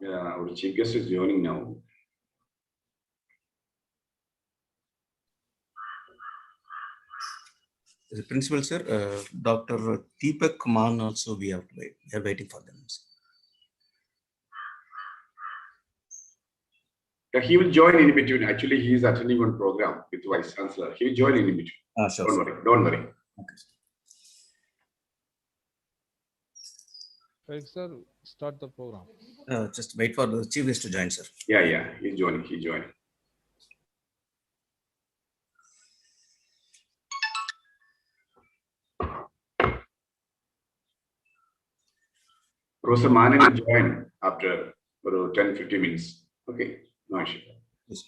our chief guest is joining now. The principal, sir, Dr. Deepak Maan also we have to wait. We are waiting for them. He will join in between. Actually, he is attending one program with Vice Chancellor. He will join in between. Sure, don't worry. Don't worry. Okay. Right, sir. Start the program. Just wait for the chief guest to join, sir. Yeah. He's joining. He's joining. Professor Manan will join after 10-15 minutes. Okay, no issue. Yes.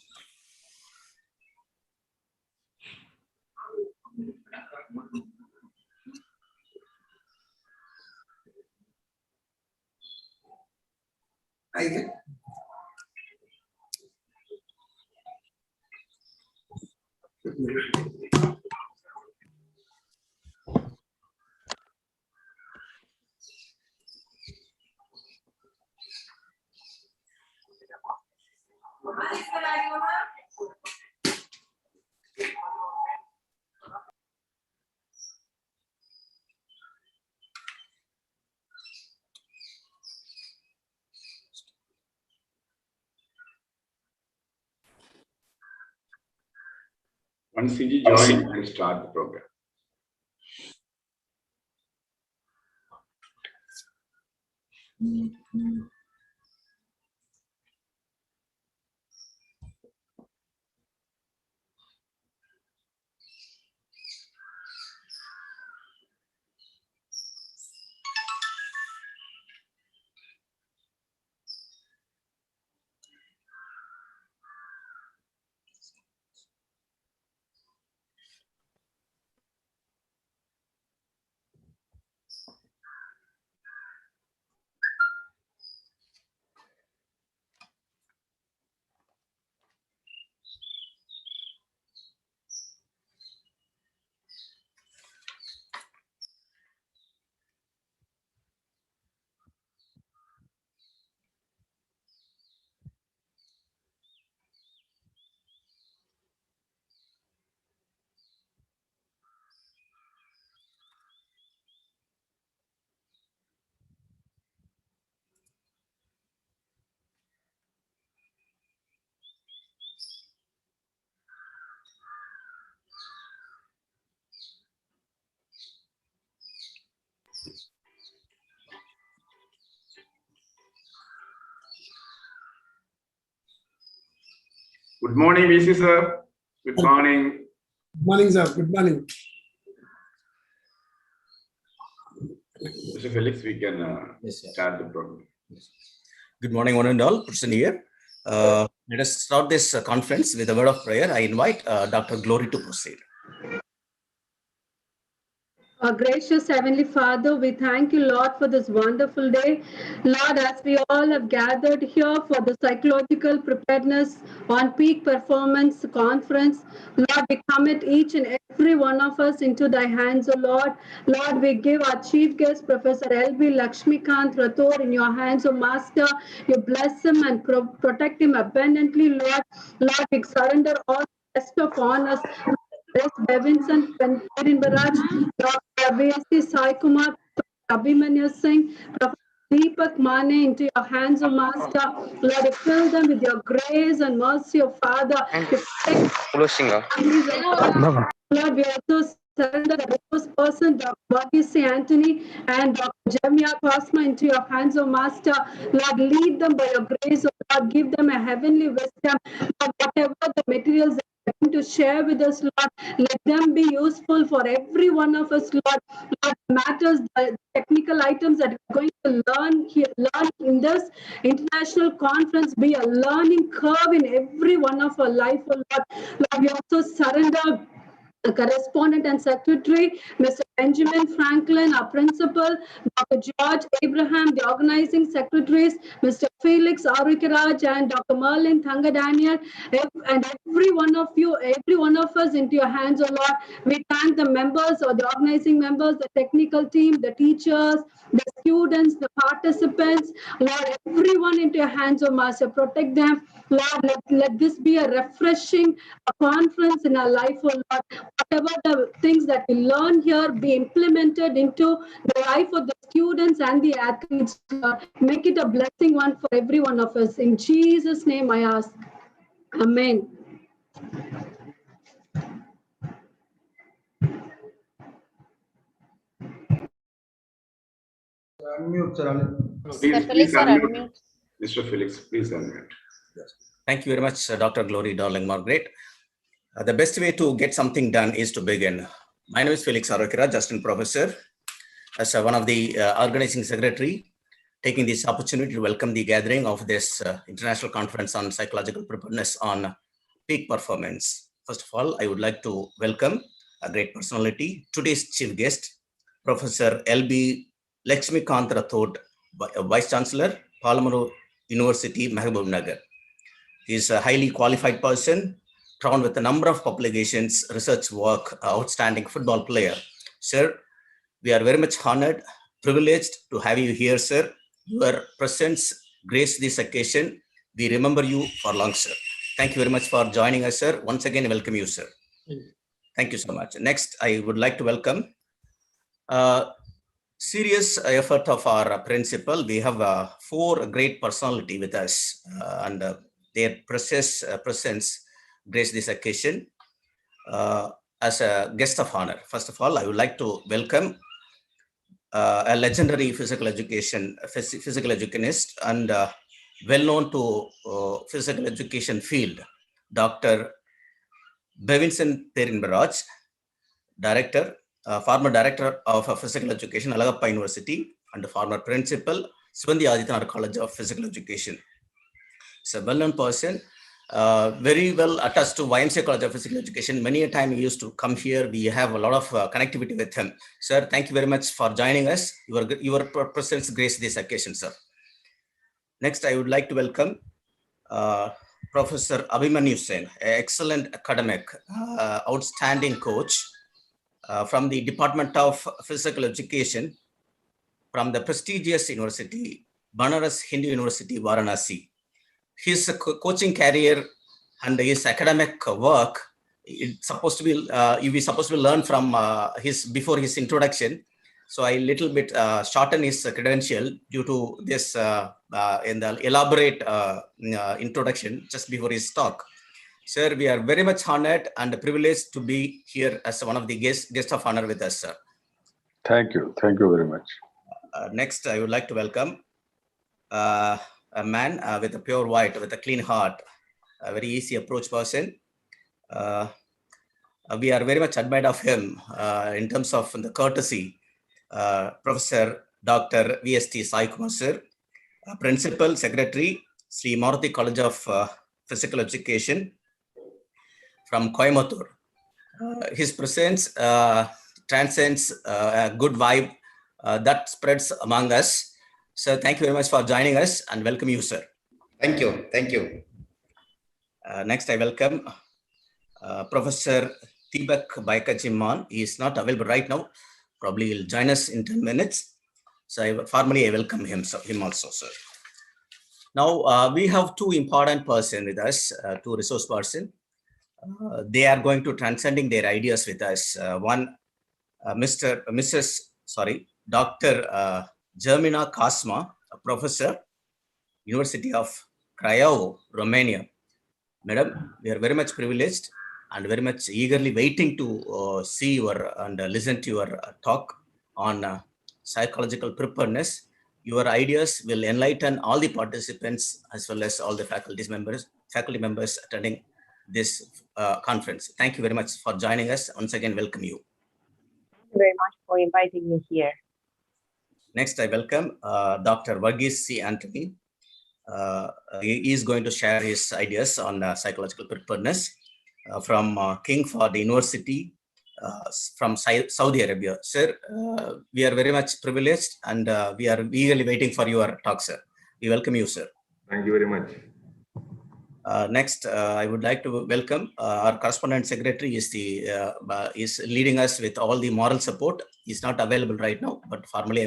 Once CG joins, we can start the program. Good morning, VC sir. Good morning. Good morning, sir. Good morning. Mr. Felix, we can start the program. Yes. Good morning, one and all. Person here. Let us start this conference with a word of prayer. I invite Dr. Glory to proceed. Our gracious Heavenly Father, we thank you, Lord, for this wonderful day. Lord, as we all have gathered here for the psychological preparedness on peak performance conference, Lord, we commit each and every one of us into thy hands, O Lord. Lord, we give our chief guest, Professor L.B. Lakshmikant Rathore, in your hands, O Master. You bless him and protect him abundantly, Lord. Lord, we surrender all the rest of honors. Bless Bevinson, Penrin Baraj, Dr. V.S.C. Sai Kumar, Abhimanyu Singh, Professor Deepak Mane, into your hands, O Master. Lord, you fill them with your grace and mercy, O Father. Lord, we also surrender the rose person, Dr. Bobby C. Anthony and Dr. Jamia Cosma, into your hands, O Master. Lord, lead them by your grace, O Lord. Give them a heavenly wisdom. Lord, whatever the materials to share with us, Lord, let them be useful for every one of us, Lord. Lord, matters, the technical items that we're going to learn in this international conference be a learning curve in every one of our life, oh Lord. Lord, we also surrender the correspondent and secretary, Mr. Benjamin Franklin, our principal, Dr. George Abraham, the organizing secretaries, Mr. Felix Arikiraj and Dr. Merlin Thanga Daniel, and every one of you, every one of us into your hands, O Lord. We thank the members or the organizing members, the technical team, the teachers, the students, the participants, Lord, everyone into your hands, O Master. Protect them. Lord, let this be a refreshing conference in our life, O Lord. Whatever the things that we learn here be implemented into the life of the students and the athletes, Lord. Make it a blessing one for every one of us. In Jesus' name I ask. Amen. Unmute, sir. Please unmute. Mr. Felix, please unmute. Thank you very much, Dr. Glory Darling Margaret. The best way to get something done is to begin. My name is Felix Arokira, Assistant Professor. As one of the organizing secretary, taking this opportunity to welcome the gathering of this international conference on psychological preparedness on peak performance. First of all, I would like to welcome a great personality, today's chief guest, Professor L.B. Lakshmikant Rathod, Vice Chancellor, Palamuru University, Mahabubnagar. He is a highly qualified person, drawn with a number of publications, research work, outstanding football player. Sir, we are very much honored, privileged to have you here, sir. Your presence graced this occasion. We remember you for long, sir. Thank you very much for joining us, sir. Once again, welcome you, sir. Thank you so much. Next, I would like to welcome serious effort of our principal. We have 4 great personality with us, and their presence graced this occasion as a guest of honor. First of all, I would like to welcome a legendary physical educationist and well known to physical education field, Dr. Bevinson Perinbaraj, director, former director of physical education, Alagappa University, and former principal, Sivandi Adityanar College of Physical Education. He's a well-known person, very well attached to YMCA College of Physical Education. Many a time he used to come here. We have a lot of connectivity with him. Sir, thank you very much for joining us. Your presence graced this occasion, sir. Next, I would like to welcome Professor Abhimanyu Sen, an excellent academic, outstanding coach from the Department of Physical Education from the prestigious university, Banaras Hindu University, Varanasi. His coaching career and his academic work, it's supposed to be, we supposed to learn from before his introduction. So I little bit shorten his credential due to this in the elaborate introduction just before his talk. Sir, we are very much honored and privileged to be here as one of the guests of honor with us, sir. Thank you. Thank you very much. Next, I would like to welcome a man with a pure white, with a clean heart, a very easy approach person. We are very much admired of him in terms of the courtesy. Professor Dr. VST Sai Kumar, sir, Principal Secretary, Sri Maruti College of Physical Education from Coimbatore. His presence transcends a good vibe that spreads among us. So thank you very much for joining us and welcome you, sir. Thank you. Thank you. Next, I welcome Professor Tibak Baikachimman. He is not available right now. Probably will join us in 10 minutes. So formally, I welcome him also, sir. Now, we have 2 important persons with us, 2 resource persons. They are going to transcending their ideas with us. One, Dr. Germina Kasma, a professor, University of Craiova, Romania. Madam, we are very much privileged and very much eagerly waiting to see your and listen to your talk on psychological preparedness. Your ideas will enlighten all the participants as well as all the faculty members attending this conference. Thank you very much for joining us. Once again, welcome you. Thank you very much for inviting me here. Next, I welcome Dr. Varghese C. Anthony. He is going to share his ideas on psychological preparedness from King Fahd University, from Saudi Arabia. Sir, we are very much privileged and we are eagerly waiting for your talk, sir. We welcome you, sir. Thank you very much. Next, I would like to welcome our correspondent secretary is leading us with all the moral support. He's not available right now, but formally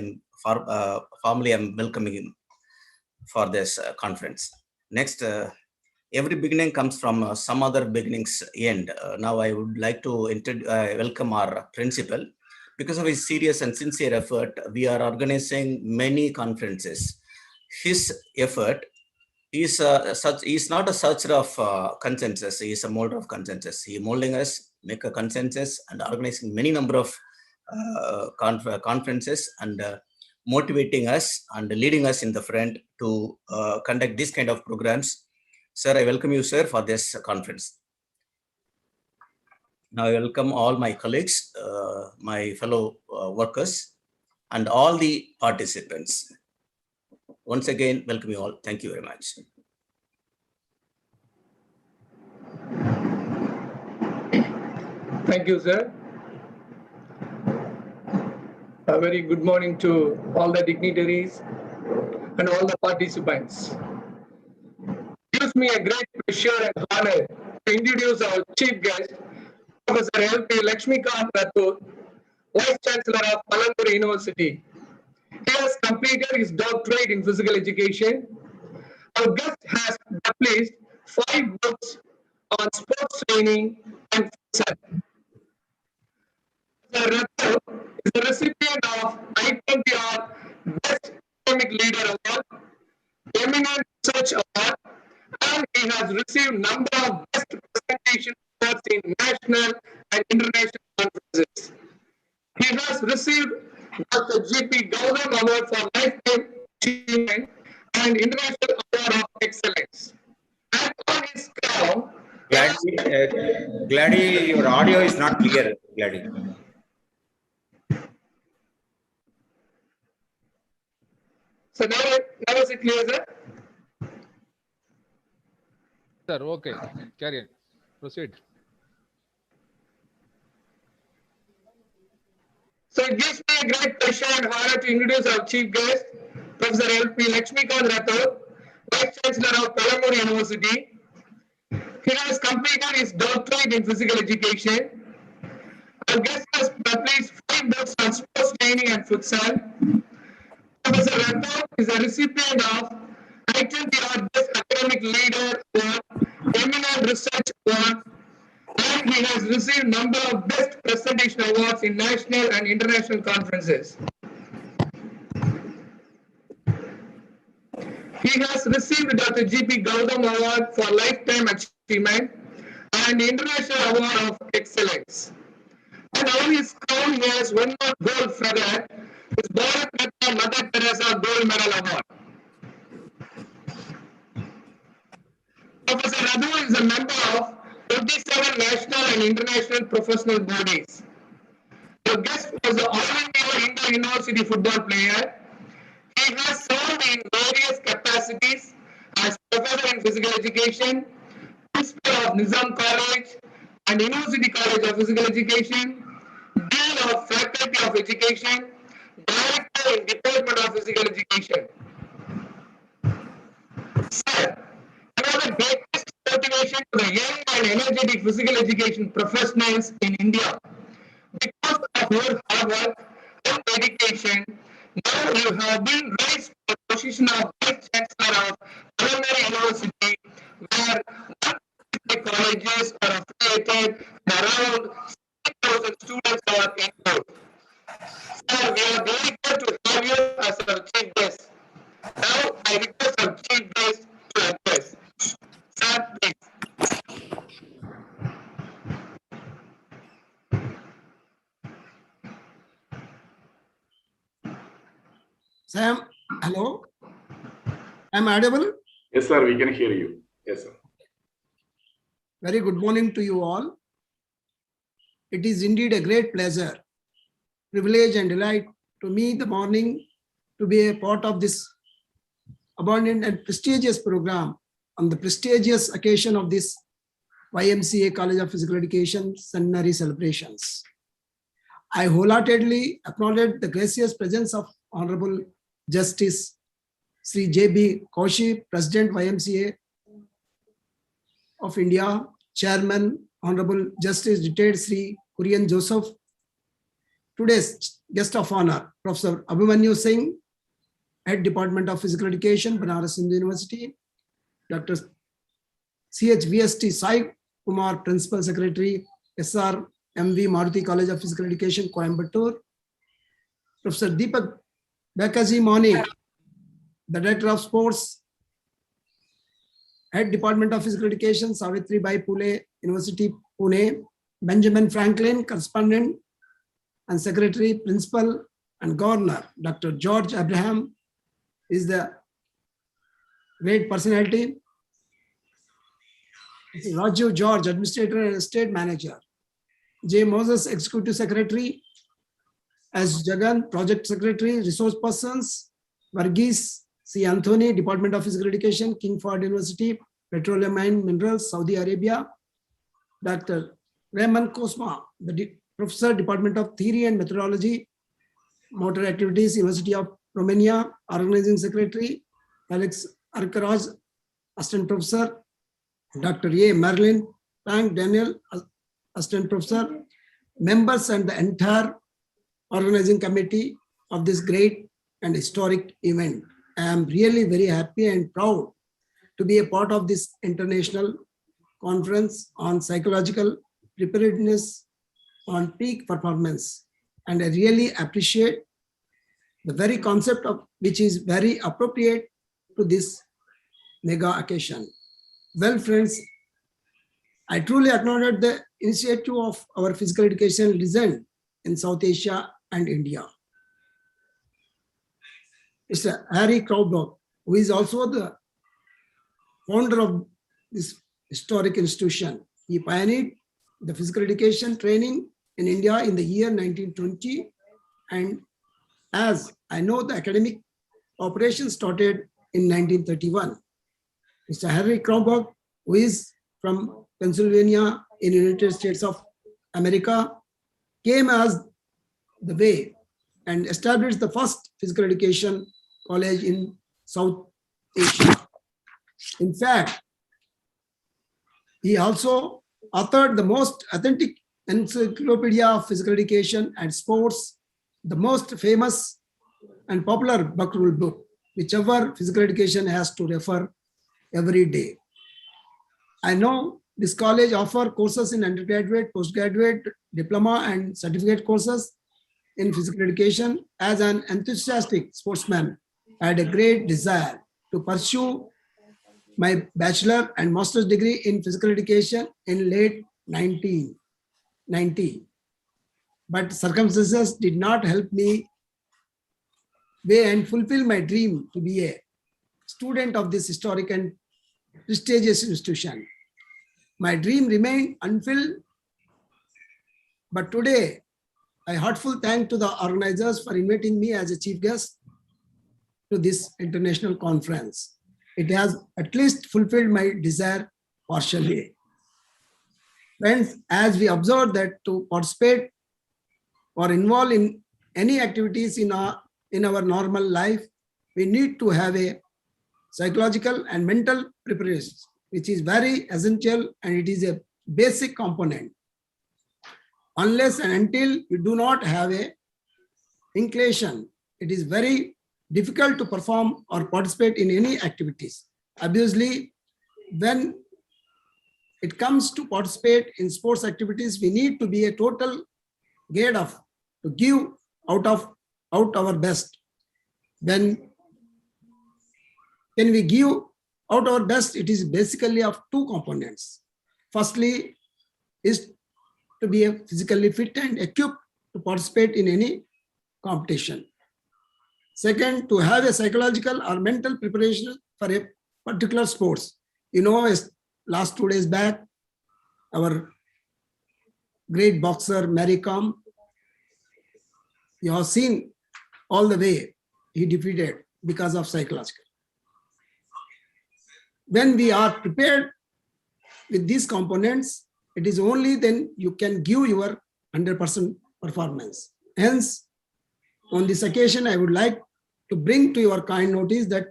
I'm welcoming him for this conference. Next, every beginning comes from some other beginning's end. Now I would like to welcome our principal. Because of his serious and sincere effort, we are organizing many conferences. His effort is not a searcher of consensus. He is a molder of consensus. He is molding us, make a consensus, and organizing many number of conferences and motivating us and leading us in the front to conduct this kind of programs. Sir, I welcome you, sir, for this conference. Now I welcome all my colleagues, my fellow workers, and all the participants. Once again, welcome you all. Thank you very much. Thank you, sir. A very good morning to all the dignitaries and all the participants. It gives me a great pleasure and honor to introduce our chief guest, Professor L.P. Lakshmikant Rathod, Vice Chancellor of Palanpur University. He has completed his doctorate in physical education. Our guest has published 5 books on sports training and futsal. Professor Rathod is the recipient of IPPOPP Best Academic Leader Award, Eminent Research Award, and he has received number of Best Presentation Awards in national and international conferences. He has received Dr. G.P. Gautam Award for Lifetime Achievement and International Award of Excellence. And on his crown, Gladdy, your audio is not clear, Gladdy. so now is it clear, sir? Sir, okay. Carry on. Proceed. So it gives me a great pleasure and honor to introduce our chief guest, Professor L.P. Lakshmikant Rathod, Vice Chancellor of Palanpur University. He has completed his doctorate in physical education. Our guest has published 5 books on sports training and futsal. Professor Rathod is a recipient of IPPOPP Best Academic Leader Award, Eminent Research Award, and he has received number of Best Presentation Awards in national and international conferences. He has received Dr. G.P. Gautam Award for Lifetime Achievement and International Award of Excellence. And on his crown, he has one more gold feather, his Bharat Ratna Mother Teresa Gold Medal Award. Professor Rathod is a member of 27 national and international professional bodies. The guest was an all-India inter-university football player. He has served in various capacities as professor in physical education, principal of Nizam College and University College of Physical Education, Dean of Faculty of Education, Director in Department of Physical Education. Sir, one of the greatest motivation to the young and energetic physical education professionals in India. Because of your hard work and dedication, now you have been raised to the position of Vice Chancellor of Palanpur University, where 155 colleges are affiliated and around 6,000 students are enrolled. Sir, we are delighted to have you as our chief guest. Now I request our chief guest to address. Sir, please. Sam, hello. I'm audible. Yes, sir, we can hear you. Yes, sir. Very good morning to you all. It is indeed a great pleasure, privilege and delight to me the morning to be a part of this abundant and prestigious program on the prestigious occasion of this YMCA College of Physical Education centenary celebrations. I wholeheartedly acknowledge the gracious presence of Honorable Justice Sri J.B. Kaushi, President YMCA of India, Chairman Honorable Justice Retired Sri Kurian Joseph, today's guest of honor, Professor Abhimanyu Singh, Head Department of Physical Education, Banaras Hindu University, Dr. CHVST Sai Kumar, Principal Secretary, SR MV Maruti College of Physical Education, Coimbatore, Professor Deepak Bakaji Mani, the Director of Sports, Head Department of Physical Education, Savitri Bai Phule University, Pune, Benjamin Franklin, Correspondent and Secretary, Principal and Governor, Dr. George Abraham is the great personality. Raju George, Administrator and State Manager. J. Moses, Executive Secretary. S. Jagan, Project Secretary, Resource Persons. Varghese C. Anthony, Department of Physical Education, King Fahd University, Petroleum and Minerals, Saudi Arabia. Dr. Raymond Kosma, the Professor, Department of Theory and Methodology, Motor Activities, University of Romania, Organizing Secretary, Alex Arkaraj, Assistant Professor. Dr. A. Marilyn Frank Daniel, Assistant Professor, members and the entire organizing committee of this great and historic event. I am really very happy and proud to be a part of this international conference on psychological preparedness on peak performance. And I really appreciate the very concept of which is very appropriate to this mega occasion. Well, friends, I truly acknowledge the initiative of our physical education legend in South Asia and India. Mr. Harry Kraubock, who is also the founder of this historic institution. He pioneered the physical education training in India in the year 1920. And as I know, the academic operation started in 1931. Mr. Harry Kraubock, who is from Pennsylvania in the United States of America, came as the way and established the first physical education college in South Asia. In fact, he also authored the most authentic encyclopedia of physical education and sports, the most famous and popular buck rule book, whichever physical education has to refer every day. I know this college offers courses in undergraduate, postgraduate, diploma, and certificate courses in physical education. As an enthusiastic sportsman, I had a great desire to pursue my bachelor and master's degree in physical education in late 1990. But circumstances did not help me way and fulfill my dream to be a student of this historic and prestigious institution. My dream remained unfulfilled, but today I heartful thank to the organizers for inviting me as a chief guest to this international conference. It has at least fulfilled my desire partially. Friends, as we observe that to participate or involve in any activities in our normal life, we need to have a psychological and mental preparation, which is very essential, and it is a basic component. Unless and until you do not have a inclination, it is very difficult to perform or participate in any activities. Obviously, when it comes to participate in sports activities, we need to be a total geared up to give out our best. When we give out our best, it is basically of two components. Firstly, is to be physically fit and equipped to participate in any competition. Second, to have a psychological or mental preparation for a particular sports. You know, last 2 days back, our great boxer Mary Kom, you have seen all the way he defeated because of psychological. When we are prepared with these components, it is only then you can give your 100% performance. Hence, on this occasion, I would like to bring to your kind notice that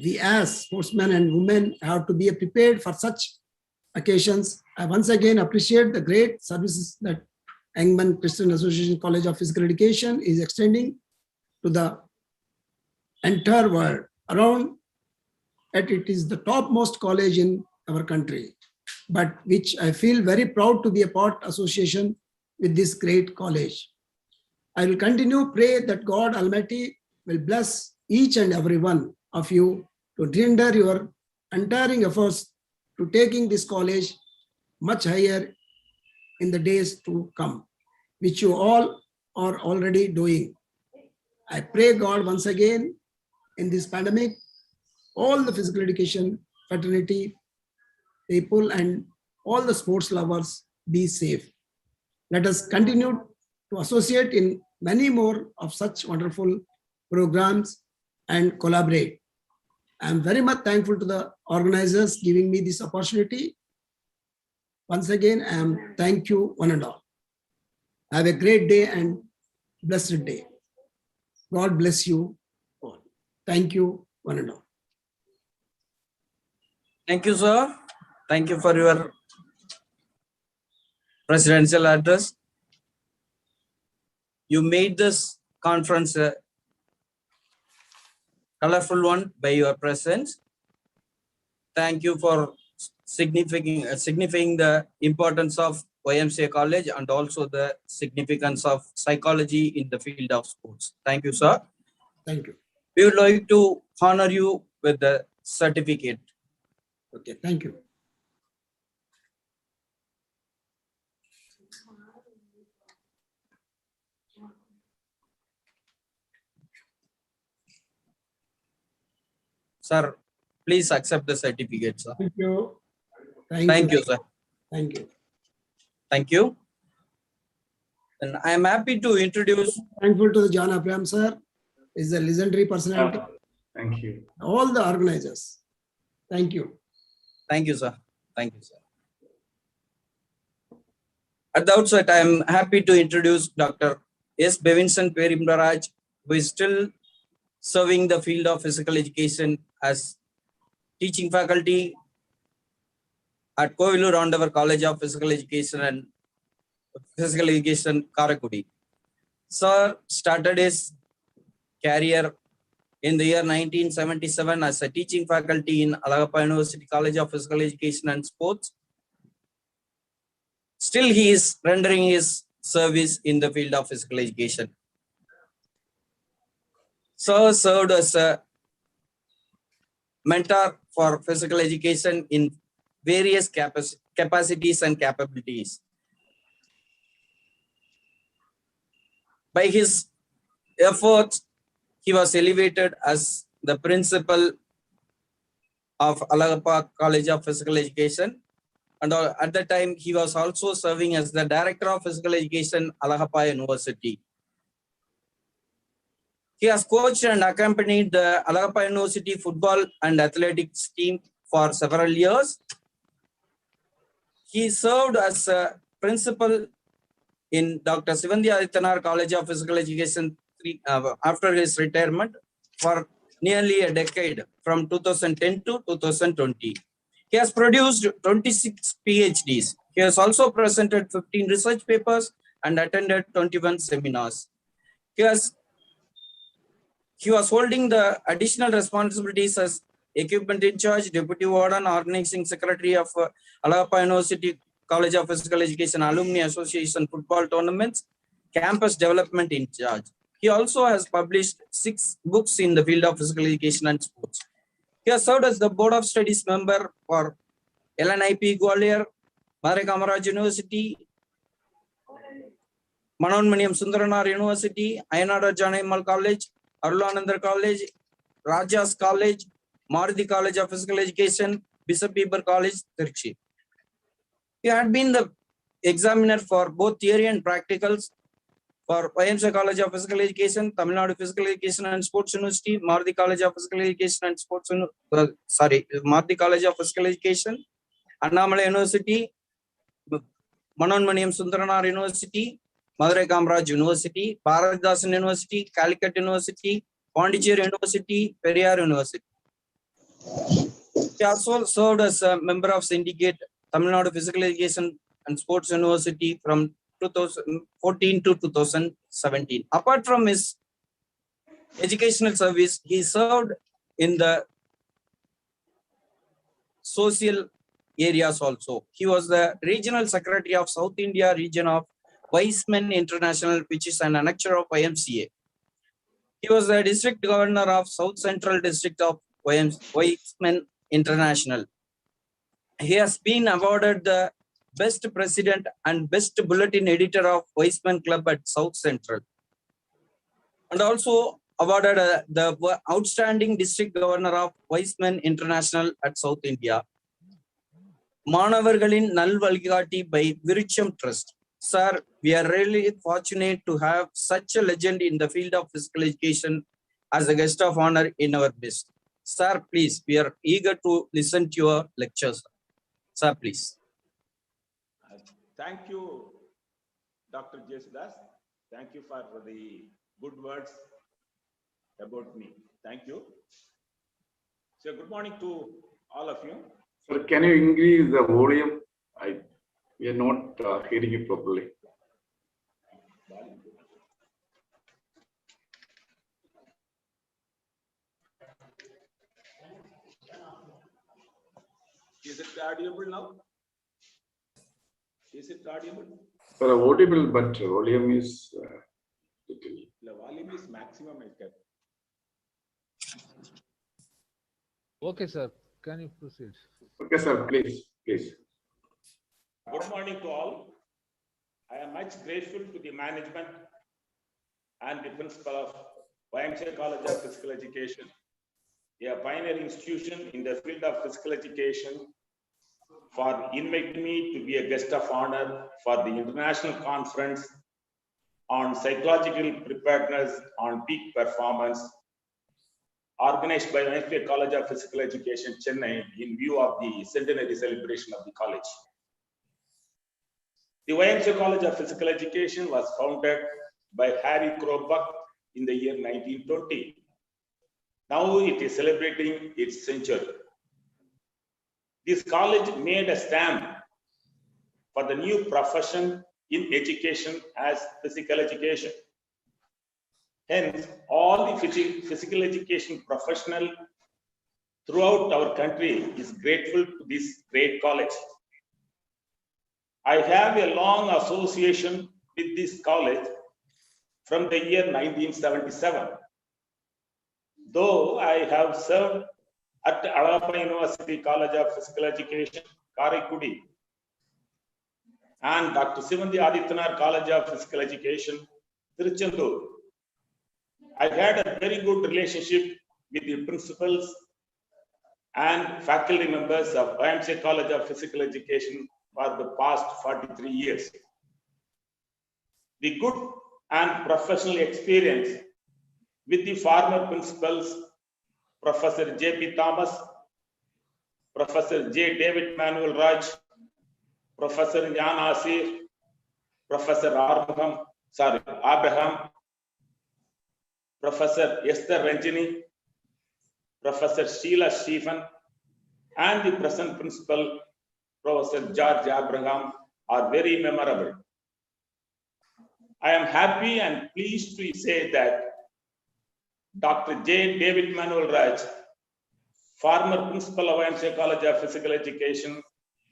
we as sportsmen and women have to be prepared for such occasions. I once again appreciate the great services that Angman Christian Association College of Physical Education is extending to the entire world. Around it is the topmost college in our country, but which I feel very proud to be a part association with this great college. I will continue pray that God Almighty will bless each and every one of you to render your untiring efforts to taking this college much higher in the days to come, which you all are already doing. I pray God once again in this pandemic, all the physical education fraternity people and all the sports lovers be safe. Let us continue to associate in many more of such wonderful programs and collaborate. I am very much thankful to the organizers giving me this opportunity. Once again, I am thank you one and all. Have a great day and blessed day. God bless you all. Thank you one and all. Thank you, sir. Thank you for your presidential address. You made this conference a colorful one by your presence. Thank you for signifying the importance of YMCA College and also the significance of psychology in the field of sports. Thank you, sir. Thank you. We would like to honor you with the certificate. Okay, thank you. Sir, please accept the certificate, sir. Thank you. Thank you, sir. Thank you. Thank you. And I am happy to introduce. Thankful to the John Abraham sir. Is a legendary personality. Thank you. All the organizers. Thank you. Thank you, sir. Thank you, sir. At the outset, I am happy to introduce Dr. S. Bevinson Perimbaraj, who is still serving the field of physical education as teaching faculty at Kovilur Roundavar College of Physical Education and Physical Education, Karakudi. Sir started his career in the year 1977 as a teaching faculty in Alagappa University College of Physical Education and Sports. Still, he is rendering his service in the field of physical education. Sir served as a mentor for physical education in various capacities and capabilities. By his efforts, he was elevated as the principal of Alagappa College of Physical Education. And at that time, he was also serving as the Director of Physical Education, Alagappa University. He has coached and accompanied the Alagappa University football and athletics team for several years. He served as a principal in Dr. Sivandi Adityanar College of Physical Education after his retirement for nearly a decade, from 2010 to 2020. He has produced 26 PhDs. He has also presented 15 research papers and attended 21 seminars. He was holding the additional responsibilities as equipment in charge, deputy warden, organizing secretary of Alagappa University College of Physical Education Alumni Association football tournaments, campus development in charge. He also has published 6 books in the field of physical education and sports. He has served as the Board of Studies member for LNIP Gwalior, Maharaj Kamaraj University, Manonmaniam Sundaranar University, Ayanada Janayamal College, Arulanandar College, Rajas College, Maruti College of Physical Education, Bishop Bieber College, Tirchi. He had been the examiner for both theory and practicals for YMCA College of Physical Education, Tamil Nadu Physical Education and Sports University, Maruti College of Physical Education and Sports, Maruti College of Physical Education, Annamalai University, Manonmaniam Sundaranar University, Madurai Kamaraj University, Bharatdasan University, Calicut University, Pondicherry University, Periyar University. He also served as a member of Syndicate, Tamil Nadu Physical Education and Sports University from 2014 to 2017. Apart from his educational service, he served in the social areas also. He was the regional secretary of South India region of Weizmann International, which is an annexure of YMCA. He was the district governor of South Central District of Weizmann International. He has been awarded the best president and best bulletin editor of Weizmann Club at South Central, and also awarded the outstanding district governor of Weizmann International at South India. Manavargalin Nalvalgati by Virucham Trust. Sir, we are really fortunate to have such a legend in the field of physical education as a guest of honor in our midst. Sir, please, we are eager to listen to your lectures. Sir, please. Thank you, Dr. Jesudas. Thank you for the good words about me. Thank you. So good morning to all of you. Sir, can you increase the volume? We are not hearing you properly. Is it audible now? Is it audible? Sir, audible, but volume is little. The volume is maximum, I can. Okay, sir. Can you proceed? Okay, sir, please. Good morning to all. I am much grateful to the management and the principal of YMCA College of Physical Education, a pioneer institution in the field of physical education, for inviting me to be a guest of honor for the international conference on psychological preparedness on peak performance, organized by YMCA College of Physical Education, Chennai, in view of the centenary celebration of the college. The YMCA College of Physical Education was founded by Harry Krobuck in the year 1920. Now it is celebrating its century. This college made a stand for the new profession in education as physical education. Hence, all the physical education professional throughout our country is grateful to this great college. I have a long association with this college from the year 1977. Though I have served at Alappa University College of Physical Education, Karaikudi, and Dr. Sivandi Adityanar College of Physical Education, Tiruchendur. I had a very good relationship with the principals and faculty members of YMCA College of Physical Education for the past 43 years. The good and professional experience with the former principals, Professor J.P. Thomas, Professor J. David Manuel Raj, Professor Jan Asir, Professor Abraham, Professor Esther Ranjini, Professor Sheila Stephen, and the present principal, Professor George Abraham, are very memorable. I am happy and pleased to say that Dr. J. David Manuel Raj, former principal of YMCA College of Physical Education,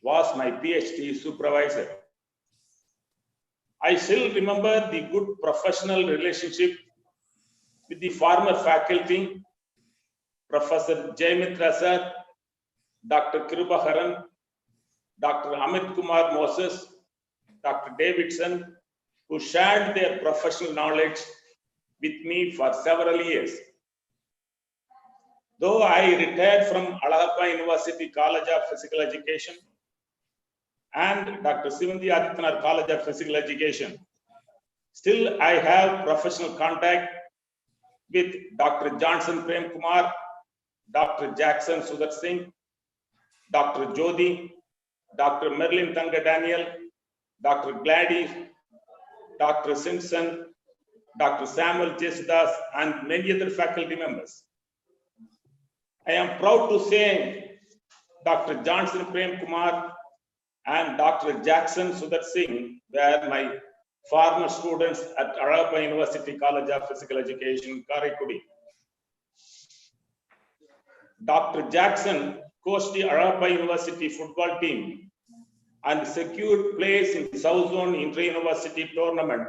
was my PhD supervisor. I still remember the good professional relationship with the former faculty, Professor Jayamitra Sir, Dr. Kirubaharan, Dr. Amit Kumar Moses, Dr. Davidson, who shared their professional knowledge with me for several years. Though I retired from Alappa University College of Physical Education and Dr. Sivandi Adityanar College of Physical Education, still I have professional contact with Dr. Johnson Prem Kumar, Dr. Jackson Sudhar Singh, Dr. Jodi, Dr. Merlin Tanga Daniel, Dr. Gladys, Dr. Simpson, Dr. Samuel Jesudas, and many other faculty members. I am proud to say Dr. Johnson Prem Kumar and Dr. Jackson Sudhar Singh were my former students at Arapa University College of Physical Education, Karaikudi. Dr. Jackson coached the Arapa University football team and secured place in the South Zone Inter-University tournament,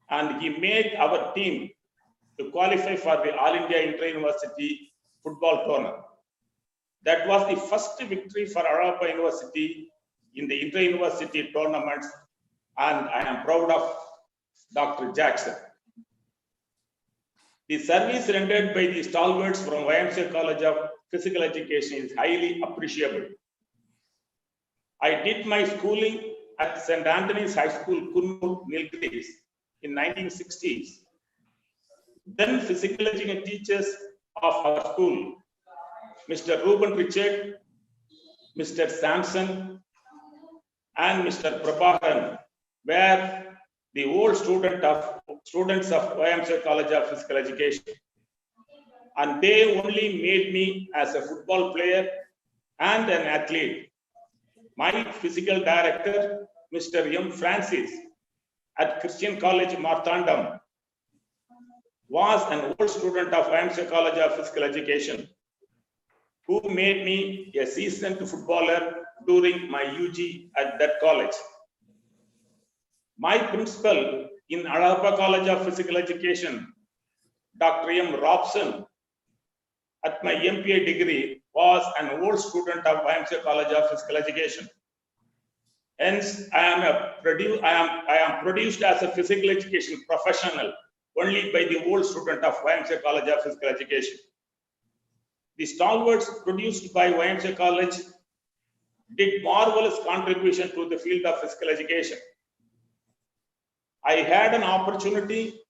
and he made our team to qualify for the All India Inter-University football tournament. That was the first victory for Arapa University in the inter-university tournaments, and I am proud of Dr. Jackson. The service rendered by the stalwarts from YMCA College of Physical Education is highly appreciable. I did my schooling at St. Anthony's High School, Kunnur, Nilgiris in 1960s. Then physical education teachers of our school, Mr. Ruben Richard, Mr. Sampson, and Mr. Prabharan were the old students of YMCA College of Physical Education. And they only made me as a football player and an athlete. My physical director, Mr. M. Francis, at Christian College, Marthandam, was an old student of YMCA College of Physical Education, who made me a seasoned footballer during my UG at that college. My principal in Arapa College of Physical Education, Dr. M. Robson, at my MPA degree, was an old student of YMCA College of Physical Education. Hence, I am produced as a physical education professional only by the old student of YMCA College of Physical Education. The stalwarts produced by YMCA College did marvelous contribution to the field of physical education. I had an opportunity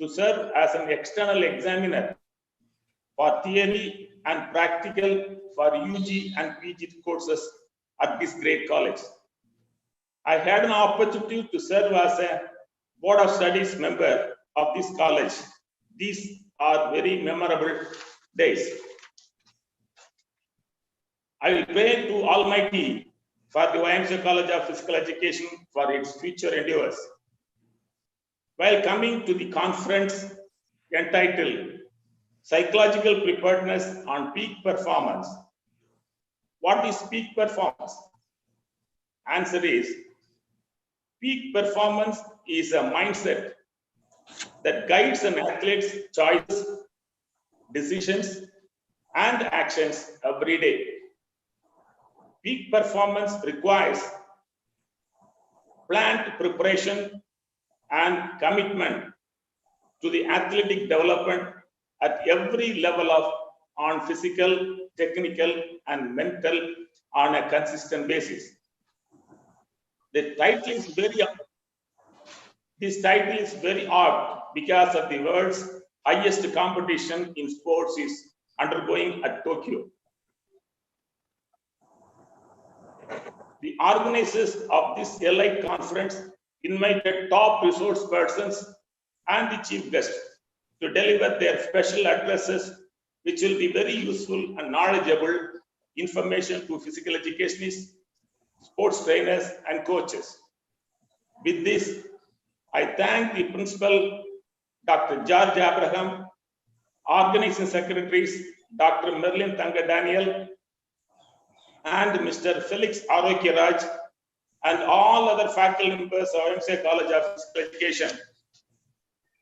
to serve as an external examiner for theory and practical for UG and PG courses at this great college. I had an opportunity to serve as a Board of Studies member of this college. These are very memorable days. I will pray to Almighty for the YMCA College of Physical Education for its future endeavors. While coming to the conference entitled Psychological Preparedness on Peak Performance, what is peak performance? Answer is, peak performance is a mindset that guides an athlete's choices, decisions, and actions every day. Peak performance requires planned preparation and commitment to the athletic development at every level on physical, technical, and mental on a consistent basis. This title is very apt because of the world's highest competition in sports is undergoing at Tokyo. The organizers of this elite conference invited top resource persons and the chief guest to deliver their special addresses, which will be very useful and knowledgeable information to physical educationists, sports trainers, and coaches. With this, I thank the principal, Dr. George Abraham, organizing secretaries, Dr. Merlin Tanga Daniel, and Mr. Felix Arokyaraj, and all other faculty members of YMCA College of Physical Education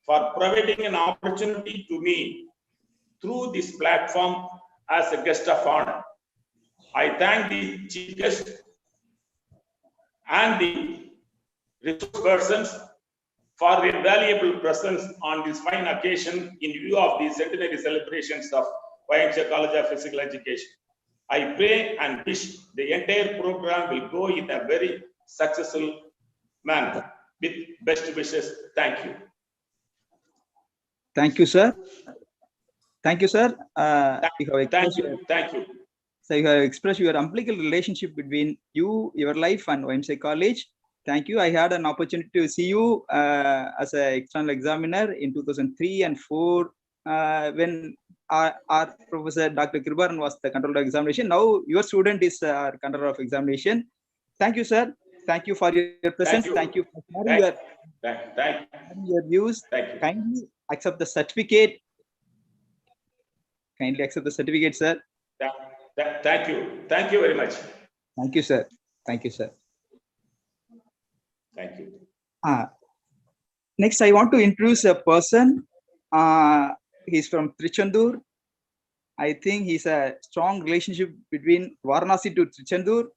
for providing an opportunity to me through this platform as a guest of honor. I thank the chief guest and the resource persons for their valuable presence on this fine occasion in view of the centenary celebrations of YMCA College of Physical Education. I pray and wish the entire program will go in a very successful manner. With best wishes, thank you. Thank you, sir. Thank you, sir. Thank you. So you have expressed your umbilical relationship between you, your life, and YMCA College. Thank you. I had an opportunity to see you as an external examiner in 2003 and 4 when our professor Dr. Kribaran was the controller of examination. Now your student is our controller of examination. Thank you, sir. Thank you for your presence. Thank you for sharing your views. Kindly accept the certificate. Kindly accept the certificate, sir. Thank you. Thank you very much. Thank you, sir. Thank you, sir. Thank you. Next, I want to introduce a person. He's from Trichandur. I think he's a strong relationship between Varanasi to Trichandur.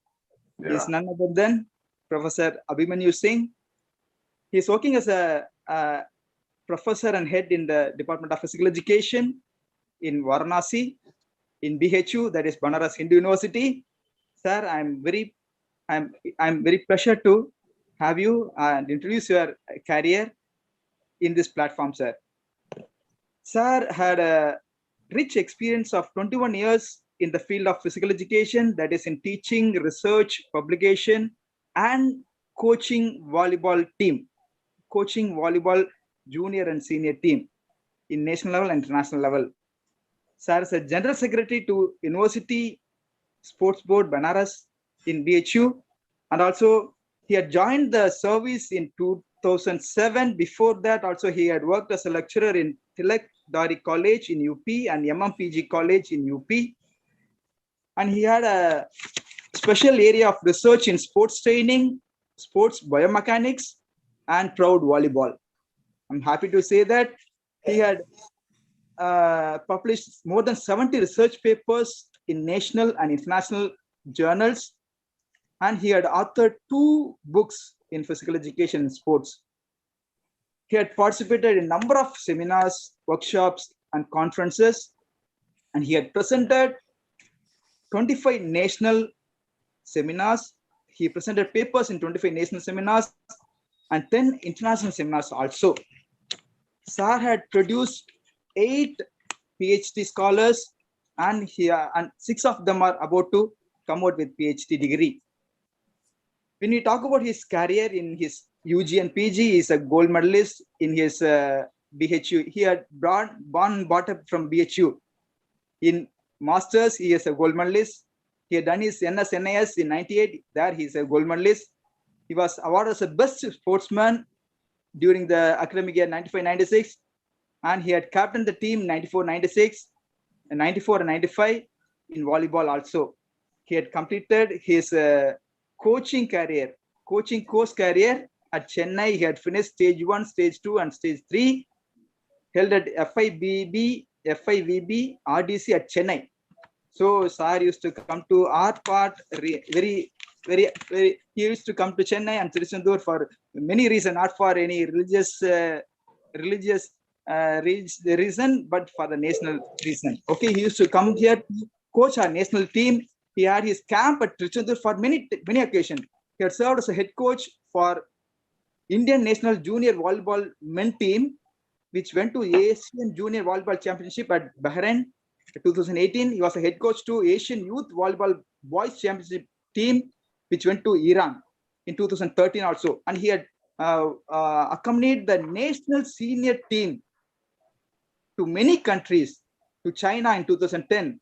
Yeah. He's none other than Professor Abhimanyu Singh. He's working as a professor and head in the Department of Physical Education in Varanasi, in BHU, that is Banaras Hindu University. Sir, I'm very pleasure to have you and introduce your career in this platform, sir. Sir had a rich experience of 21 years in the field of physical education, that is in teaching, research, publication, and coaching volleyball team, coaching volleyball junior and senior team in national level and international level. Sir is a general secretary to University Sports Board Banaras in BHU, and also he had joined the service in 2007. Before that, also he had worked as a lecturer in Tilak Dari College in UP and MMPG College in UP. And he had a special area of research in sports training, sports biomechanics, and proud volleyball. I'm happy to say that he had published more than 70 research papers in national and international journals, and he had authored 2 books in physical education and sports. He had participated in a number of seminars, workshops, and conferences, and he had presented 25 national seminars. He presented papers in 25 national seminars and 10 international seminars also. Sir had produced 8 PhD scholars, and 6 of them are about to come out with PhD degree. When we talk about his career in his UG and PG, he is a gold medalist in his BHU. He had brought up from BHU. In Masters, he is a gold medalist. He had done his NS in 98. There he is a gold medalist. He was awarded as the best sportsman during the academic year 95-96. And he had captained the team 94-96, and 94 and 95 in volleyball also. He had completed his coaching course career at Chennai. He had finished stage 1, stage 2, and stage 3, held at FIVB, RDC at Chennai. So sir used to come to our part very. He used to come to Chennai and Tiruchendur for many reasons, not for any religious reason, but for the national reason. Okay, he used to come here to coach our national team. He had his camp at Tiruchendur for many occasions. He had served as a head coach for Indian national junior volleyball men team, which went to Asian Junior Volleyball Championship at Bahrain 2018. He was a head coach to Asian Youth Volleyball Boys Championship team, which went to Iran in 2013 also. And he had accompanied the national senior team to many countries, to China in 2010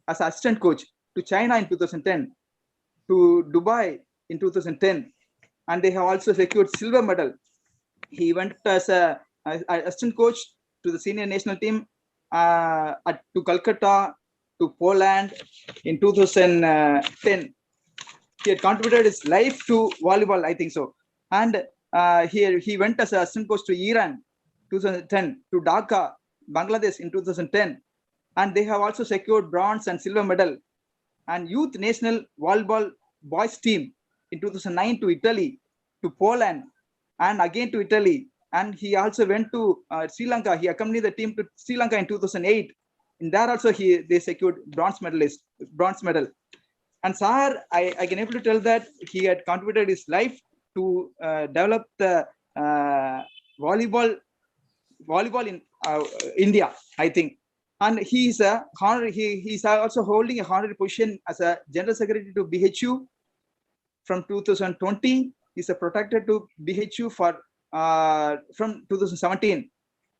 as assistant coach, to China in 2010, to Dubai in 2010, and they have also secured silver medal. He went as a assistant coach to the senior national team to Calcutta, to Poland in 2010. He had contributed his life to volleyball, I think so. And he went as an assistant coach to Iran 2010, to Dhaka, Bangladesh in 2010. And they have also secured bronze and silver medal. And youth national volleyball boys team in 2009 to Italy, to Poland, and again to Italy. And he also went to Sri Lanka. He accompanied the team to Sri Lanka in 2008. In there also they secured bronze medal. And sir, I can able to tell that he had contributed his life to develop the volleyball in India, I think. And he's also holding a honorary position as a general secretary to BHU from 2020 He's a protector to BHU for from 2017,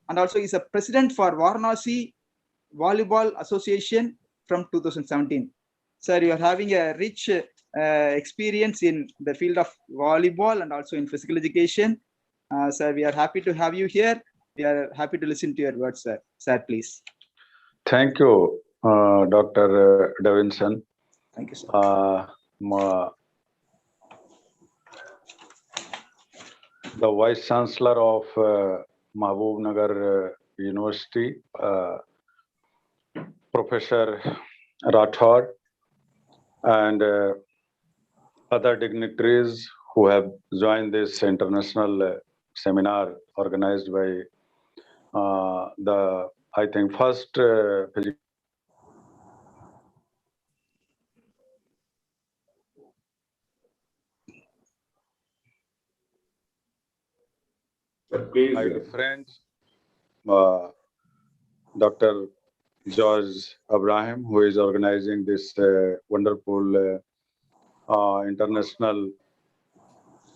and also he's a president for Varanasi Volleyball Association from 2017. Sir, you are having a rich experience in the field of volleyball and also in physical education. Sir, we are happy to have you here. We are happy to listen to your words, sir. Sir, please. Thank you, Dr. Davinson. Thank you, sir. The Vice Chancellor of Mahbubnagar University, Professor Rathod, and other dignitaries who have joined this international seminar organized by I think, first physical. Please. My friends, Dr. George Abraham, who is organizing this wonderful international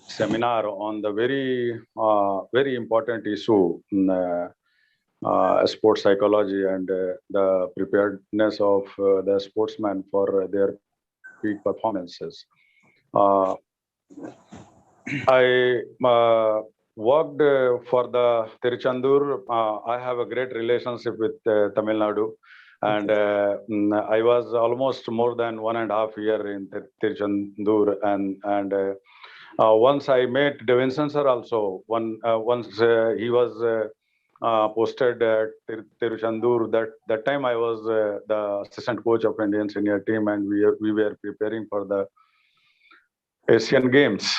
seminar on the very important issue, sports psychology and the preparedness of the sportsman for their peak performances. I worked for the Tiruchendur. I have a great relationship with Tamil Nadu, and I was almost more than 1.5 years in Tiruchendur, and once I met Davinson sir also. Once he was posted at Tiruchendur. That time I was the assistant coach of Indian senior team, and we were preparing for the Asian Games.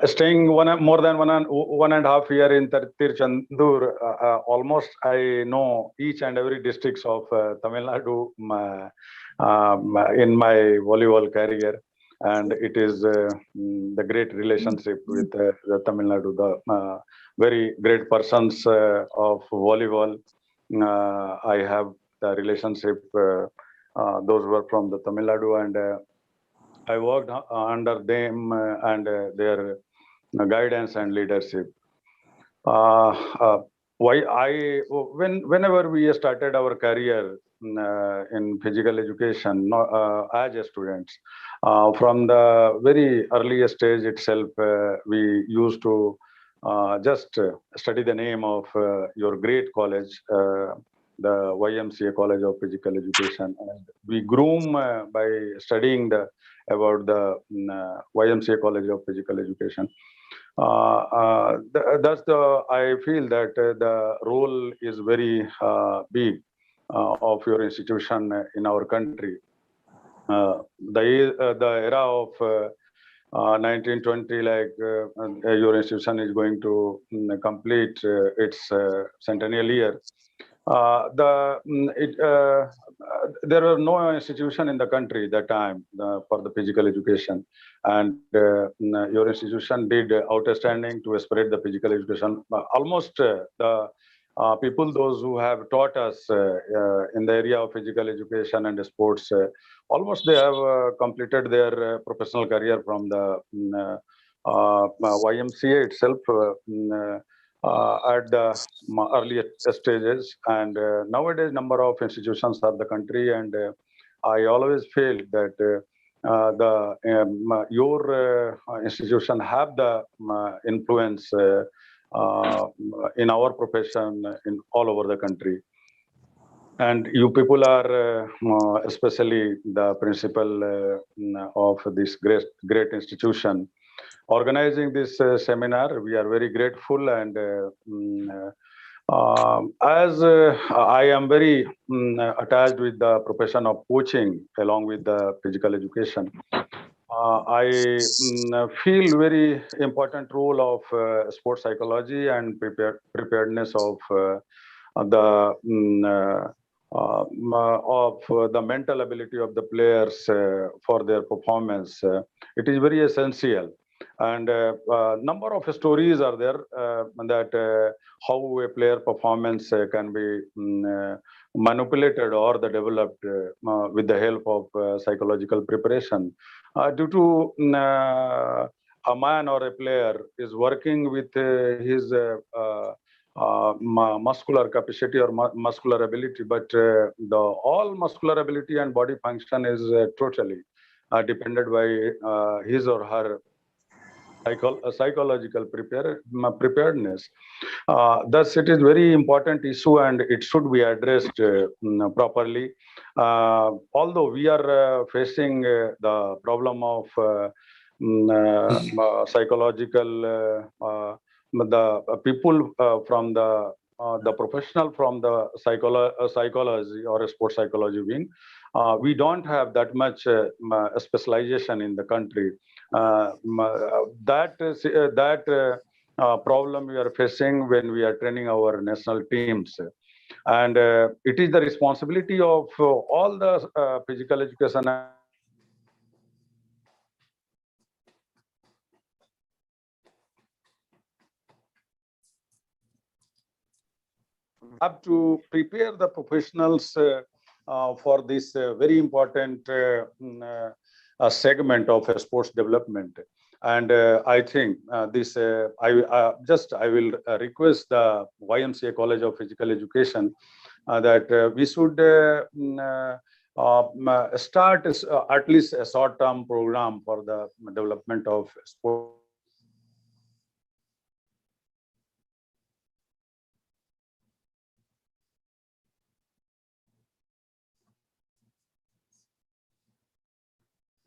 Staying more than 1.5 years in Tiruchendur, almost I know each and every districts of Tamil Nadu in my volleyball career, and it is the great relationship with the Tamil Nadu, the very great persons of volleyball. I have the relationship, those were from the Tamil Nadu, and I worked under them and their guidance and leadership. Whenever we started our career in physical education as a students, from the very early stage itself, we used to just study the name of your great college, the YMCA College of Physical Education, and we groom by studying about the YMCA College of Physical Education. That's I feel that the role is very big of your institution in our country. The era of 1920, like your institution is going to complete its centennial year. There were no institution in the country that time for the physical education, and your institution did outstanding to spread the physical education. Almost the people, those who have taught us in the area of physical education and sports, almost they have completed their professional career from the YMCA itself. At the earlier stages, and nowadays number of institutions are the country, and I always feel that your institution have the influence in our profession in all over the country. And you people are especially the principal of this great institution organizing this seminar. We are very grateful, and as I am very attached with the profession of coaching along with the physical education, I feel very important role of sports psychology and preparedness of the mental ability of the players for their performance. It is very essential. And number of stories are there that how a player performance can be manipulated or the developed with the help of psychological preparation due to a man or a player is working with his muscular capacity or muscular ability, but the all muscular ability and body function is totally depended by his or her psychological preparedness. Thus, it is very important issue and it should be addressed properly. Although we are facing the problem of psychological, the people from the professional from the psychology or sports psychology wing, we don't have that much specialization in the country. That problem we are facing when we are training our national teams. And it is the responsibility of all the physical education have to prepare the professionals for this very important segment of sports development. And I think this I will request the YMCA College of Physical Education that we should start at least a short-term program for the development of sport.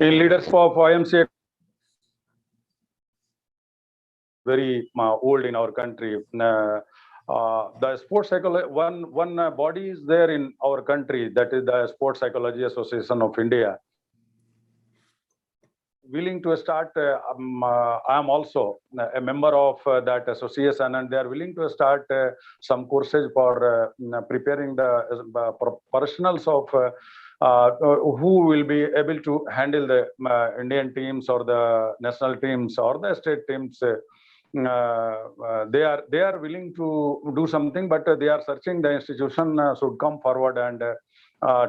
In leadership of YMCA, very old in our country. The sports psychology, one body is there in our country, that is the Sports Psychology Association of India. Willing to start, I am also a member of that association, and they are willing to start some courses for preparing the professionals of who will be able to handle the Indian teams or the national teams or the state teams. They are willing to do something, but they are searching the institution should come forward and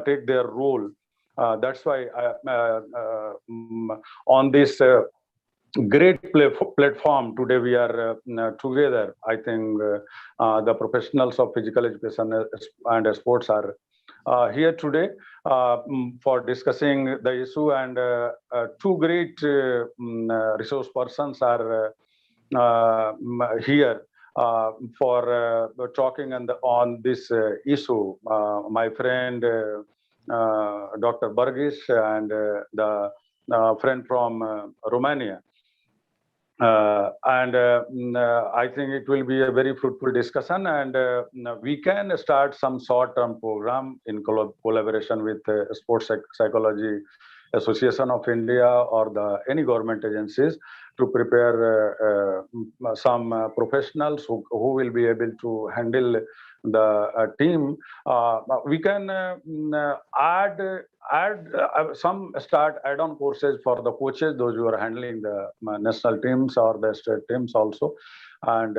take their role. That's why on this great platform today we are together. I think the professionals of physical education and sports are here today for discussing the issue, and two great resource persons are here for talking on this issue. My friend Dr. Burgis and the friend from Romania. I think it will be a very fruitful discussion, and we can start some short-term program in collaboration with Sports Psychology Association of India or any government agencies to prepare some professionals who will be able to handle the team. We can add some add-on courses for the coaches, those who are handling the national teams or the state teams also. And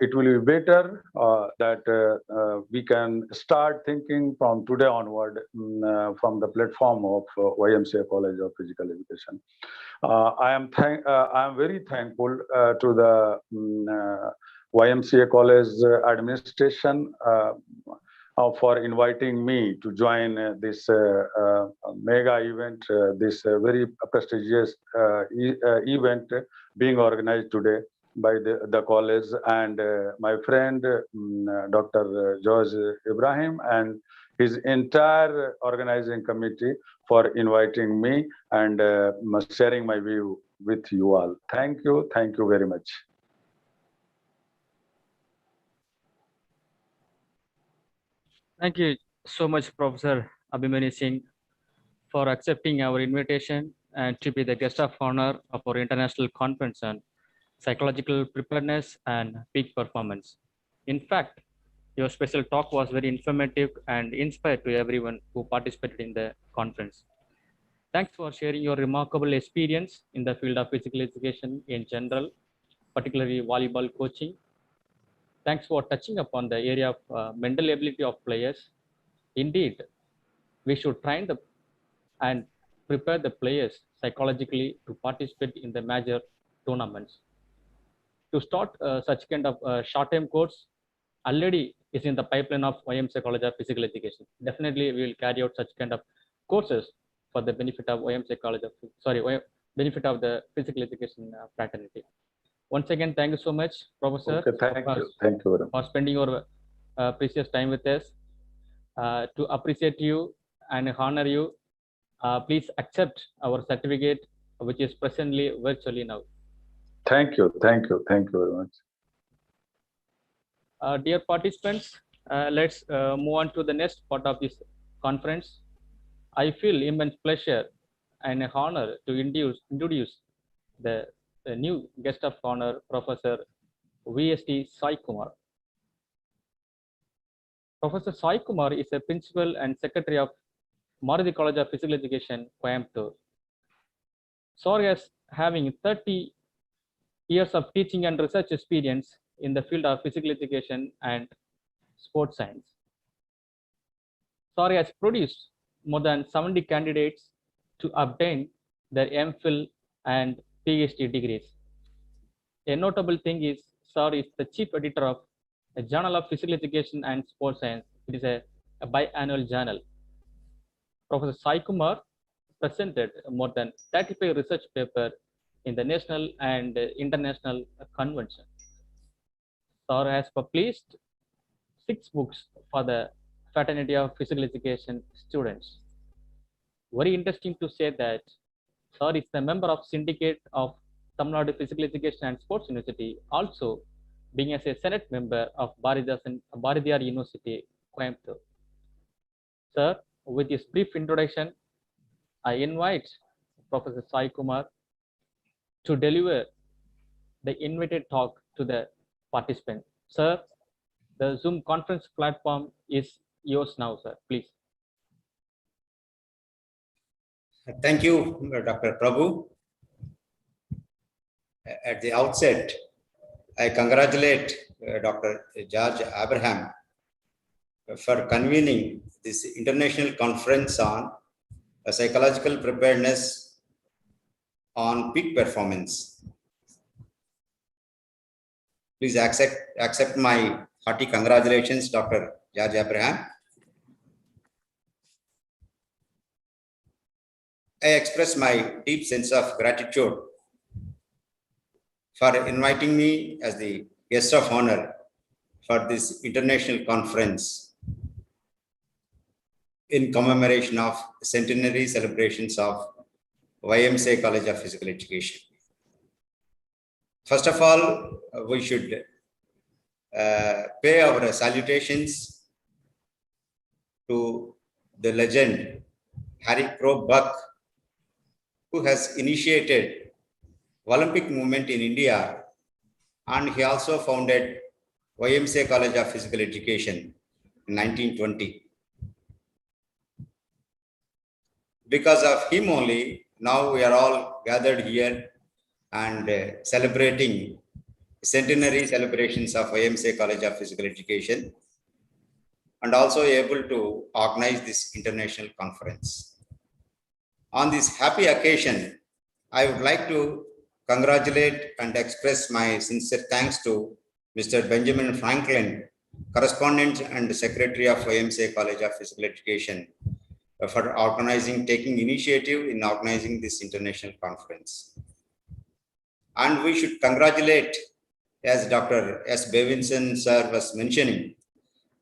it will be better that we can start thinking from today onward from the platform of YMCA College of Physical Education. I am very thankful to the YMCA College administration for inviting me to join this mega event, this very prestigious event being organized today by the college, and my friend Dr. George Ibrahim and his entire organizing committee for inviting me and sharing my view with you all. Thank you very much. Thank you so much, Professor Abhimanyu Singh, for accepting our invitation and to be the guest of honor of our international conference on psychological preparedness and peak performance. In fact, your special talk was very informative and inspired to everyone who participated in the conference. Thanks for sharing your remarkable experience in the field of physical education in general, particularly volleyball coaching. Thanks for touching upon the area of mental ability of players. Indeed, we should train and prepare the players psychologically to participate in the major tournaments. To start such kind of short-term course, already is in the pipeline of YMCA College of Physical Education. Definitely, we will carry out such kind of courses for the benefit of YMCA College of, benefit of the physical education fraternity. Once again, thank you so much, Professor. Okay, thank you very much for spending your precious time with us. To appreciate you and honor you, please accept our certificate, which is presently virtually now. Thank you very much. Dear participants, let's move on to the next part of this conference. I feel immense pleasure and honor to introduce the new guest of honor, Professor VST Sai Kumar. Professor Sai Kumar is a principal and secretary of Maruti College of Physical Education, Coimbatore. Sir is having 30 years of teaching and research experience in the field of physical education and sports science. Sir has produced more than 70 candidates to obtain their MPhil and PhD degrees. A notable thing is, Sir is the chief editor of a Journal of Physical Education and Sports Science. It is a biannual journal. Professor Sai Kumar presented more than 35 research papers in the national and international convention. Sir has published 6 books for the fraternity of physical education students. Very interesting to say that Sir is a member of syndicate of Tamil Nadu Physical Education and Sports University, also being as a Senate member of Bharatiyar University, Coimbatore. Sir, with this brief introduction, I invite Professor Sai Kumar to deliver the invited talk to the participant. Sir, the Zoom conference platform is yours now, sir. Please. Thank you, Dr. Prabhu. At the outset, I congratulate Dr. George Abraham for convening this international conference on psychological preparedness on peak performance. Please accept my hearty congratulations, Dr. George Abraham. I express my deep sense of gratitude for inviting me as the guest of honor for this international conference in commemoration of centenary celebrations of YMCA College of Physical Education. First of all, we should pay our salutations to the legend Harry Crow Buck, who has initiated Olympic movement in India, and he also founded YMCA College of Physical Education in 1920. Because of him only, now we are all gathered here and celebrating centenary celebrations of YMCA College of Physical Education, and also able to organize this international conference. On this happy occasion, I would like to congratulate and express my sincere thanks to Mr. Benjamin Franklin, Correspondent and Secretary of YMCA College of Physical Education, for taking initiative in organizing this international conference. And we should congratulate, as Dr. S. Bevinson sir was mentioning,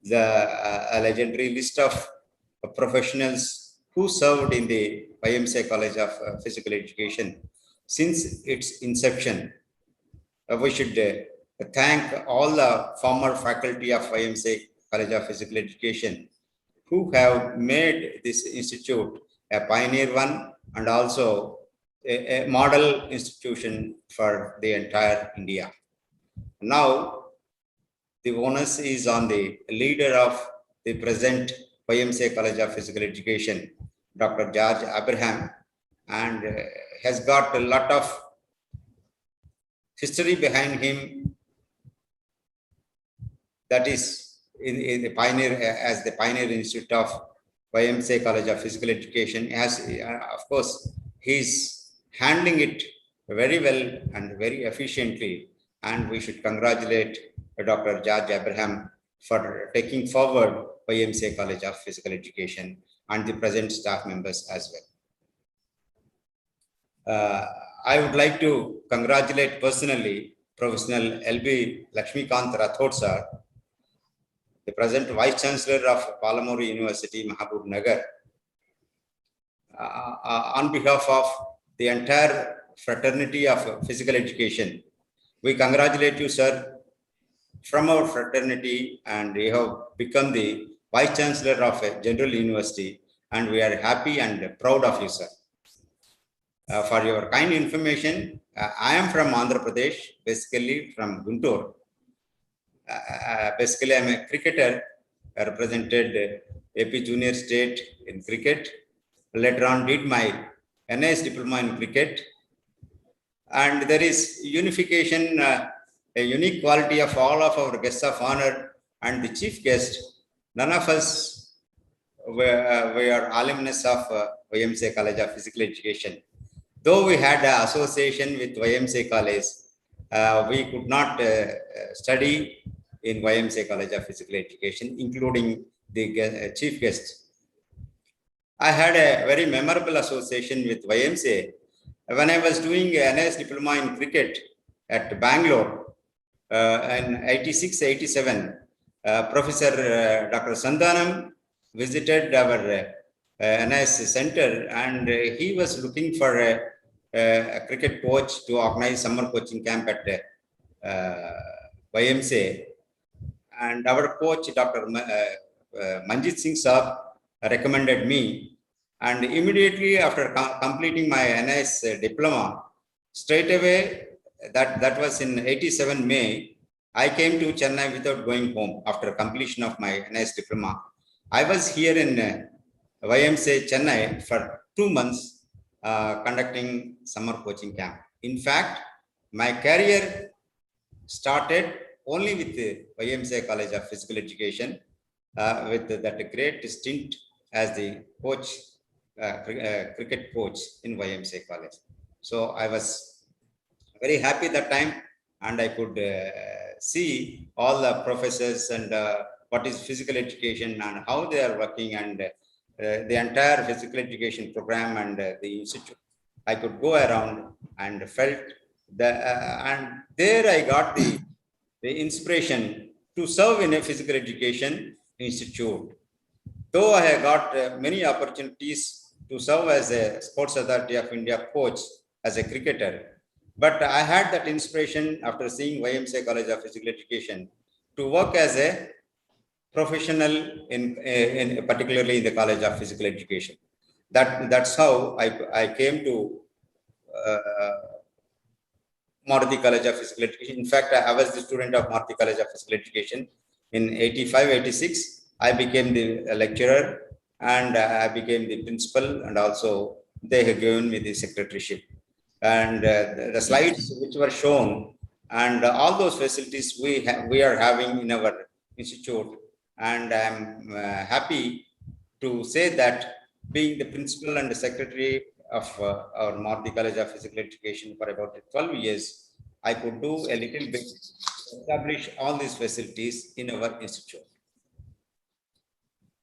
the legendary list of professionals who served in the YMCA College of Physical Education since its inception. We should thank all the former faculty of YMCA College of Physical Education who have made this institute a pioneer one and also a model institution for the entire India. Now, the onus is on the leader of the present YMCA College of Physical Education, Dr. George Abraham, and has got a lot of history behind him. That is in the pioneer, as the pioneer institute of YMCA College of Physical Education. Has, of course, he's handling it very well and very efficiently, and we should congratulate Dr. George Abraham for taking forward YMCA College of Physical Education and the present staff members as well. I would like to congratulate personally Professional LB Lakshmikant Rathod sir, the present Vice Chancellor of Palamuru University, Mahabub Nagar, on behalf of the entire fraternity of physical education. We congratulate you, sir, from our fraternity, and you have become the Vice Chancellor of a General University, and we are happy and proud of you, sir. For your kind information, I am from Andhra Pradesh, basically from Guntur. Basically, I'm a cricketer. I represented AP Junior State in cricket. Later on, did my NIS diploma in cricket. And there is unification, a unique quality of all of our guests of honor and the chief guest. None of us were alumnus of YMCA College of Physical Education. Though we had an association with YMCA College, we could not study in YMCA College of Physical Education, including the chief guest. I had a very memorable association with YMCA when I was doing a NIS diploma in cricket at Bangalore in 86-87. Professor Dr. Sandhanam visited our NIS center, and he was looking for a cricket coach to organize summer coaching camp at YMCA. And our coach, Dr. Manjit Singh Saab, recommended me. And immediately after completing my NIS diploma, straight away, that was in 87 May, I came to Chennai without going home after completion of my NIS diploma. I was here in YMCA Chennai for 2 months conducting summer coaching camp. In fact, my career started only with the YMCA College of Physical Education, with that great stint as the coach, cricket coach in YMCA College. So I was very happy that time, and I could see all the professors and what is physical education and how they are working, and the entire physical education program and the institute. I could go around and felt and there I got the inspiration to serve in a physical education institute. Though I have got many opportunities to serve as a Sports Authority of India coach as a cricketer, but I had that inspiration after seeing YMCA College of Physical Education to work as a professional in particularly in the College of Physical Education. That's how I came to Maruti College of Physical Education. In fact, I was the student of Maruti College of Physical Education in 85-86. I became the lecturer, and I became the principal, and also they have given me the secretaryship. And the slides which were shown, and all those facilities we are having in our institute, and I'm happy to say that being the principal and the secretary of our Maruti College of Physical Education for about 12 years, I could do a little bit to establish all these facilities in our institute.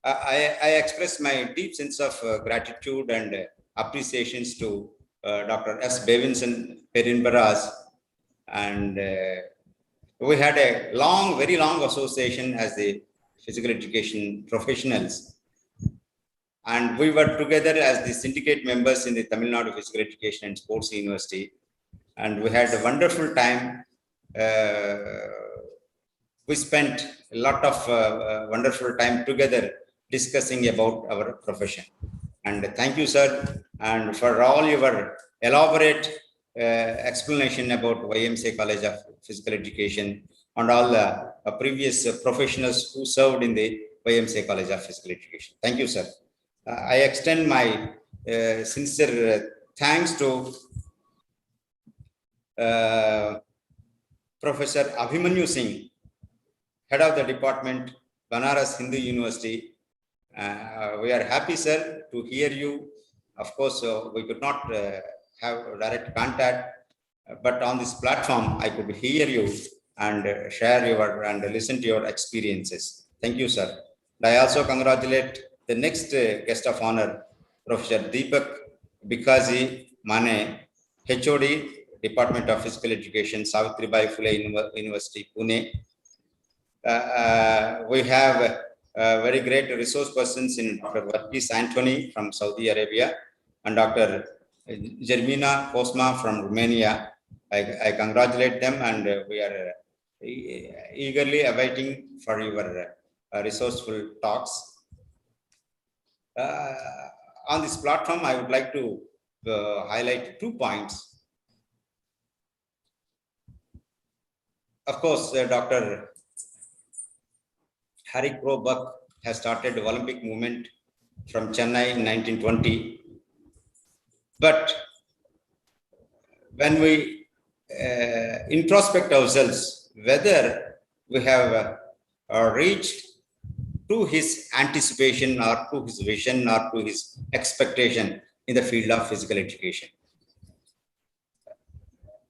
I express my deep sense of gratitude and appreciations to Dr. S. Bevinson Perinbaraj, and we had a very long association as the physical education professionals, and we were together as the syndicate members in the Tamil Nadu Physical Education and Sports University, and we had a wonderful time. We spent a lot of wonderful time together discussing about our profession. And thank you, sir, and for all your elaborate explanation about YMCA College of Physical Education and all the previous professionals who served in the YMCA College of Physical Education. Thank you, sir. I extend my sincere thanks to Professor Abhimanyu Singh, Head of the Department, Banaras Hindu University. We are happy, sir, to hear you. Of course, we could not have direct contact, but on this platform, I could hear you and share your and listen to your experiences. Thank you, sir. I also congratulate the next guest of honor, Professor Deepak Bikaji Mane, HOD, Department of Physical Education, Savitribai Phule University, Pune. We have very great resource persons in Dr. Varghese Anthony from Saudi Arabia and Dr. Jermina Cosma from Romania. I congratulate them, and we are eagerly awaiting for your resourceful talks. On this platform, I would like to highlight 2 points. Of course, Dr. Harry Krobach has started the Olympic movement from Chennai in 1920. But when we introspect ourselves, whether we have reached to his anticipation or to his vision or to his expectation in the field of physical education.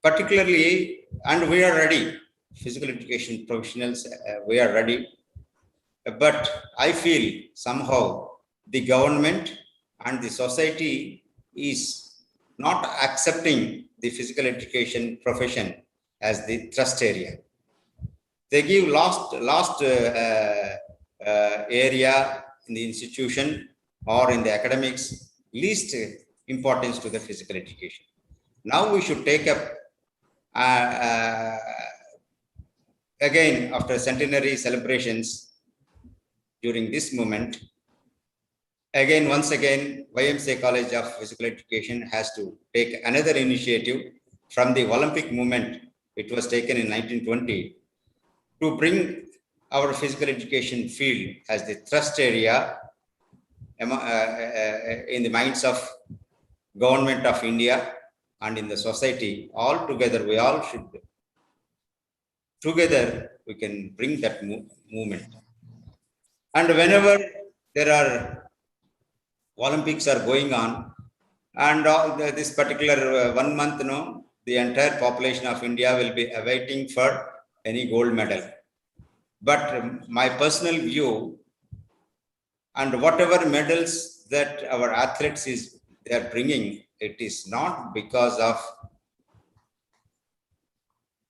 Particularly, and we are ready, physical education professionals, we are ready. But I feel somehow the government and the society is not accepting the physical education profession as the thrust area. They give last area in the institution or in the academics least importance to the physical education. Now we should take up again after centenary celebrations during this moment. Again, once again, YMCA College of Physical Education has to take another initiative from the Olympic movement. It was taken in 1920 to bring our physical education field as the thrust area in the minds of government of India and in the society. All together, we all should, together we can bring that movement. And whenever there are Olympics are going on, and this particular 1 month, the entire population of India will be awaiting for any gold medal. But my personal view, and whatever medals that our athletes they are bringing, it is not because of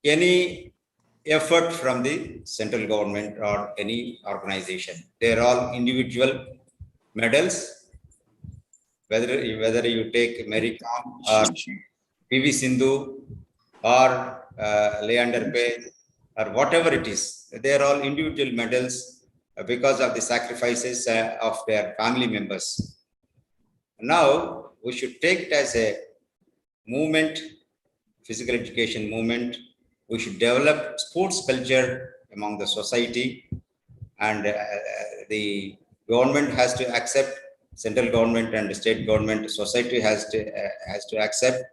any effort from the central government or any organization. They are all individual medals. Whether you take Mary Kom or PV Sindhu or Leander Paes or whatever it is, they are all individual medals because of the sacrifices of their family members. Now we should take it as a movement, physical education movement. We should develop sports culture among the society, and the government has to accept, central government and the state government, society has to accept,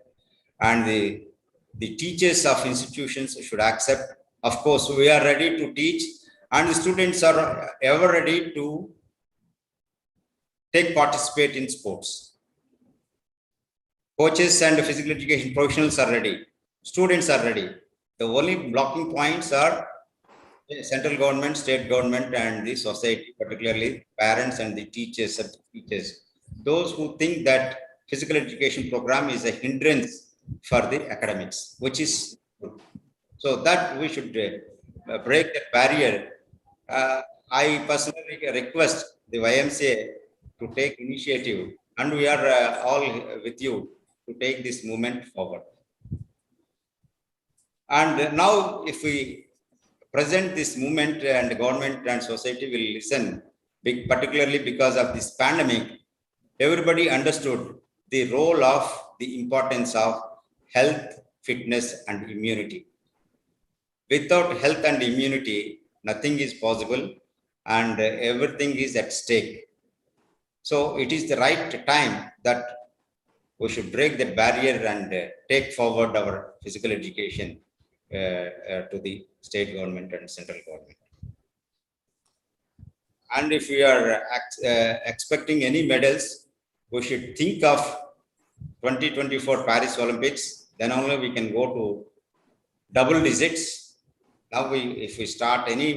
and the teachers of institutions should accept. Of course, we are ready to teach, and the students are ever ready to participate in sports. Coaches and physical education professionals are ready. Students are ready. The only blocking points are the central government, state government, and the society, particularly parents and the teachers. Those who think that physical education program is a hindrance for the academics, which is good. So that we should break that barrier. I personally request the YMCA to take initiative, and we are all with you to take this movement forward. And now, if we present this movement, and the government and society will listen, particularly because of this pandemic, everybody understood the role of the importance of health, fitness, and immunity. Without health and immunity, nothing is possible, and everything is at stake. So it is the right time that we should break that barrier and take forward our physical education to the state government and central government. And if we are expecting any medals, we should think of 2024 Paris Olympics. Then only we can go to double digits. Now, if we start any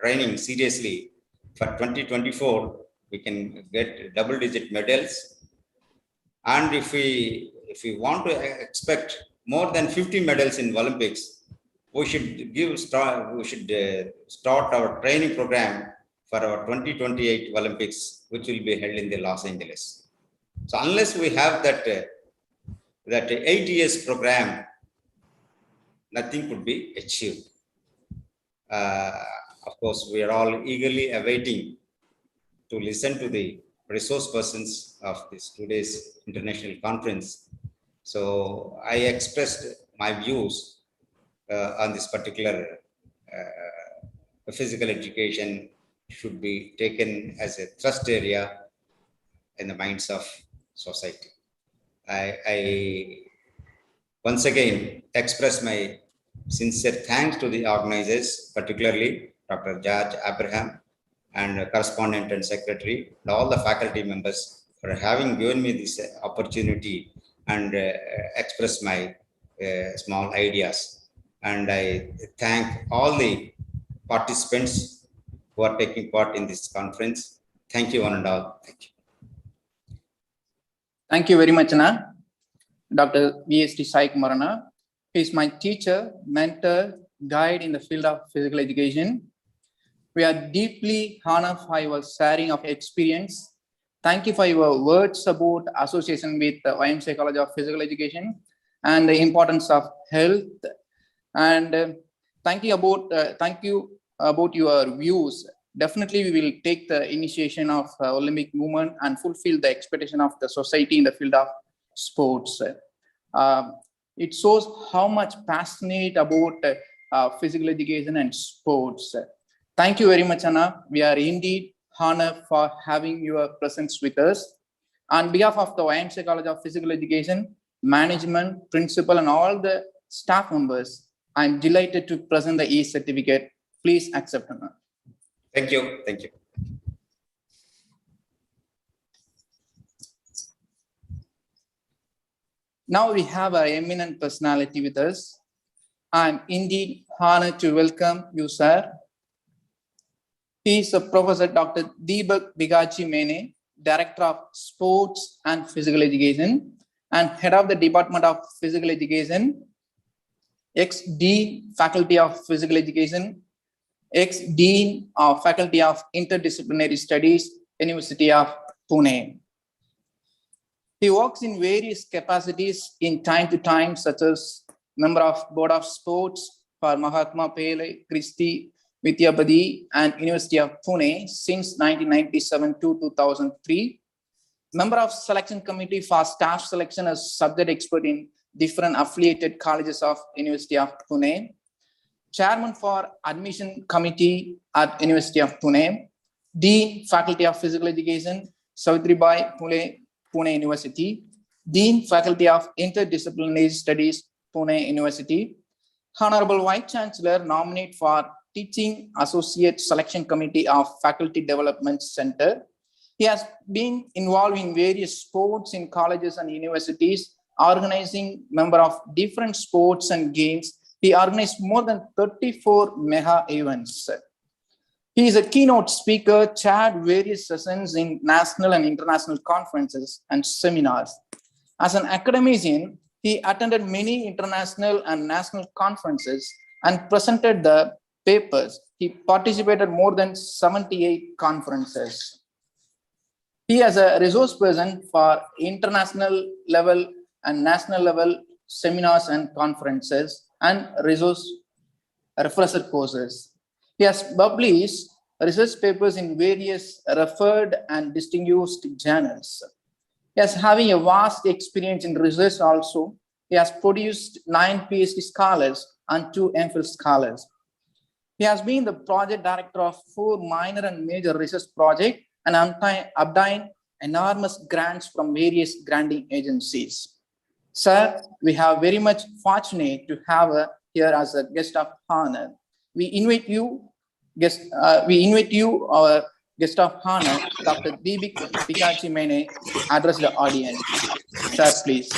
training seriously for 2024, we can get double-digit medals. And if we want to expect more than 50 medals in Olympics, we should start our training program for our 2028 Olympics, which will be held in the Los Angeles. So unless we have that 8 years program, nothing could be achieved. Of course, we are all eagerly awaiting to listen to the resource persons of this today's international conference. So I expressed my views on this particular physical education should be taken as a thrust area in the minds of society. I once again express my sincere thanks to the organizers, particularly Dr. George Abraham and correspondent and secretary, and all the faculty members for having given me this opportunity and express my small ideas. And I thank all the participants who are taking part in this conference. Thank you, one and all. Thank you. Thank you very much, Anna. Dr. V.S.T. Sai Kumarana. He is my teacher, mentor, guide in the field of physical education. We are deeply honored for your sharing of experience. Thank you for your words about association with the YMCA College of Physical Education and the importance of health. And thank you about your views. Definitely, we will take the initiation of Olympic movement and fulfill the expectation of the society in the field of sports. It shows how much passionate about physical education and sports. Thank you very much, Anna. We are indeed honored for having your presence with us. On behalf of the YMCA College of Physical Education, management, principal, and all the staff members, I'm delighted to present the e-certificate. Please accept, Anna. Thank you. Thank you. Now we have an eminent personality with us. I'm indeed honored to welcome you, sir. He is a Professor Dr. Deepak Bigachi Mene, Director of Sports and Physical Education and Head of the Department of Physical Education, ex-Dean, Faculty of Physical Education, ex-Dean of Faculty of Interdisciplinary Studies, University of Pune. He works in various capacities in time to time, such as member of Board of Sports for Mahatma Pele Christie Vidyapati and University of Pune since 1997 to 2003. Member of Selection Committee for Staff Selection as subject expert in different affiliated colleges of University of Pune. Chairman for Admission Committee at University of Pune. Dean, Faculty of Physical Education, Savitribai Pune University. Dean, Faculty of Interdisciplinary Studies, Pune University. Honorable Vice Chancellor nominate for Teaching Associate Selection Committee of Faculty Development Center. He has been involved in various sports in colleges and universities, organizing member of different sports and games. He organized more than 34 mega events. He is a keynote speaker, chaired various sessions in national and international conferences and seminars. As an academician, he attended many international and national conferences and presented the papers. He participated more than 78 conferences. He is a resource person for international level and national level seminars and conferences and resource refresher courses. He has published research papers in various referred and distinguished journals. He has having a vast experience in research also. He has produced 9 PhD scholars and 2 MPhil scholars. He has been the project director of 4 minor and major research projects and obtained enormous grants from various granting agencies. Sir, we have very much fortunate to have here as a guest of honor. We invite you, our guest of honor, Dr. Deepak Bikachi Mene, address the audience. Sir, please.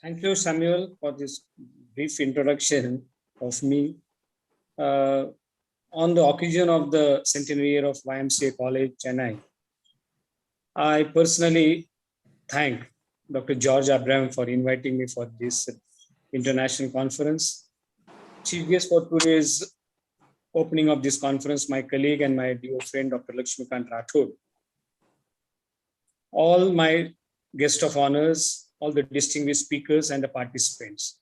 Thank you, Samuel, for this brief introduction of me. On the occasion of the centenary year of YMCA College, Chennai, I personally thank Dr. George Abraham for inviting me for this international conference. Chief guest for today's opening of this conference, my colleague and my dear friend, Dr. Lakshmikant Rathod. All my guests of honors, all the distinguished speakers and the participants.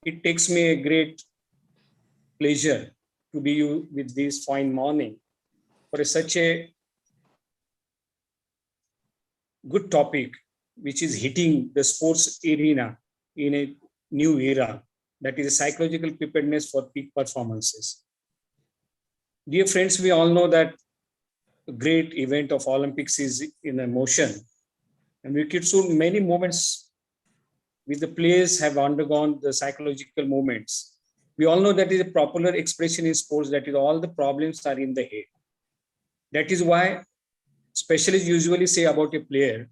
It takes me a great pleasure to be you with this fine morning for such a good topic, which is hitting the sports arena in a new era, that is psychological preparedness for peak performances. Dear friends, we all know that a great event of Olympics is in a motion, and we could see many moments with the players have undergone the psychological moments. We all know that is a popular expression in sports, that is all the problems are in the head. That is why specialists usually say about a player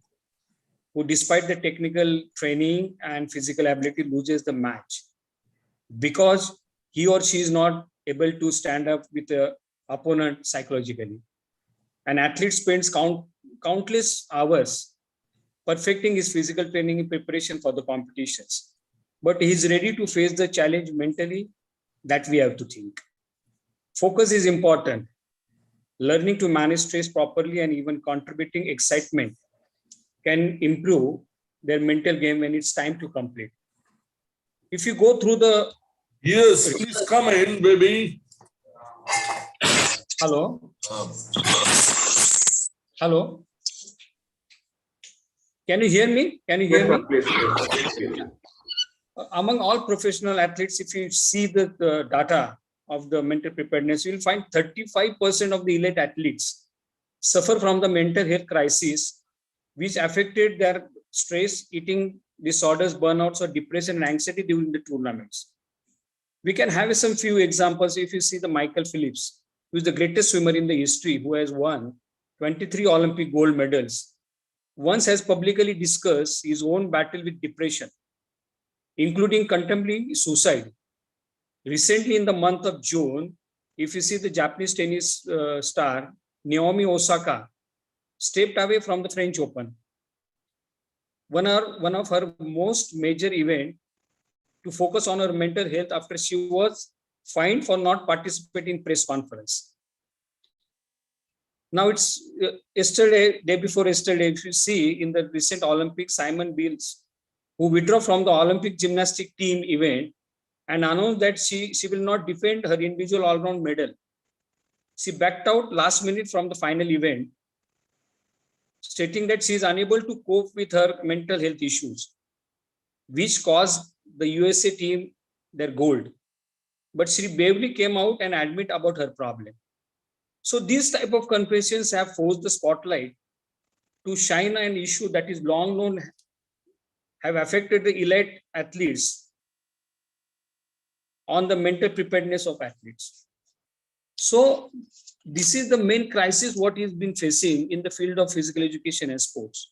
who, despite the technical training and physical ability, loses the match because he or she is not able to stand up with the opponent psychologically. An athlete spends countless hours perfecting his physical training in preparation for the competitions, but he is ready to face the challenge mentally. That we have to think. Focus is important. Learning to manage stress properly and even contributing excitement can improve their mental game when it's time to complete. If you go through the... Yes, please come in, baby. Hello? Hello? Can you hear me? Can you hear me? Please. Among all professional athletes, if you see the data of the mental preparedness, you'll find 35% of the elite athletes suffer from the mental health crisis, which affected their stress, eating disorders, burnouts, or depression and anxiety during the tournaments. We can have some few examples. If you see the Michael Phelps, who is the greatest swimmer in the history, who has won 23 Olympic gold medals, once has publicly discussed his own battle with depression, including contemplating suicide. Recently, in the month of June, if you see the Japanese tennis star, Naomi Osaka, stepped away from the French Open. One of her most major event to focus on her mental health after she was fined for not participating in press conference. Now it's day before yesterday, if you see in the recent Olympics, Simone Biles, who withdrew from the Olympic gymnastic team event and announced that she will not defend her individual all-round medal. She backed out last minute from the final event, stating that she is unable to cope with her mental health issues, which caused the USA team their gold. But she bravely came out and admit about her problem. So these type of confessions have forced the spotlight to shine an issue that is long known have affected the elite athletes on the mental preparedness of athletes. So this is the main crisis what he's been facing in the field of physical education and sports.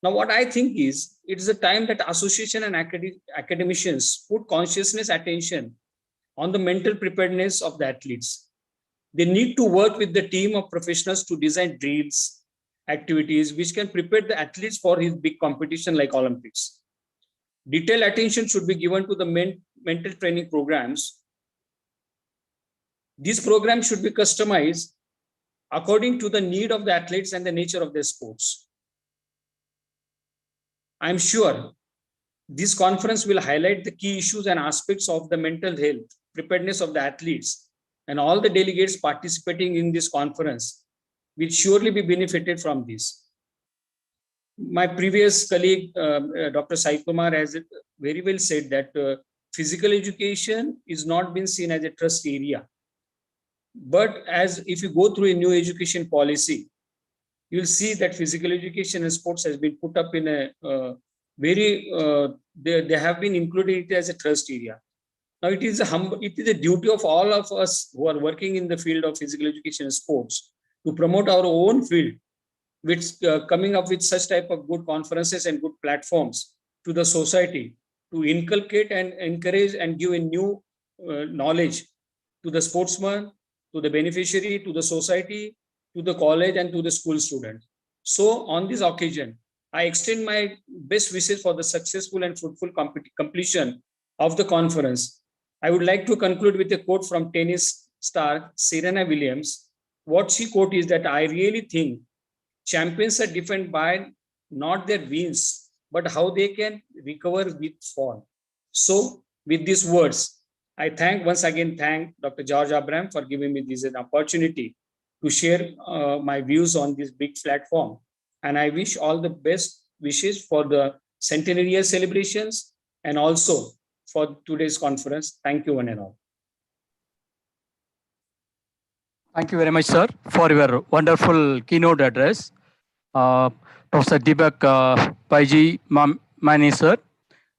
Now, what I think is, it is a time that association and academicians put consciousness attention on the mental preparedness of the athletes. They need to work with the team of professionals to design drills, activities which can prepare the athletes for his big competition like Olympics. Detailed attention should be given to the mental training programs. These programs should be customized according to the need of the athletes and the nature of their sports. I'm sure this conference will highlight the key issues and aspects of the mental health preparedness of the athletes, and all the delegates participating in this conference will surely be benefited from this. My previous colleague, Dr. Sai Kumar, has very well said that physical education is not been seen as a trust area. But as if you go through a new education policy, you'll see that physical education and sports has been put up in a they have been included it as a trust area. Now it is a duty of all of us who are working in the field of physical education and sports to promote our own field, which coming up with such type of good conferences and good platforms to the society to inculcate and encourage and give a new knowledge to the sportsman, to the beneficiary, to the society, to the college and to the school student. So on this occasion, I extend my best wishes for the successful and fruitful completion of the conference. I would like to conclude with a quote from tennis star Serena Williams. What she quote is that I really think champions are defined by not their wins, but how they can recover with fall. So with these words, I once again thank Dr. George Abraham for giving me this opportunity to share my views on this big platform. And I wish all the best wishes for the centenary celebrations and also for today's conference. Thank you one and all. Thank you very much, sir, for your wonderful keynote address. Professor Deepak Paiji Mani, sir.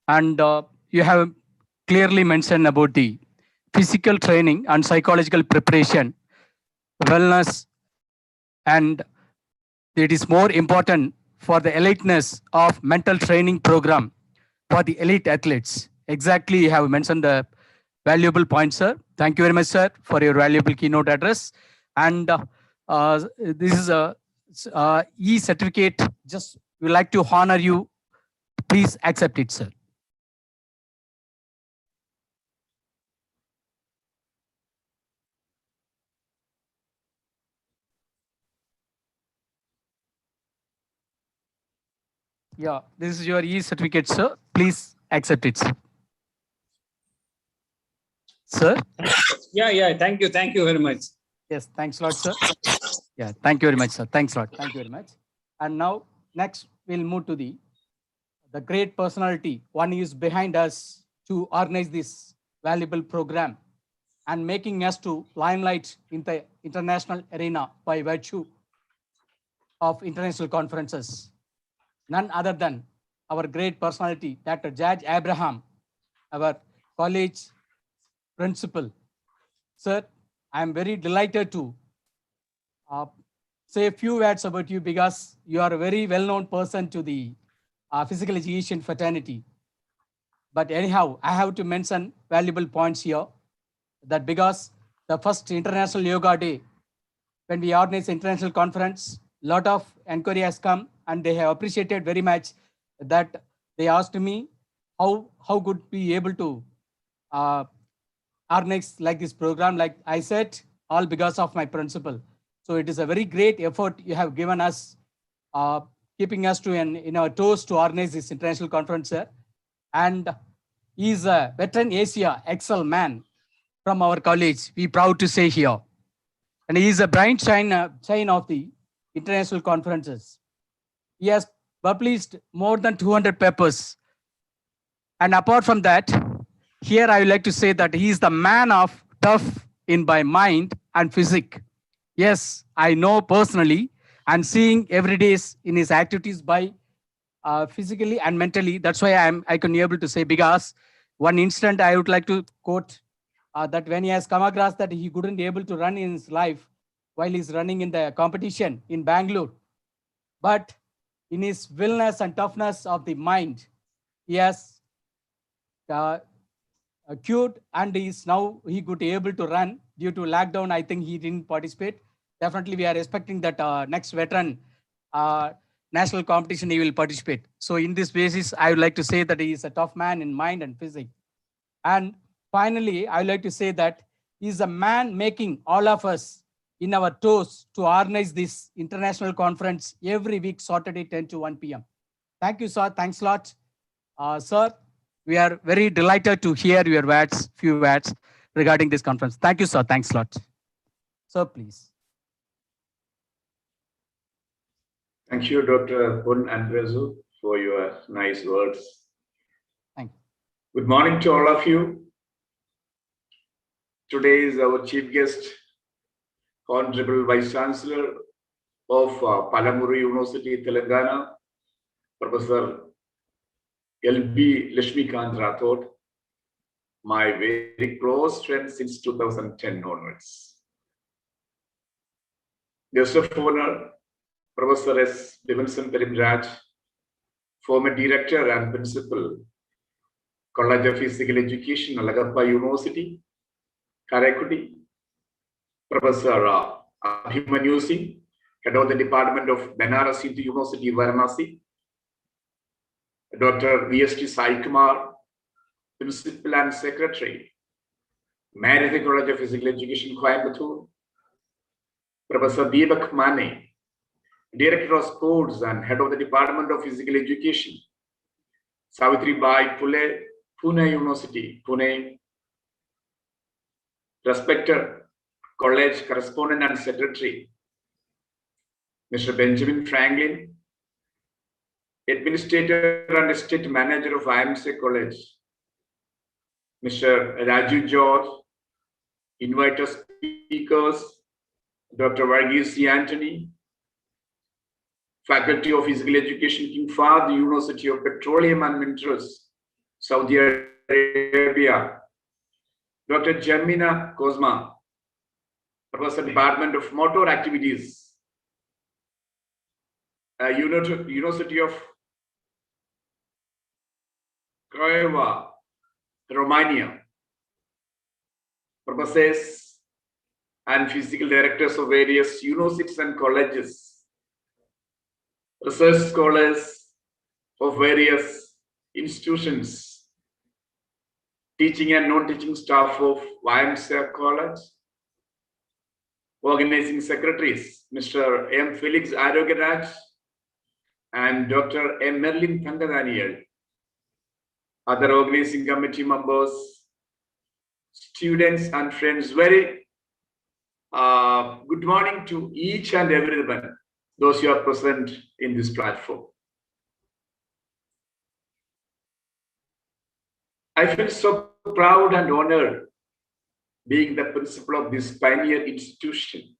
And you have clearly mentioned about the physical training and psychological preparation, wellness, and it is more important for the eliteness of mental training program for the elite athletes. Exactly, you have mentioned the valuable points, sir. Thank you very much, sir, for your valuable keynote address. And this is a e-certificate. Just we like to honor you. Please accept it, sir. Yeah, this is your e-certificate, sir. Please accept it, sir. Sir? Yeah. Thank you very much. Yes, thanks a lot, sir. Yeah, thank you very much, sir. Thanks a lot. Thank you very much. And now, next, we'll move to the great personality. One is behind us to organize this valuable program and making us to limelight in the international arena by virtue of international conferences. None other than our great personality, Dr. George Abraham, our college principal. Sir, I am very delighted to say a few words about you because you are a very well-known person to the physical education fraternity. But anyhow, I have to mention valuable points here that because the first International Yoga Day, when we organized the international conference, a lot of inquiry has come and they have appreciated very much that they asked me how could be able to organize like this program. Like I said, all because of my principal. So it is a very great effort you have given us, keeping us to in our toes to organize this international conference, sir. And he is a veteran Asia Excel man from our college. We proud to say here. And he is a bright shine of the international conferences. He has published more than 200 papers. And apart from that, here I would like to say that he is the man of tough in by mind and physique. Yes, I know personally and seeing every day in his activities by physically and mentally. That's why I can be able to say, because one incident I would like to quote that when he has come across that he couldn't be able to run in his life while he's running in the competition in Bangalore. But in his willness and toughness of the mind, he has cured and is now he could be able to run. Due to lockdown, I think he didn't participate. Definitely, we are expecting that next veteran national competition he will participate. So in this basis, I would like to say that he is a tough man in mind and physique. And finally, I would like to say that he is a man making all of us in our toes to organize this international conference every week, Saturday, 10 to 1 p.m. Thank you, sir. Thanks a lot. Sir, we are very delighted to hear your words, few words regarding this conference. Thank you, sir. Thanks a lot. Sir, please. Thank you, Dr. Pun Andrezu, for your nice words. Thank you. Good morning to all of you. Today is our chief guest, Honorable Vice Chancellor, of Palamuru University, Telangana, Professor L.B. Lashmikant Rathod, my very close friend since 2010 onwards. Guest of honor, Professor S. Devansan Perimraj, former director and principal, College of Physical Education, Alagappa University, Karaikudi. Professor Abhimanyu Singh, head of the Department of Banaras Hindu University, Varanasi. Dr. V.S.T. Sai Kumar, Principal and Secretary, Marathi College of Physical Education, Coimbatore. Professor Deepak Mane, Director of Sports and Head of the Department of Physical Education, Savitribai Phule, Pune University, Pune. Respected College Correspondent and Secretary, Mr. Benjamin Franklin, Administrator and State Manager of IMSA College, Mr. Raju George, inviter speakers, Dr. Varghese C. Anthony, Faculty of Physical Education, King Fahd University of Petroleum and Minerals, Saudi Arabia, Dr. Jermina Kozma, Professor Department of Motor Activities, University of Craiova, Romania, professors and physical directors of various universities and colleges, research scholars of various institutions, teaching and non-teaching staff of YMCA College, organizing secretaries, Mr. M. Felix Arogaraj and Dr. M. Merlin Thangadaniel, other organizing committee members, students and friends, very good morning to each and everyone, those who are present in this platform. I feel so proud and honored being the principal of this pioneer institution.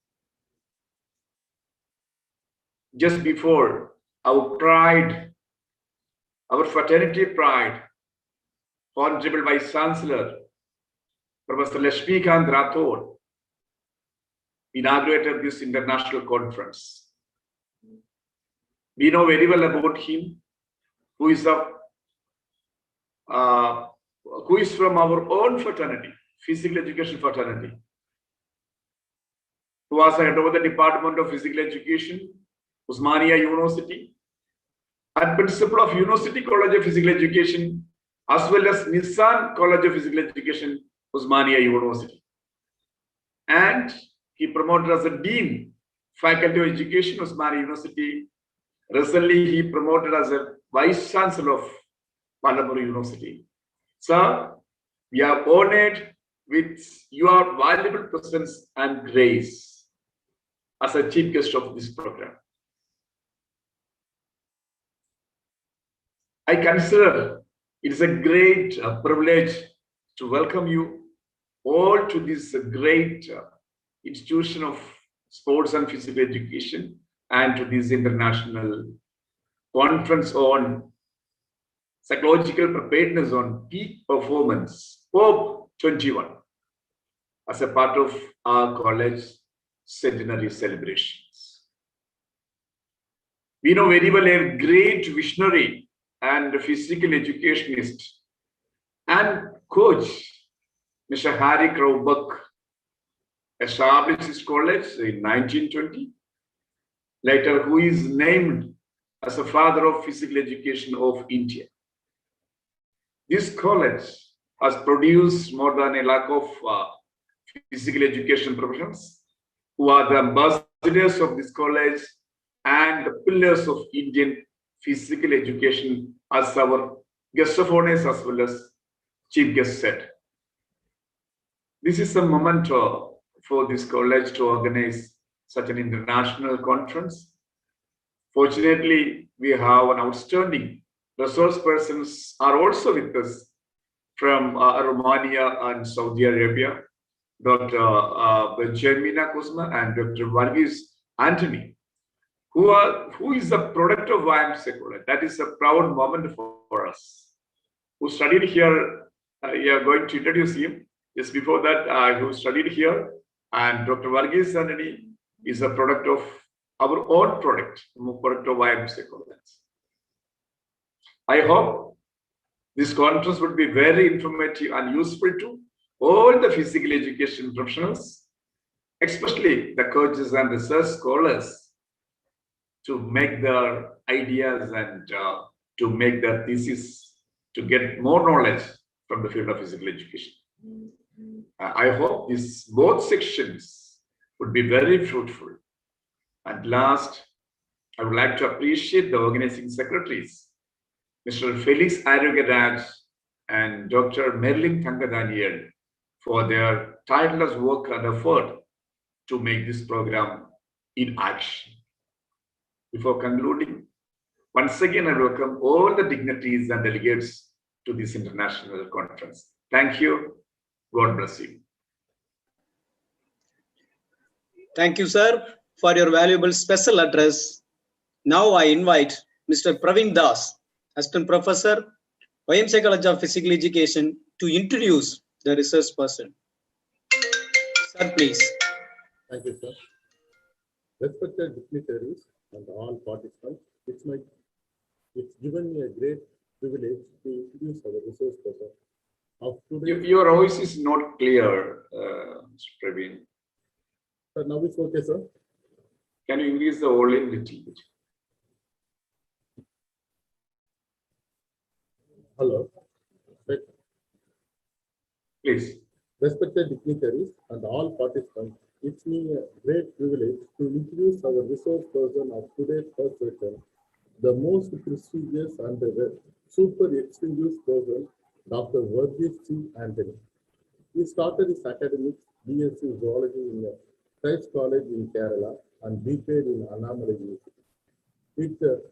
Just before, our pride, our fraternity pride, Honorable Vice Chancellor, Professor Lashmikant Rathod, inaugurated this international conference. We know very well about him, who is from our own fraternity, physical education fraternity, who was head of the Department of Physical Education, Osmania University, and principal of University College of Physical Education, as well as Nissan College of Physical Education, Osmania University. And he promoted as a Dean, Faculty of Education, Osmania University. Recently, he promoted as a Vice Chancellor of Palamuru University. Sir, we are honored with your valuable presence and grace as a chief guest of this program. I consider it is a great privilege to welcome you all to this great institution of sports and physical education and to this international conference on psychological preparedness on peak performance, PPOPP 21, as a part of our college centenary celebrations. We know very well a great visionary and physical educationist and coach, Mr. Harry Kraubuck, established his college in 1920, later who is named as the father of physical education of India. This college has produced more than a lakh of physical education professionals who are the ambassadors of this college and the pillars of Indian physical education, as our guest of honors as well as chief guest said. This is a moment for this college to organize such an international conference. Fortunately, we have an outstanding resource persons are also with us from Romania and Saudi Arabia, Dr. Jermina Kozma and Dr. Varghese Anthony, who is the product of YMCA college. That is a proud moment for us. Who studied here, we are going to introduce him. Just before that, who studied here, and Dr. Varghese Anthony is a product of our own product of YMCA college. I hope this conference would be very informative and useful to all the physical education professionals, especially the coaches and research scholars, to make their ideas and to make their thesis, to get more knowledge from the field of physical education. I hope these both sections would be very fruitful. And last, I would like to appreciate the organizing secretaries, Mr. Felix Arugaraj and Dr. Merlin Tangadaniel, for their tireless work and effort to make this program in action. Before concluding, once again, I welcome all the dignitaries and delegates to this international conference. Thank you. God bless you. Thank you, sir, for your valuable special address. Now I invite Mr. Praveen Das, Assistant Professor, YMCA College of Physical Education, to introduce the research person. Sir, please. Thank you, sir. Respected dignitaries and all participants, it's given me a great privilege to introduce our resource person. Your voice is not clear, Mr. Praveen. Sir, now it's okay, sir. Can you increase the volume a little bit? Hello. Please. Respected dignitaries and all participants, it's me a great privilege to introduce our resource person of today's first session, the most prestigious and the super extinguished person, Dr. Varghese Anthony. He started his academics BSc Zoology in Christ College in Kerala and BPed in Annamalai University.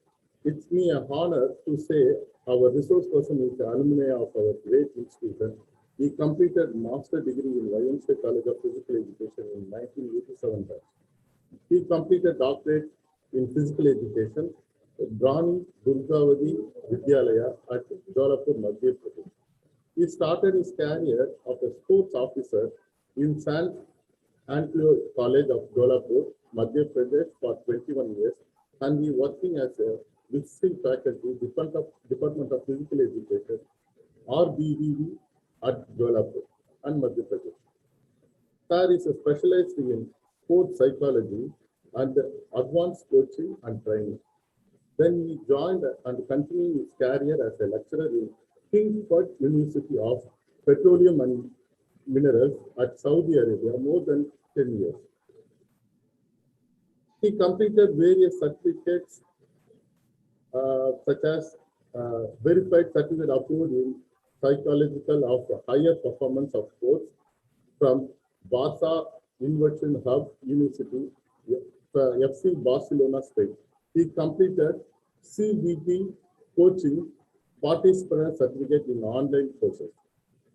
It's me an honor to say our resource person is the alumni of our great institution. He completed master degree in YMCA College of Physical Education in 1987. He completed doctorate in physical education at Rani Durgavati Vidyalaya at Jodhpur, Madhya Pradesh. He started his career as a sports officer in St. Andrew College of Jodhpur, Madhya Pradesh for 21 years, and he working as a visiting faculty, Department of Physical Education, RBVD at Jodhpur and Madhya Pradesh. Sir is specialized in sports psychology and advanced coaching and training. Then he joined and continued his career as a lecturer in Kingsford University of Petroleum and Minerals at Saudi Arabia more than 10 years. He completed various certificates such as verified certificate approved in psychological of higher performance of sports from Barca Innovation Hub University, FC Barcelona, Spain. He completed CBT coaching participant certificate in online courses,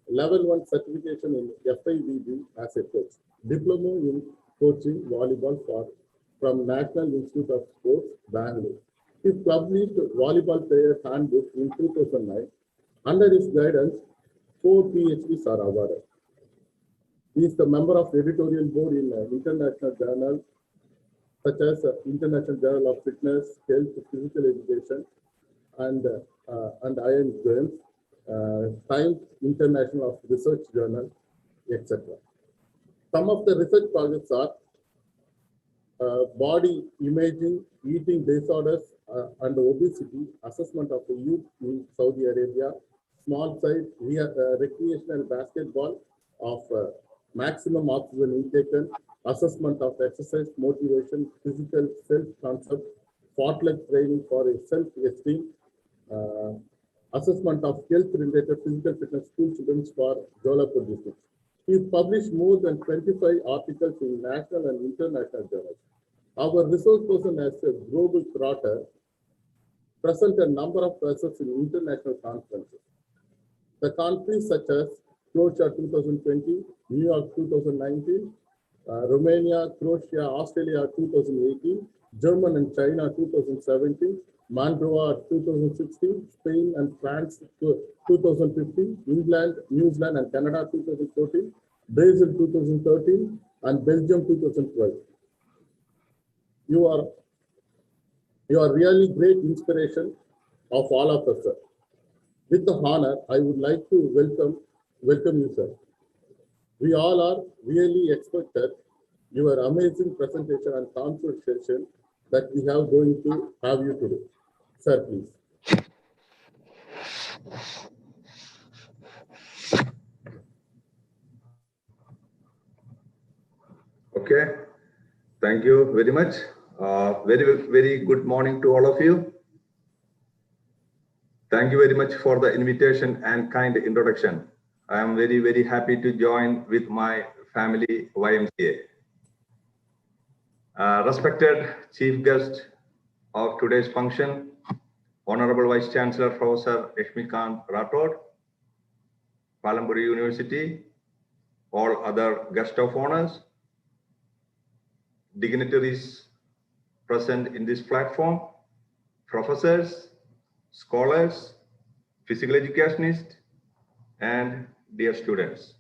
level 1 certification in FIVB as a coach, diploma in coaching volleyball from National Institute of Sports, Bangalore. He published Volleyball Player Handbook in 2009. Under his guidance, 4 PhDs are awarded. He is the member of editorial board in international journals such as International Journal of Fitness, Health, Physical Education, and Iron Games, Science International of Research Journal, etc. Some of the research projects are body imaging, eating disorders and obesity, assessment of the youth in Saudi Arabia, small size recreational basketball of maximum oxygen intake, assessment of exercise motivation, physical self-concept, fartlek training for self-esteem, assessment of health-related physical fitness school students for Jodhpur district. He published more than 25 articles in national and international journals. Our resource person as a global trotter present a number of presents in international conferences. The countries such as Croatia 2020, New York 2019, Romania, Croatia, Australia 2018, German and China 2017, Mantua 2016, Spain and France 2015, England, New Zealand and Canada 2014, Brazil 2013, and Belgium 2012. You are really great inspiration of all of us, sir. With the honor, I would like to welcome you, sir. We all are really expected your amazing presentation and conversation that we have going to have you today. Sir, please. Okay, thank you very much. Very good morning to all of you. Thank you very much for the invitation and kind introduction. I am very happy to join with my family YMCA. Respected chief guest of today's function, Honorable Vice Chancellor Professor Lakshmikant Rathod, Palamburi University, all other guest of honors, dignitaries present in this platform, professors, scholars, physical educationists, and dear students.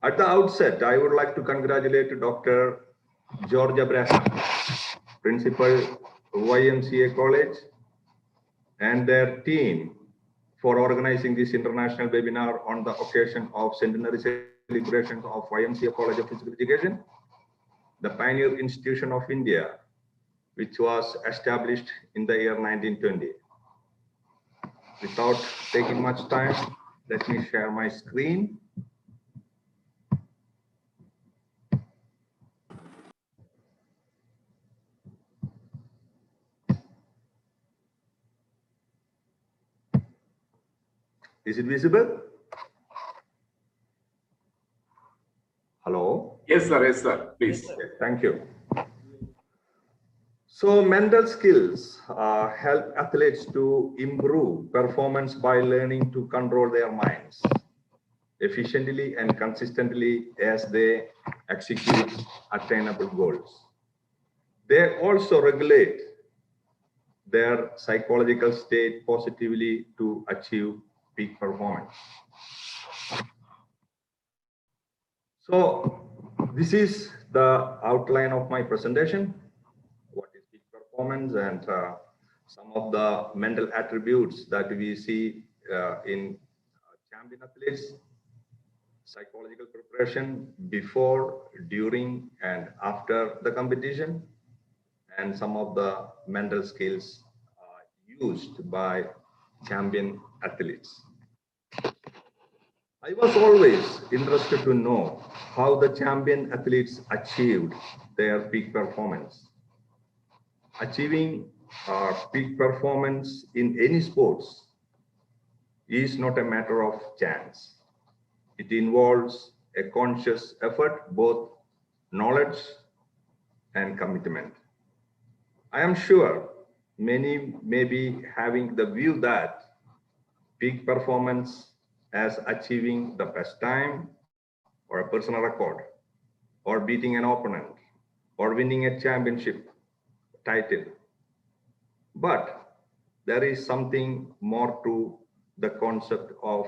At the outset, I would like to congratulate Dr. George Abraham, Principal YMCA College, and their team for organizing this international webinar on the occasion of centenary celebrations of YMCA College of Physical Education, the pioneer institution of India, which was established in the year 1920. Without taking much time, let me share my screen. Is it visible? Hello? Yes, sir, please. Okay, thank you. So mental skills help athletes to improve performance by learning to control their minds efficiently and consistently as they execute attainable goals. They also regulate their psychological state positively to achieve peak performance. So this is the outline of my presentation. What is peak performance and some of the mental attributes that we see in champion athletes, psychological preparation before, during, and after the competition, and some of the mental skills used by champion athletes. I was always interested to know how the champion athletes achieved their peak performance. Achieving peak performance in any sports is not a matter of chance. It involves a conscious effort, both knowledge and commitment. I am sure many may be having the view that peak performance as achieving the best time or a personal record or beating an opponent or winning a championship title. But there is something more to the concept of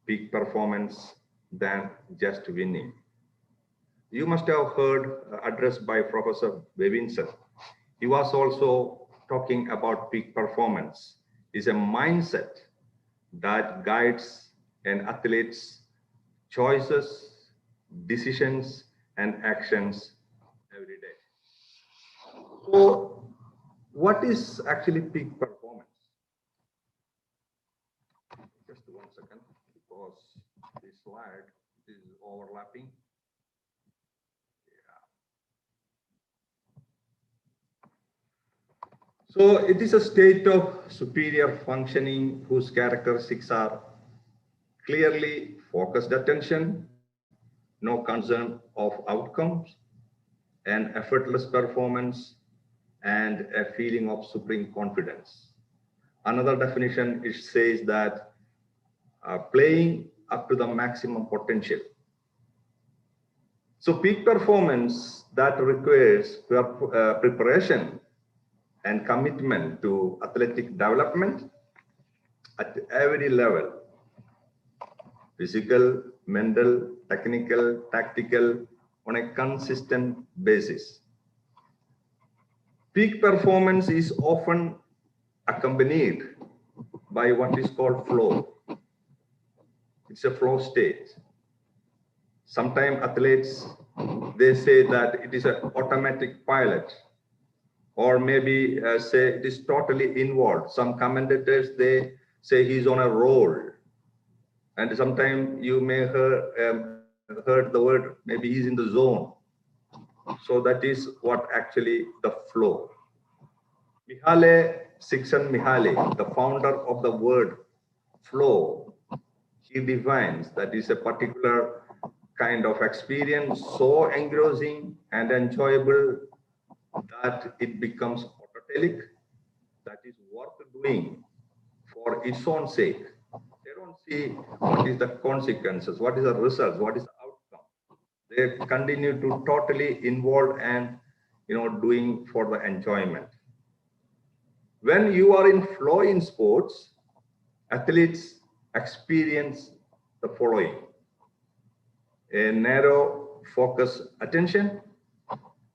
peak performance than just winning. You must have heard address by Professor Bevinson. He was also talking about peak performance is a mindset that guides an athlete's choices, decisions, and actions every day. So, what is actually peak performance? Just 1 second, because this slide is overlapping. So it is a state of superior functioning whose characteristics are clearly focused attention, no concern of outcomes, an effortless performance, and a feeling of supreme confidence. Another definition, it says that playing up to the maximum potential, So peak performance that requires preparation and commitment to athletic development at every level: physical, mental, technical, tactical, on a consistent basis. Peak performance is often accompanied by what is called flow. It's a flow state. Sometimes athletes, they say that it is an automatic pilot, or maybe say it is totally involved. Some commentators, they say he's on a roll. And sometimes you may heard the word, maybe he's in the zone. So that is what actually the flow. Mihaly Csikszentmihalyi, the founder of the word flow, he defines that is a particular kind of experience so engrossing and enjoyable that it becomes autotelic, that is worth doing for its own sake. They don't see what is the consequences, what is the results, what is the outcome. They continue to totally involved and doing for the enjoyment. When you are in flow in sports, athletes experience the following: a narrow focus attention,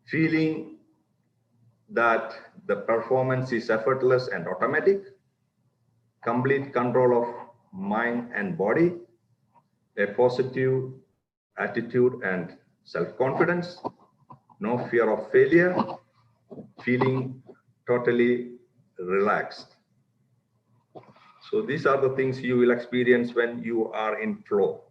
feeling that the performance is effortless and automatic, complete control of mind and body, a positive attitude and self-confidence, no fear of failure, feeling totally relaxed. So these are the things you will experience when you are in flow.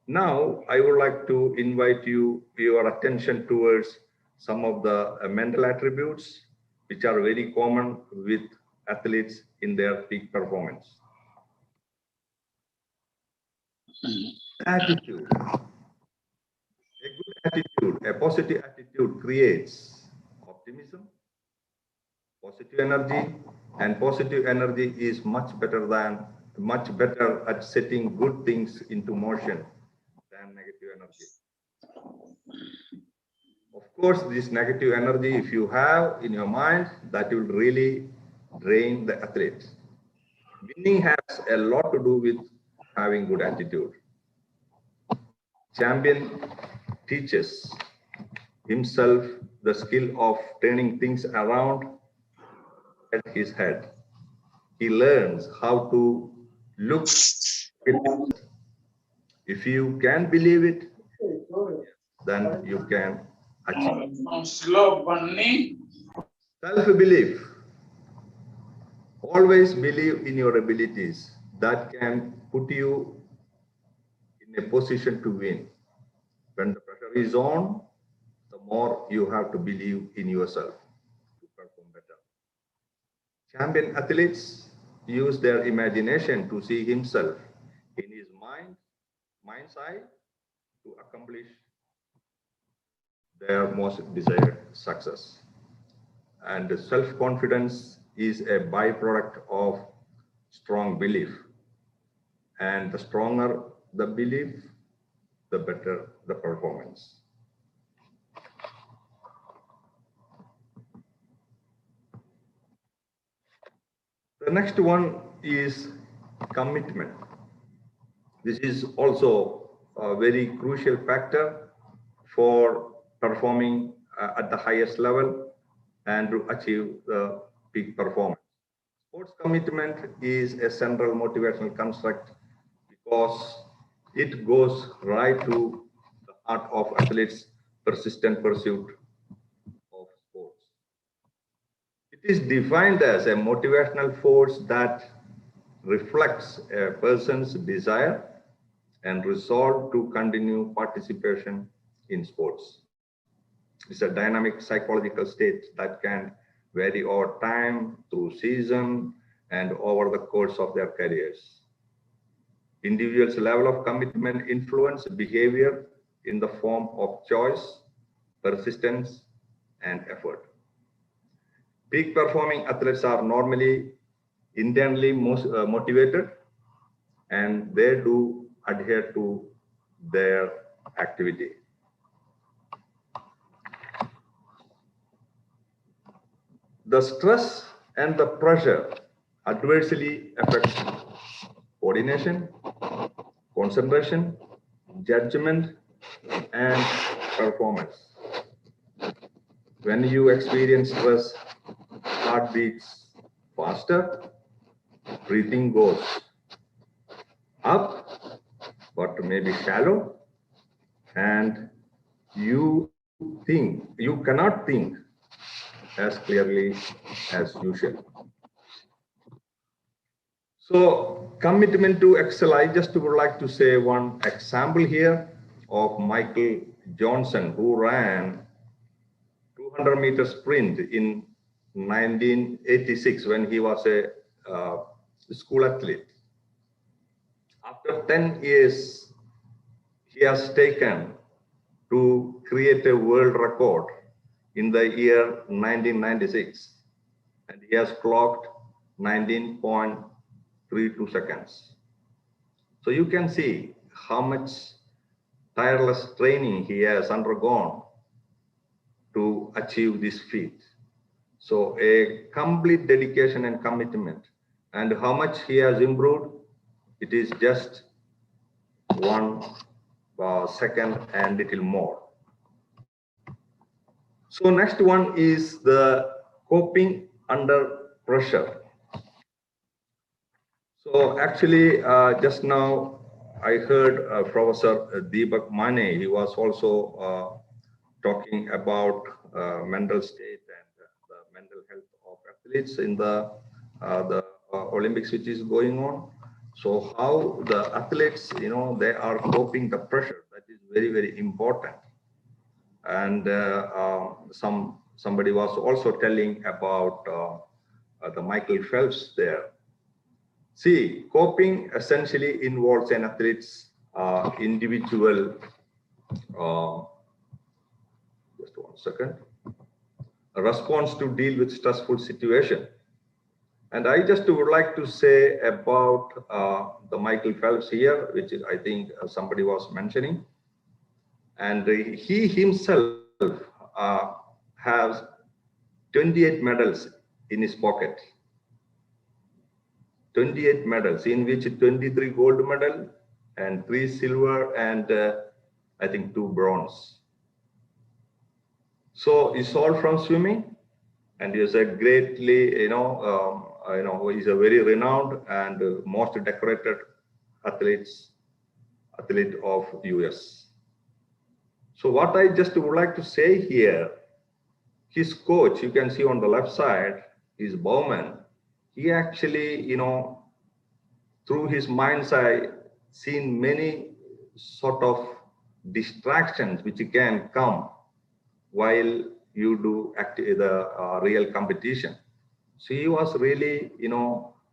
Now, I would like to invite your attention towards some of the mental attributes which are very common with athletes in their peak performance. Attitude. A good attitude, a positive attitude creates optimism, positive energy, and positive energy is much better at setting good things into motion than negative energy. Of course, this negative energy, if you have in your mind, that will really drain the athlete. Winning has a lot to do with having good attitude. Champion teaches himself the skill of turning things around at his head. He learns how to look at it. If you can believe it, then you can achieve. Self-belief. Always believe in your abilities. That can put you in a position to win. When the pressure is on, the more you have to believe in yourself to perform better. Champion athletes use their imagination to see himself in his mind's eye to accomplish their most desired success. And self-confidence is a byproduct of strong belief. And the stronger the belief, the better the performance. The next one is commitment. This is also a very crucial factor for performing at the highest level and to achieve the peak performance. Sports commitment is a central motivational construct because it goes right to the heart of athletes' persistent pursuit of sports. It is defined as a motivational force that reflects a person's desire and resolve to continue participation in sports. It's a dynamic psychological state that can vary over time, through season, and over the course of their careers. Individuals' level of commitment influence behavior in the form of choice, persistence, and effort. Peak performing athletes are normally internally motivated, and they do adhere to their activity. The stress and the pressure adversely affects coordination, concentration, judgment, and performance. When you experience stress, heart beats faster, breathing goes up, but maybe shallow, and you cannot think as clearly as usual. So commitment to excel, I just would like to say one example here of Michael Johnson, who ran 200-meter sprint in 1986 when he was a school athlete. After 10 years, he has taken to create a world record in the year 1996, and he has clocked 19.32 seconds. So you can see how much tireless training he has undergone to achieve this feat. So a complete dedication and commitment, and how much he has improved, it is just 1 second and little more. So next one is the coping under pressure. So actually, just now I heard Professor Deepak Mane. He was also talking about mental state and the mental health of athletes in the Olympics, which is going on. So how the athletes, they are coping the pressure, that is very, very important. And somebody was also telling about the Michael Phelps there. See, coping essentially involves an athlete's individual, just 1 second, a response to deal with stressful situation. And I just would like to say about the Michael Phelps here, which I think somebody was mentioning. And he himself has 28 medals in his pocket. 28 medals, in which 23 gold medal and 3 silver and I think 2 bronze. So it's all from swimming, and he's a greatly, he's a very renowned and most decorated athlete of US. So what I just would like to say here, his coach, you can see on the left side, is Bowman. He actually, through his mind's eye, seen many sort of distractions which can come while you do the real competition. So he was really,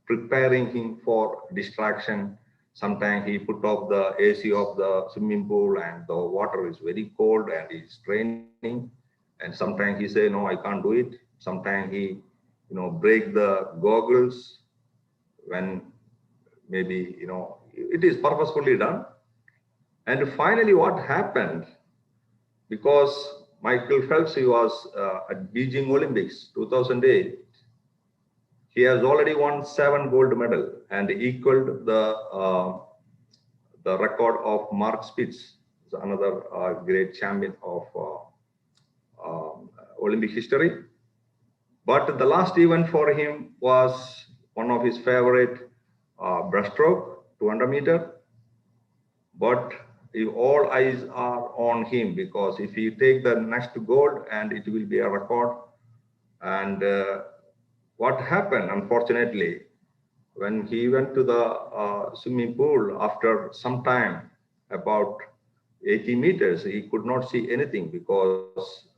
preparing him for distraction. Sometimes he put off the AC of the swimming pool and the water is very cold and he's training. And sometimes he say, no, I can't do it. Sometimes he, break the goggles when maybe, it is purposefully done. And finally, what happened, because Michael Phelps, he was at Beijing Olympics 2008. He has already won 7 gold medals and equaled the record of Mark Spitz, another great champion of Olympic history. But the last event for him was one of his favorite breaststroke, 200 meter. But if all eyes are on him, because if he take the next gold and it will be a record. And what happened, unfortunately, when he went to the swimming pool after some time, about 80 meters, he could not see anything because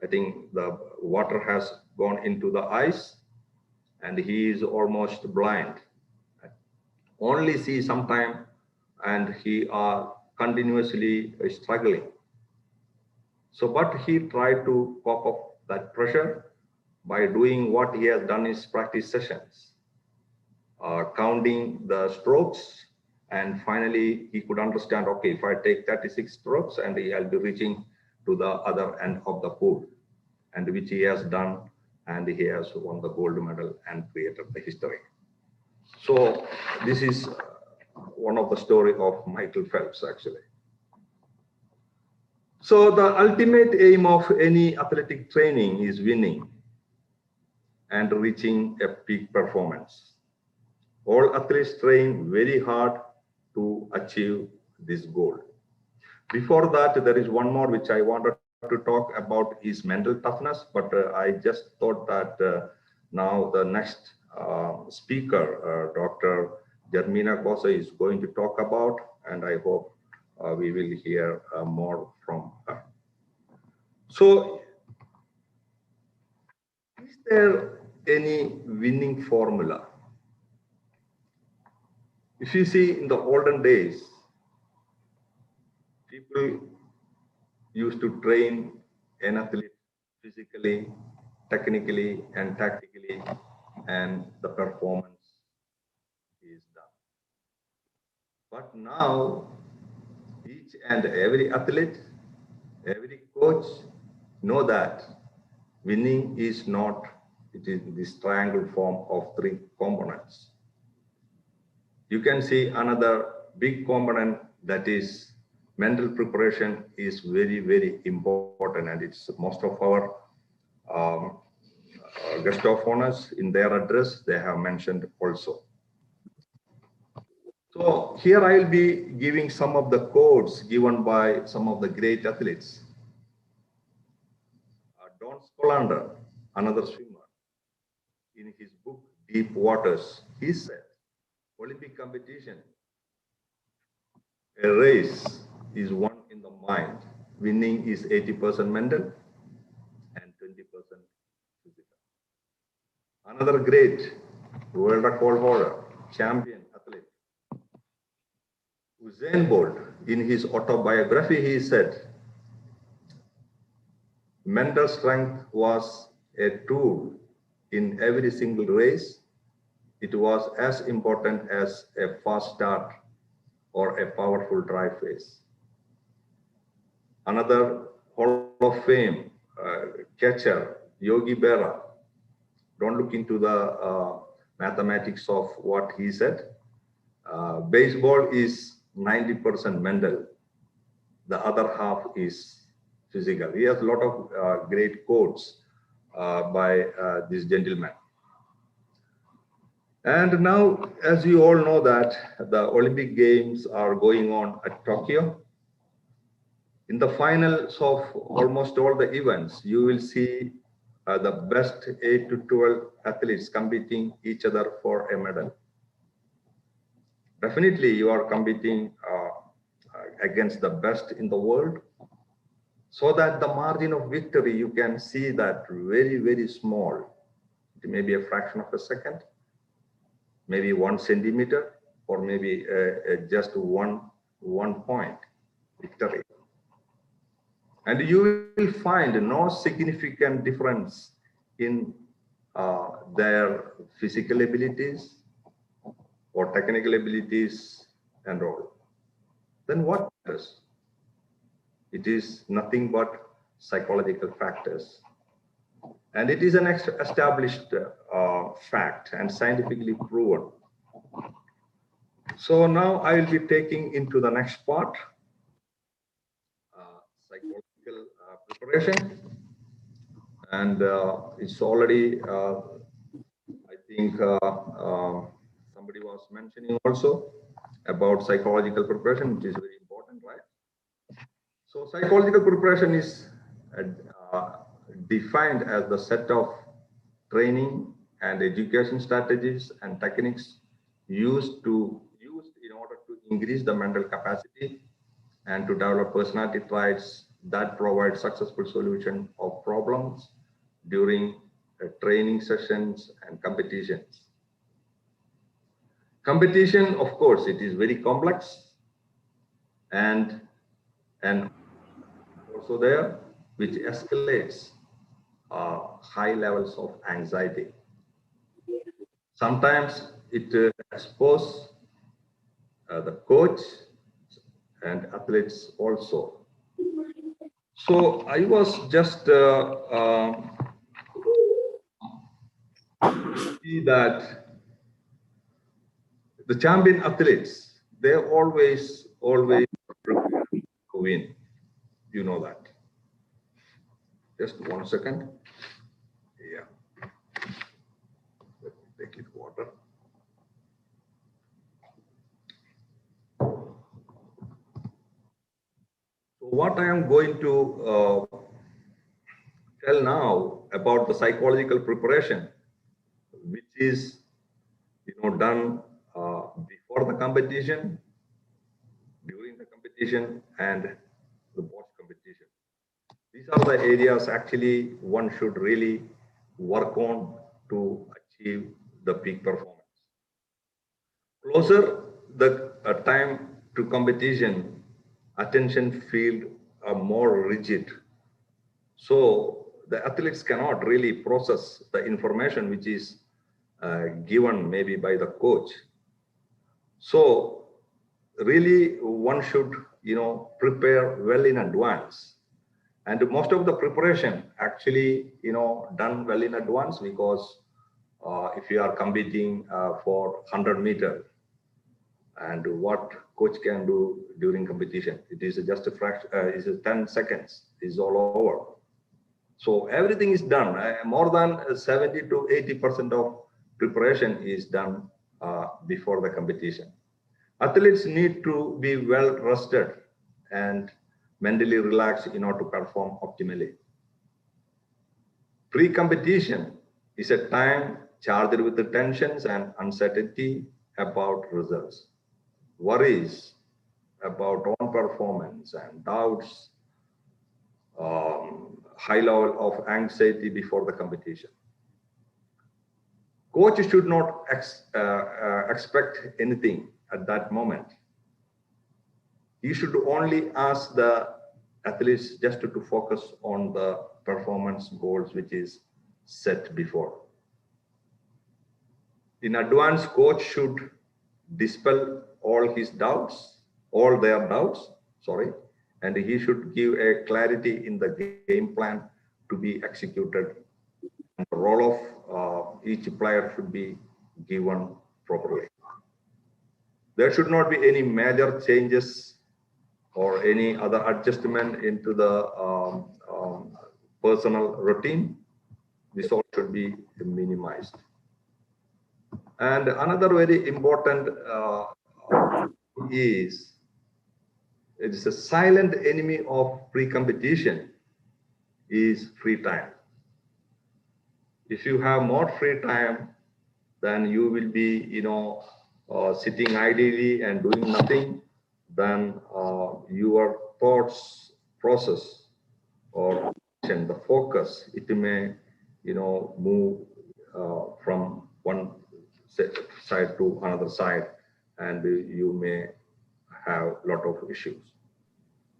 I think the water has gone into the eyes and he is almost blind. Only see sometime and he are continuously struggling. So, but he tried to cope up that pressure by doing what he has done in his practice sessions, counting the strokes, and finally he could understand, okay, if I take 36 strokes and I'll be reaching to the other end of the pool, and which he has done and he has won the gold medal and created the history. So this is one of the story of Michael Phelps actually. So the ultimate aim of any athletic training is winning and reaching a peak performance. All athletes train very hard to achieve this goal. Before that, there is one more which I wanted to talk about is mental toughness, but I just thought that now the next speaker, Dr. Jermina Kosa, is going to talk about, and I hope we will hear more from her. So, is there any winning formula? If you see in the olden days, people used to train an athlete physically, technically, and tactically, and the performance is done. But now, each and every athlete, every coach know that winning is not, it is this triangle form of three components. You can see another big component, that is mental preparation, is very, very important, and it's most of our guest of honors in their address, they have mentioned also. So here I'll be giving some of the quotes given by some of the great athletes. Don Scolander, another swimmer, in his book Deep Waters, he said, Olympic competition, a race is won in the mind. Winning is 80% mental and 20% physical. Another great world record holder, champion athlete, Usain Bolt, in his autobiography, he said, mental strength was a tool in every single race. It was as important as a fast start or a powerful drive phase. Another Hall of Fame catcher, Yogi Berra, don't look into the mathematics of what he said. Baseball is 90% mental. The other half is physical. He has a lot of great quotes by this gentleman. And now, as you all know that the Olympic Games are going on at Tokyo. In the finals of almost all the events, you will see the best 8 to 12 athletes competing each other for a medal. Definitely, you are competing against the best in the world, so that the margin of victory, you can see that very, very small. It may be a fraction of a second, maybe 1 centimeter, or maybe just one point victory. And you will find no significant difference in their physical abilities or technical abilities and all. Then what matters? It is nothing but psychological factors. And it is an established fact and scientifically proven. So now I will be taking into the next part, psychological preparation. And it's already, I think somebody was mentioning also about psychological preparation, which is very important, right? So psychological preparation is defined as the set of training and education strategies and techniques used in order to increase the mental capacity and to develop personality traits that provide successful solution of problems during training sessions and competitions. Competition, of course, it is very complex and also there, which escalates high levels of anxiety. Sometimes it exposes the coach and athletes also. So I was just see that the champion athletes, they always prepare to win. You know that. Just 1 second. Yeah. Let me take it water. So what I am going to tell now about the psychological preparation, which is done before the competition, during the competition, and the post competition. These are the areas actually one should really work on to achieve the peak performance. Closer the time to competition, attention field are more rigid. So the athletes cannot really process the information which is given maybe by the coach. So really one should, prepare well in advance. And most of the preparation actually, done well in advance, because if you are competing for 100 meter, and what coach can do during competition, it is just a fraction, is 10 seconds, is all over. So everything is done. More than 70 to 80% of preparation is done before the competition. Athletes need to be well rested and mentally relaxed in order to perform optimally. Pre-competition is a time charged with the tensions and uncertainty about results, worries about own performance, and doubts, high level of anxiety before the competition. Coach should not expect anything at that moment. He should only ask the athletes just to focus on the performance goals which is set before. In advance, coach should dispel all their doubts, and he should give a clarity in the game plan to be executed. And the role of each player should be given properly. There should not be any major changes or any other adjustment into the personal routine. This all should be minimized. And another very important is, it is a silent enemy of pre-competition is free time. If you have more free time, then you will be, sitting idly and doing nothing. Then your thoughts process or the focus, it may, move from one side to another side, and you may have a lot of issues.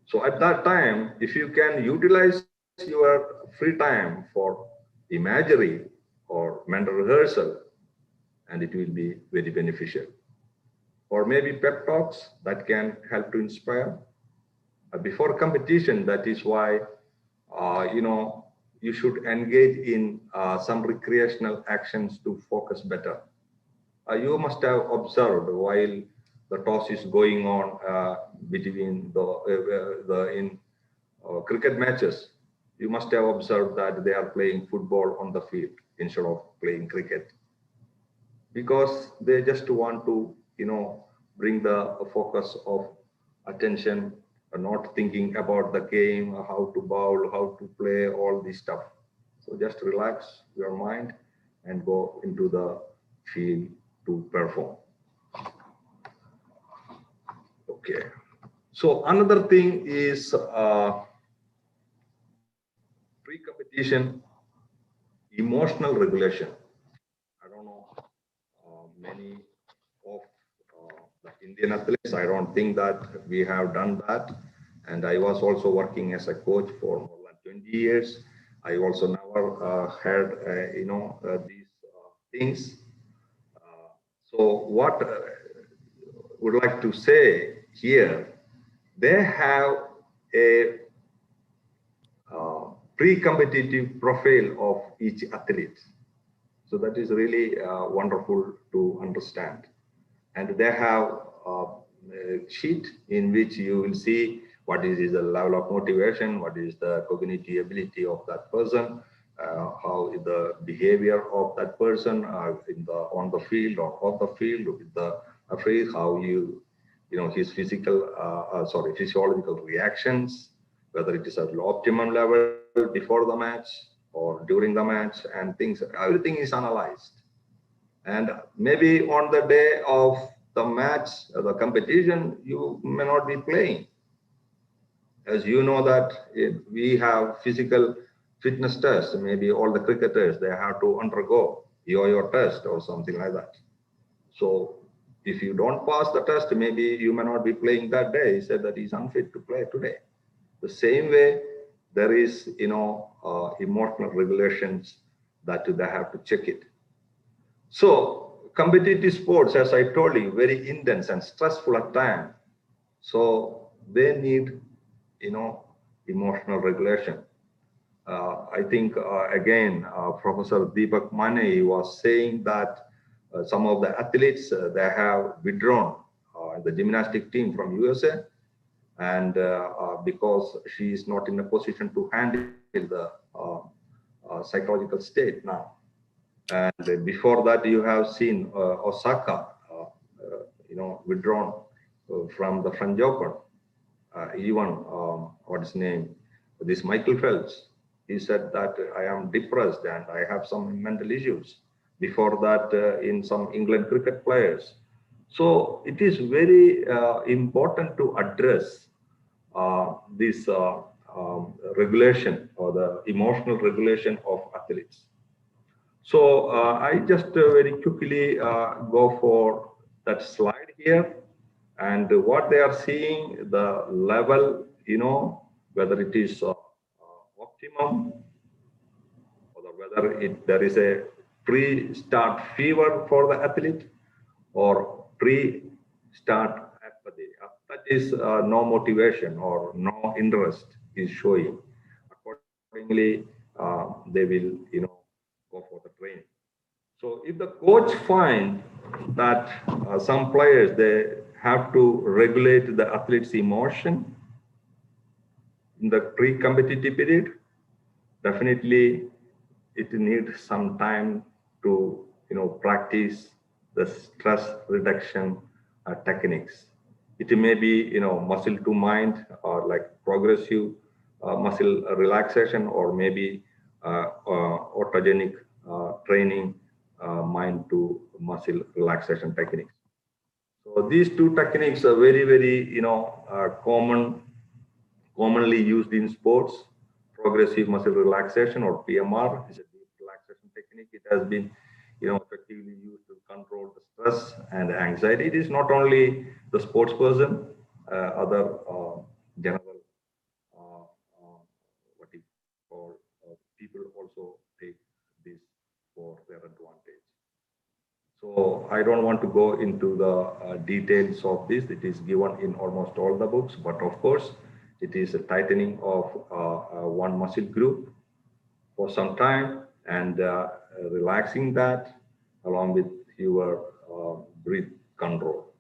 So at that time, if you can utilize your free time for imagery or mental rehearsal, and it will be very beneficial. Or maybe pep talks that can help to inspire. Before competition, that is why, you should engage in some recreational actions to focus better. You must have observed while the toss is going on between in cricket matches, you must have observed that they are playing football on the field instead of playing cricket, because they just want to, bring the focus of attention, not thinking about the game, how to bowl, how to play, all this stuff. So just relax your mind and go into the field to perform. Okay. So another thing is pre-competition emotional regulation. I don't know many of the Indian athletes, I don't think that we have done that. And I was also working as a coach for more than 20 years. I also never had, these things. So what I would like to say here, they have a pre-competitive profile of each athlete. So that is really wonderful to understand. And they have a sheet in which you will see what is the level of motivation, what is the cognitive ability of that person, how is the behavior of that person on the field or off the field with the phrase, how his physiological reactions, whether it is at optimum level before the match or during the match, and things, everything is analyzed. And maybe on the day of the match, the competition, you may not be playing. As you know that we have physical fitness tests, maybe all the cricketers, they have to undergo yo-yo test or something like that. So if you don't pass the test, maybe you may not be playing that day. He said that he's unfit to play today. The same way, there is, emotional regulations that they have to check it. So competitive sports, as I told you, very intense and stressful at times. So they need, emotional regulation. I think, again, Professor Deepak Mane was saying that some of the athletes, they have withdrawn the gymnastic team from USA, and because she is not in a position to handle the psychological state now. And before that, you have seen Osaka, withdrawn from the French Open. Even what is his name? This Michael Phelps. He said that I am depressed and I have some mental issues. Before that, in some England cricket players. So it is very important to address this regulation or the emotional regulation of athletes. So I just very quickly go for that slide here, and what they are seeing, the level, whether it is optimum or whether there is a pre-start fever for the athlete or pre-start apathy. That is no motivation or no interest is showing. Accordingly, they will, go for the training. So if the coach finds that some players, they have to regulate the athlete's emotion in the pre-competitive period, definitely it needs some time to, practice the stress reduction techniques. It may be, muscle to mind or like progressive muscle relaxation, or maybe autogenic training, mind to muscle relaxation techniques. So these two techniques are very, very, commonly used in sports. Progressive muscle relaxation, or PMR, is a deep relaxation technique. It has been, effectively used to control the stress and anxiety. It is not only the sports person, other general, what you call, people also take this for their advantage. So I don't want to go into the details of this. It is given in almost all the books, but of course, it is a tightening of one muscle group for some time and relaxing that along with your breath control.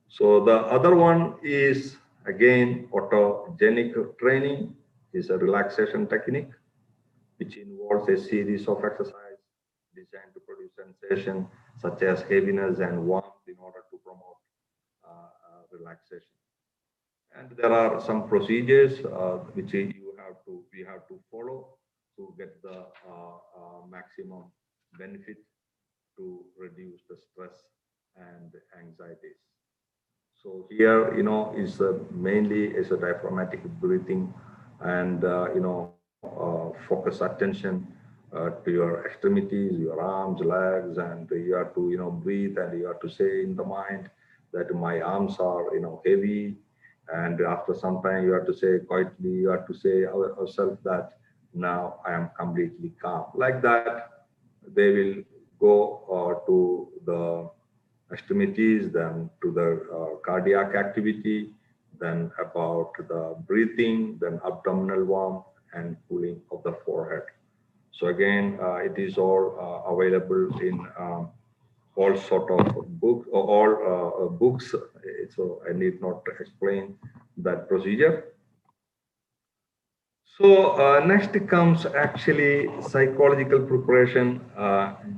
So the other one is, again, autogenic training, is a relaxation technique which involves a series of exercises designed to produce sensation such as heaviness and warmth in order to promote relaxation. And there are some procedures which we have to follow to get the maximum benefit to reduce the stress and anxieties. So here, is mainly is a diaphragmatic breathing, and focus attention to your extremities, your arms, legs, and you have to breathe, and you have to say in the mind that my arms are heavy, and after some time you have to say quietly, you have to say yourself that now I am completely calm. Like that, they will go to the extremities, then to the cardiac activity, then about the breathing, then abdominal warmth and cooling of the forehead. So again, it is all available in all sort of books, all books. So I need not explain that procedure. So next comes actually psychological preparation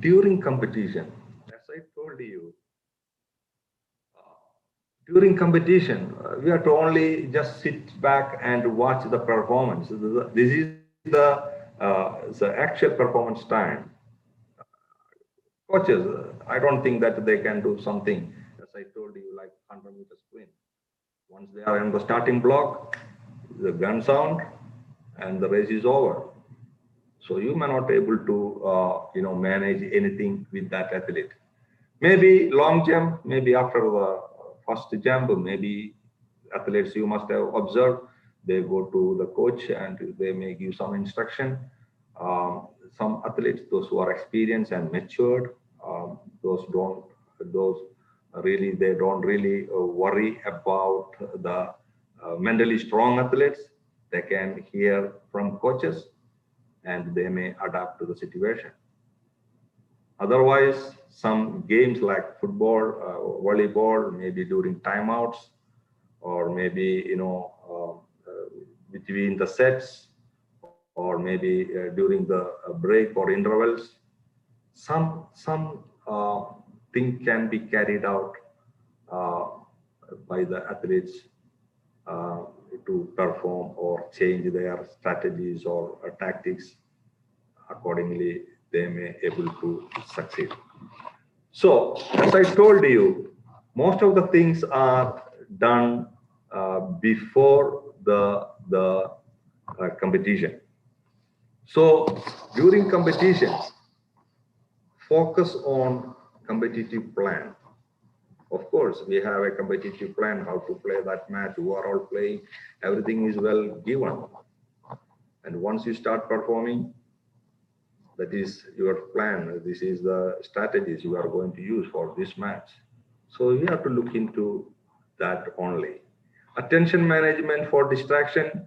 during competition. As I told you, during competition, we have to only just sit back and watch the performance. This is the actual performance time. Coaches, I don't think that they can do something, as I told you, like 100-meter sprint. Once they are in the starting block, the gun sound, and the race is over. So you may not able to, manage anything with that athlete. Maybe long jump, maybe after the first jump, maybe athletes you must have observed, they go to the coach and they may give some instruction. Some athletes, those who are experienced and matured, those really, they don't really worry about the mentally strong athletes. They can hear from coaches and they may adapt to the situation. Otherwise, some games like football, volleyball, maybe during timeouts, or maybe between the sets, or maybe during the break or intervals, some thing can be carried out by the athletes to perform or change their strategies or tactics. Accordingly, they may able to succeed. So, as I told you, most of the things are done before the competition. So, during competition, focus on competitive plan. Of course, we have a competitive plan, how to play that match, who are all playing, everything is well given. And once you start performing, that is your plan. This is the strategies you are going to use for this match. So you have to look into that only. Attention management for distraction,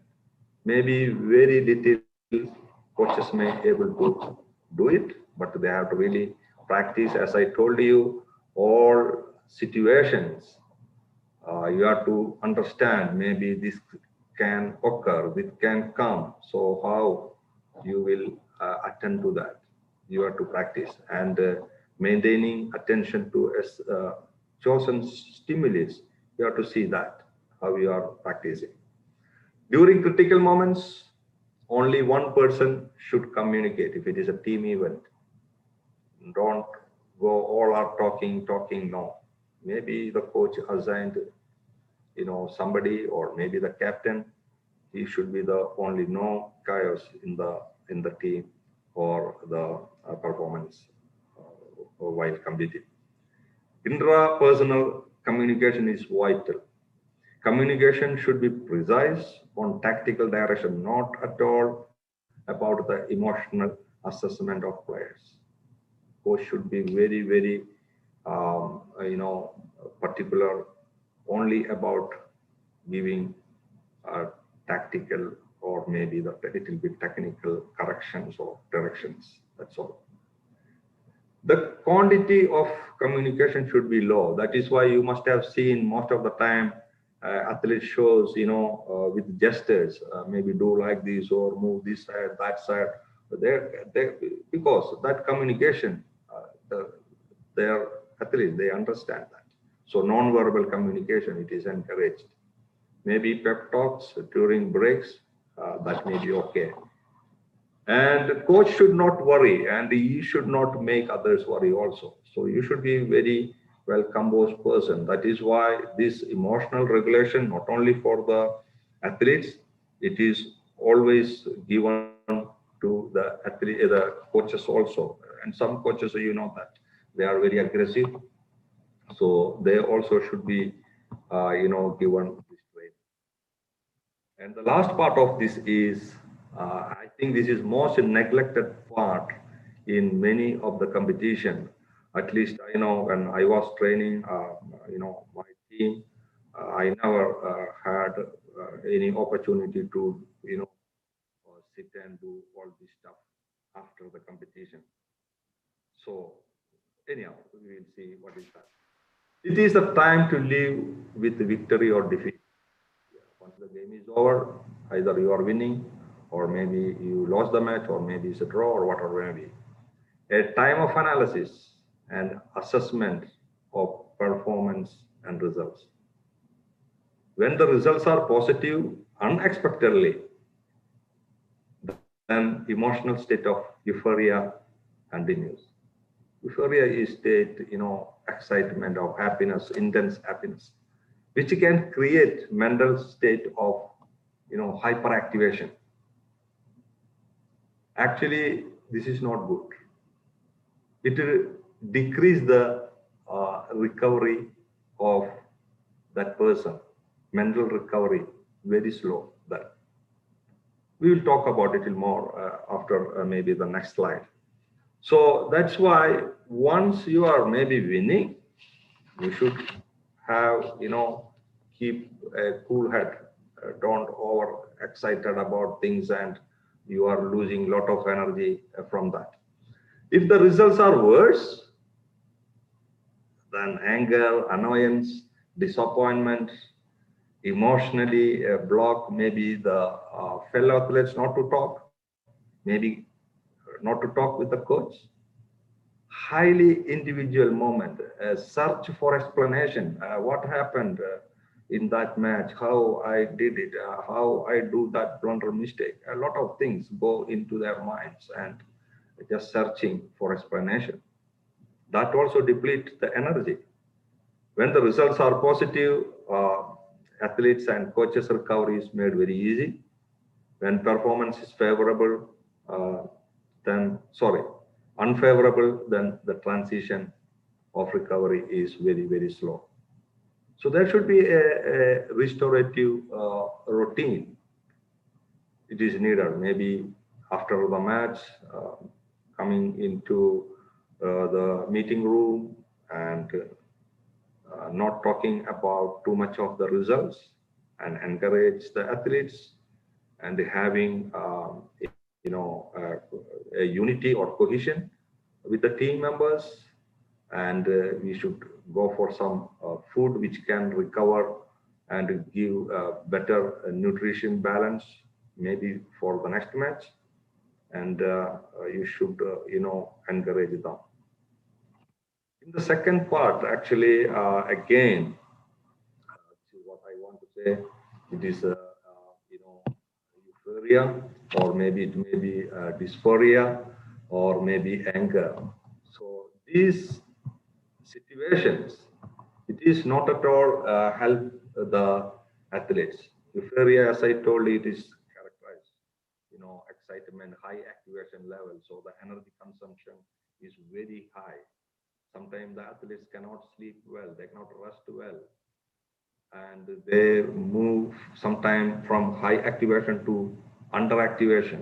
maybe very little coaches may able to do it, but they have to really practice. As I told you, all situations, you have to understand maybe this can occur, this can come. So how you will attend to that? You have to practice and maintaining attention to chosen stimulus. You have to see that how you are practicing. During critical moments, only one person should communicate if it is a team event. Don't go all are talking, no. Maybe the coach assigned, somebody, or maybe the captain, he should be the only no chaos in the team or the performance while competing. Intrapersonal communication is vital. Communication should be precise on tactical direction, not at all about the emotional assessment of players. Coach should be very, very, particular only about giving tactical or maybe the little bit technical corrections or directions. That's all. The quantity of communication should be low. That is why you must have seen most of the time athlete shows, with gestures, maybe do like this or move this side, that side. Because that communication, their athletes, they understand that. So non-verbal communication, it is encouraged. Maybe pep talks during breaks, that may be okay. And the coach should not worry, and he should not make others worry also. So you should be very well composed person. That is why this emotional regulation, not only for the athletes, it is always given to the athlete, the coaches also. And some coaches, that they are very aggressive. So they also should be, given this training. And the last part of this is, I think this is most neglected part in many of the competition. At least I know when I was training, my team, I never had any opportunity to, sit and do all this stuff. after the competition. So anyhow, we will see what is that. It is a time to live with victory or defeat. Once the game is over, either you are winning, or maybe you lost the match, or maybe it's a draw, or whatever it may be. A time of analysis and assessment of performance and results. When the results are positive unexpectedly, then emotional state of euphoria continues. Euphoria is state, excitement of happiness, intense happiness, which can create mental state of, hyperactivation. Actually, this is not good. It will decrease the recovery of that person, mental recovery, very slow. That we will talk about it more after maybe the next slide. So that's why once you are maybe winning, you should have, keep a cool head. Don't over excited about things and you are losing a lot of energy from that. If the results are worse, then anger, annoyance, disappointment, emotionally block, maybe the fellow athletes not to talk, maybe not to talk with the coach. Highly individual moment, search for explanation. What happened in that match, how I did it, how I do that blunder mistake. A lot of things go into their minds and just searching for explanation. That also depletes the energy. When the results are positive, athletes and coaches recovery is made very easy. When performance is favorable, unfavorable, then the transition of recovery is very, very slow. So there should be a restorative routine. It is needed, maybe after the match, coming into the meeting room and not talking about too much of the results, and encourage the athletes and having a unity or cohesion with the team members. And we should go for some food which can recover and give better nutrition balance maybe for the next match. And you should encourage them. In the second part, actually, again, what I want to say, it is euphoria, or maybe it may be dysphoria, or maybe anger. So these situations, it is not at all help the athletes. Euphoria, as I told you, it is characterized, excitement, high activation level. So the energy consumption is very high. Sometimes the athletes cannot sleep well, they cannot rest well. And they move sometimes from high activation to underactivation.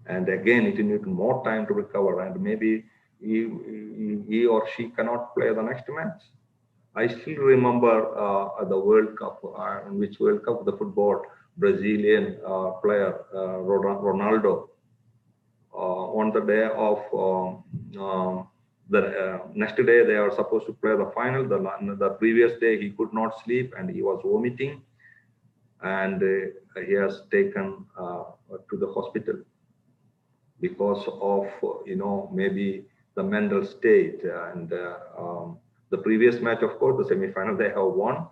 And again, it needs more time to recover, and maybe he or she cannot play the next match. I still remember the World Cup, in which World Cup, the football Brazilian player, Ronaldo, on the day of the next day, they are supposed to play the final. The previous day, he could not sleep and he was vomiting, and he has taken to the hospital because of maybe the mental state. And the previous match, of course, the semi-final, they have won.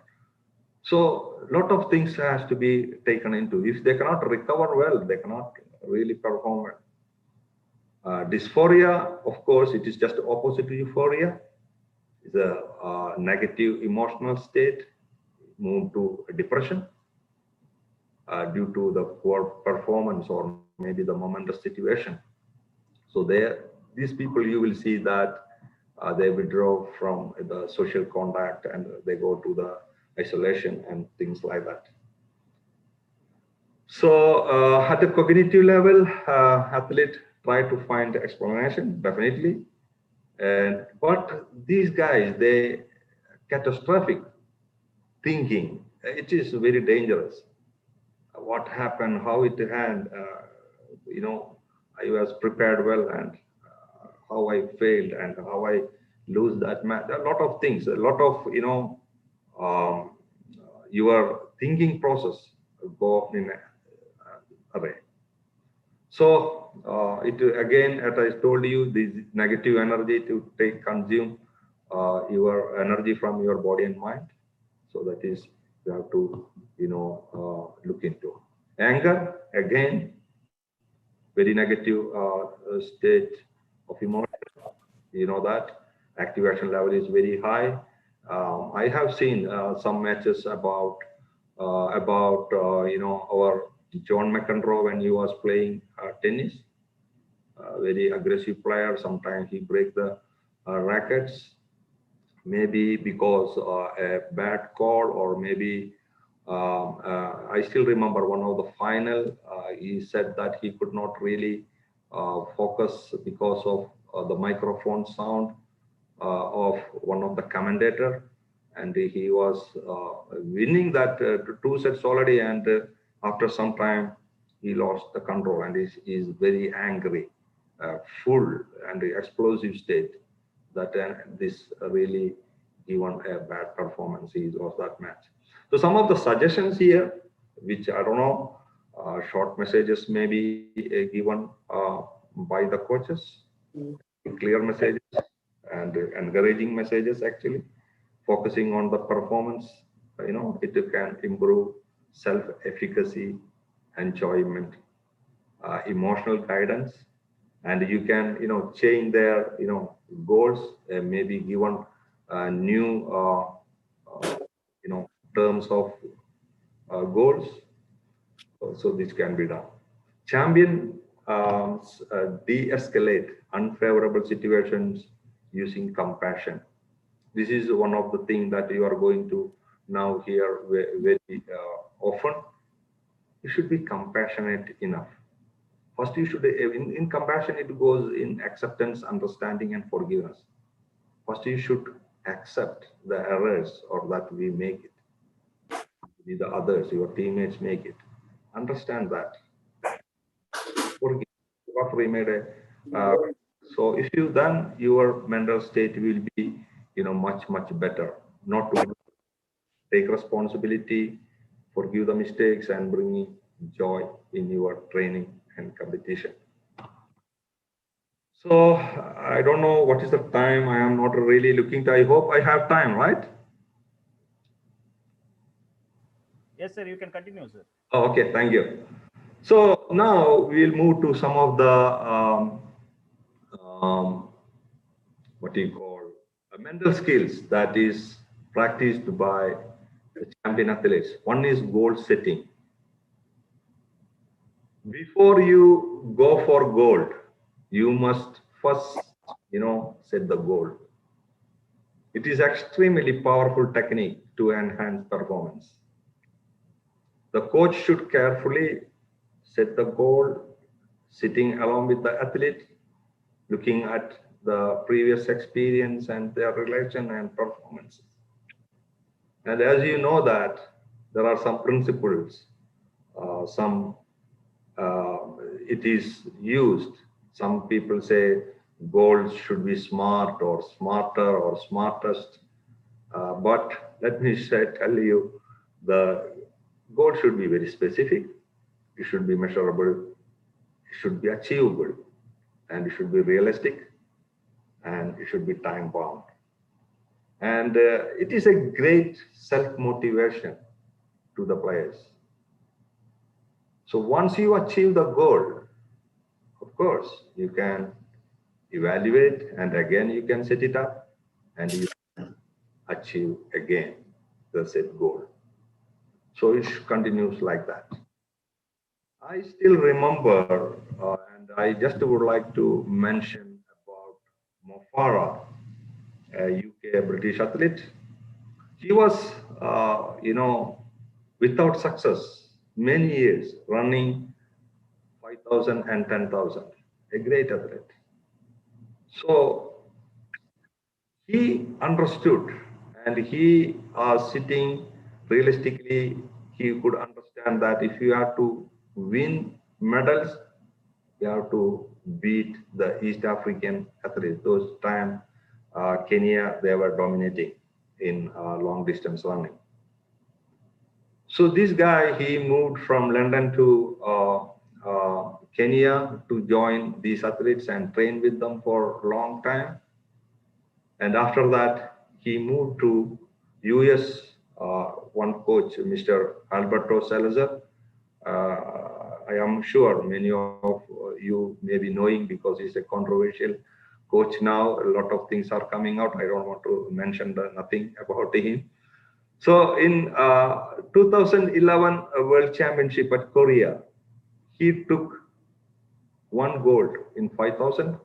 So a lot of things has to be taken into. If they cannot recover well, they cannot really perform well. Dysphoria, of course, it is just opposite to euphoria. It's a negative emotional state, move to depression due to the poor performance or maybe the momentous situation. So these people, you will see that they withdraw from the social contact and they go to the isolation and things like that. So at the cognitive level, athlete try to find explanation, definitely. But these guys, they catastrophic thinking, it is very dangerous. What happened, how it happened, I was prepared well and how I failed and how I lose that match. A lot of things, a lot of, your thinking process go in away. So it again, as I told you, this negative energy to consume your energy from your body and mind. So that is you have to look into. Anger again, very negative state of emotion. You know that activation level is very high. I have seen some matches about our John McEnroe when he was playing tennis. Very aggressive player. Sometimes he break the rackets, maybe because a bad call, or maybe I still remember one of the final. He said that he could not really focus because of the microphone sound of one of the commentator, and he was winning that 2 sets already, and after some time he lost the control and is very angry, full and explosive state, that this really given a bad performance. He lost that match. So some of the suggestions here, which I don't know, short messages may be given by the coaches, clear messages and encouraging messages, actually focusing on the performance. It can improve self-efficacy, enjoyment, emotional guidance, and you can change their goals, maybe given new terms of goals. So this can be done. Champion de-escalate unfavorable situations using compassion. This is one of the things that you are going to now hear very often. You should be compassionate enough. First, you should, in compassion, it goes in acceptance, understanding, and forgiveness. First, you should accept the errors or that we make it. The others, your teammates make it. Understand that. Forgive what we made so if you then, your mental state will be much better. Not to take responsibility, forgive the mistakes, and bring joy in your training and competition. So I don't know what is the time. I am not really looking to, I hope I have time, right? Yes, sir, you can continue, sir. Oh, okay, thank you. So now we'll move to some of the what do you call mental skills that is practiced by champion athletes. One is goal setting. Before you go for gold, you must first set the goal. It is extremely powerful technique to enhance performance. The coach should carefully set the goal, sitting along with the athlete, looking at the previous experience and their relation and performance. And as you know that there are some principles, it is used. Some people say goals should be smart or smarter or smartest. But let me tell you, the goal should be very specific. It should be measurable. It should be achievable, and it should be realistic, and it should be time bound. And it is a great self-motivation to the players. So once you achieve the goal, of course, you can evaluate, and again you can set it up, and you can achieve again the set goal. So it continues like that. I still remember, and I just would like to mention about Mo Farah, a UK British athlete. He was, without success, many years running 5,000 and 10,000, a great athlete. So he understood, and he sitting realistically, he could understand that if you have to win medals, you have to beat the East African athletes. Those time, Kenya, they were dominating in long distance running. So this guy, he moved from London to Kenya to join these athletes and train with them for a long time. And after that, he moved to US, one coach, Mr. Alberto Salazar. I am sure many of you may be knowing because he's a controversial coach now. A lot of things are coming out. I don't want to mention nothing about him. So in 2011 World Championship at Korea, he took 1 gold in 5,000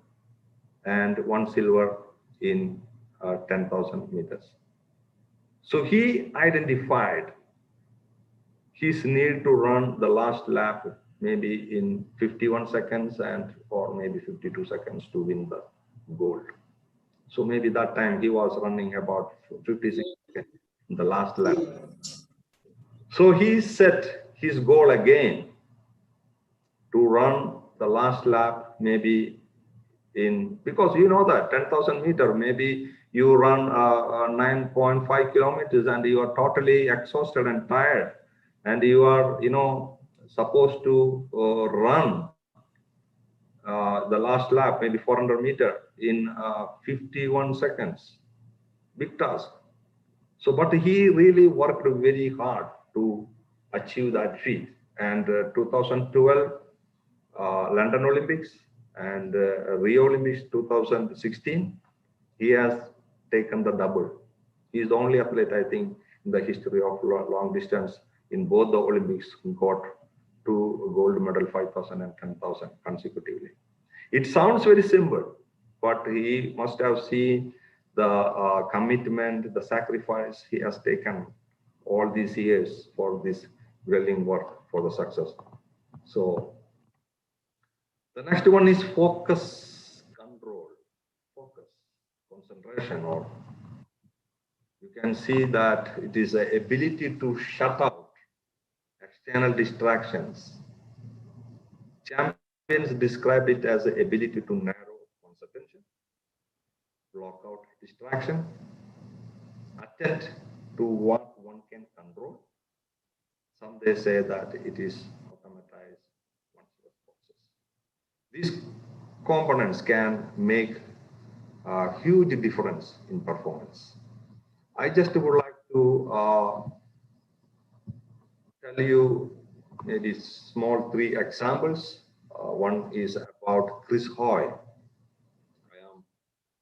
and 1 silver in 10,000 meters. So he identified his need to run the last lap maybe in 51 seconds and or maybe 52 seconds to win the gold. So maybe that time he was running about 56 seconds in the last lap. So he set his goal again to run the last lap maybe in, because you know that 10,000 meter, maybe you run 9.5 kilometers and you are totally exhausted and tired, and you are, you know, supposed to run the last lap, maybe 400 meter in 51 seconds. Big task. So, but he really worked very hard to achieve that feat. And 2012 London Olympics and Rio Olympics 2016, he has taken the double. He is the only athlete, I think, in the history of long distance in both the Olympics who got 2 gold medal, 5,000 and 10,000 consecutively. It sounds very simple, but he must have seen the commitment, the sacrifice he has taken all these years for this dwelling work for the success. So the next one is focus, control, focus, concentration, or you can see that it is the ability to shut out external distractions. Champions described it as the ability to narrow one's attention, block out distraction, attend to what one can control. Some they say that it is automatize one's responses. These components can make a huge difference in performance. I just would like to tell you maybe small 3 examples. One is about Chris Hoy. I am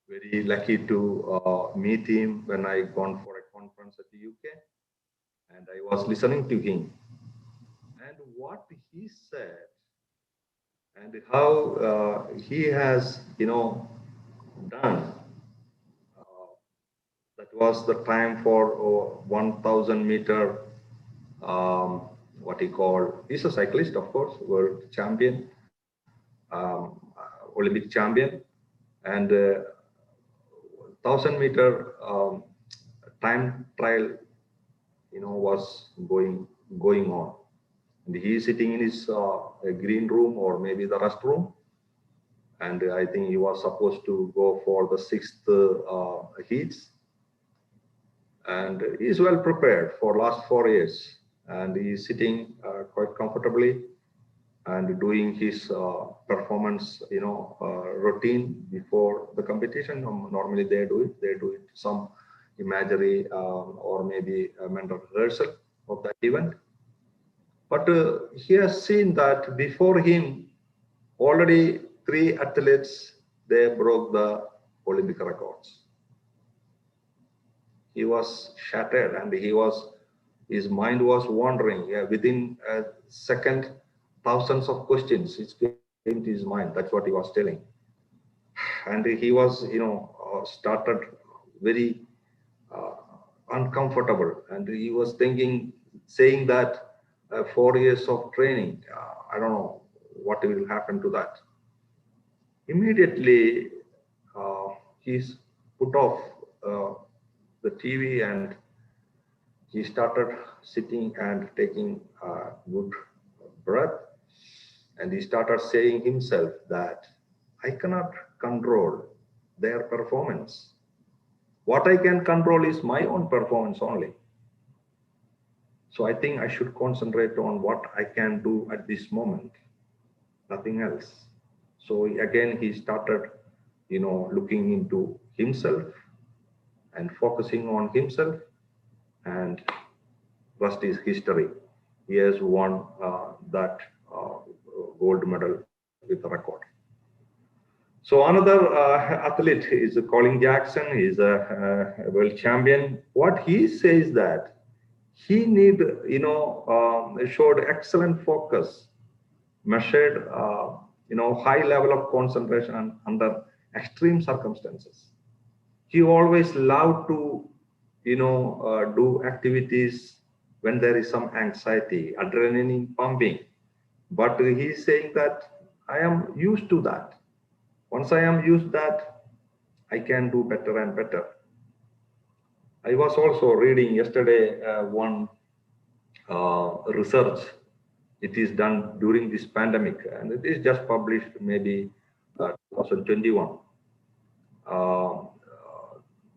very lucky to meet him when I gone for a conference at the UK, and I was listening to him. And what he said and how he has, you know, done. That was the time for 1,000 meter. What he called? He's a cyclist, of course, world champion, Olympic champion, and 1,000 meter time trial, you know, was going on. And he is sitting in his green room or maybe the rest room. And I think he was supposed to go for the 6th heats. And he is well prepared for last 4 years. And he is sitting quite comfortably and doing his performance, you know, routine before the competition. Normally they do it some imagery or maybe a mental rehearsal of that event. But he has seen that before him, already 3 athletes, they broke the Olympic records. He was shattered and his mind was wandering. Yeah, within a second, thousands of questions came to his mind. That's what he was telling. And he was, you know, started very uncomfortable. And he was saying that 4 years of training, I don't know what will happen to that. Immediately, he's put off the TV and he started sitting and taking a good breath. And he started saying himself that I cannot control their performance. What I can control is my own performance only. So I think I should concentrate on what I can do at this moment, nothing else. So again, he started, looking into himself and focusing on himself, and rest is history. He has won that gold medal with a record. So another athlete is Colin Jackson. He's a world champion. What he says that he showed excellent focus, measured, high level of concentration under extreme circumstances. He always loved to, do activities when there is some anxiety, adrenaline pumping. But he's saying that I am used to that. Once I am used that, I can do better and better. I was also reading yesterday one research. It is done during this pandemic, and it is just published maybe 2021.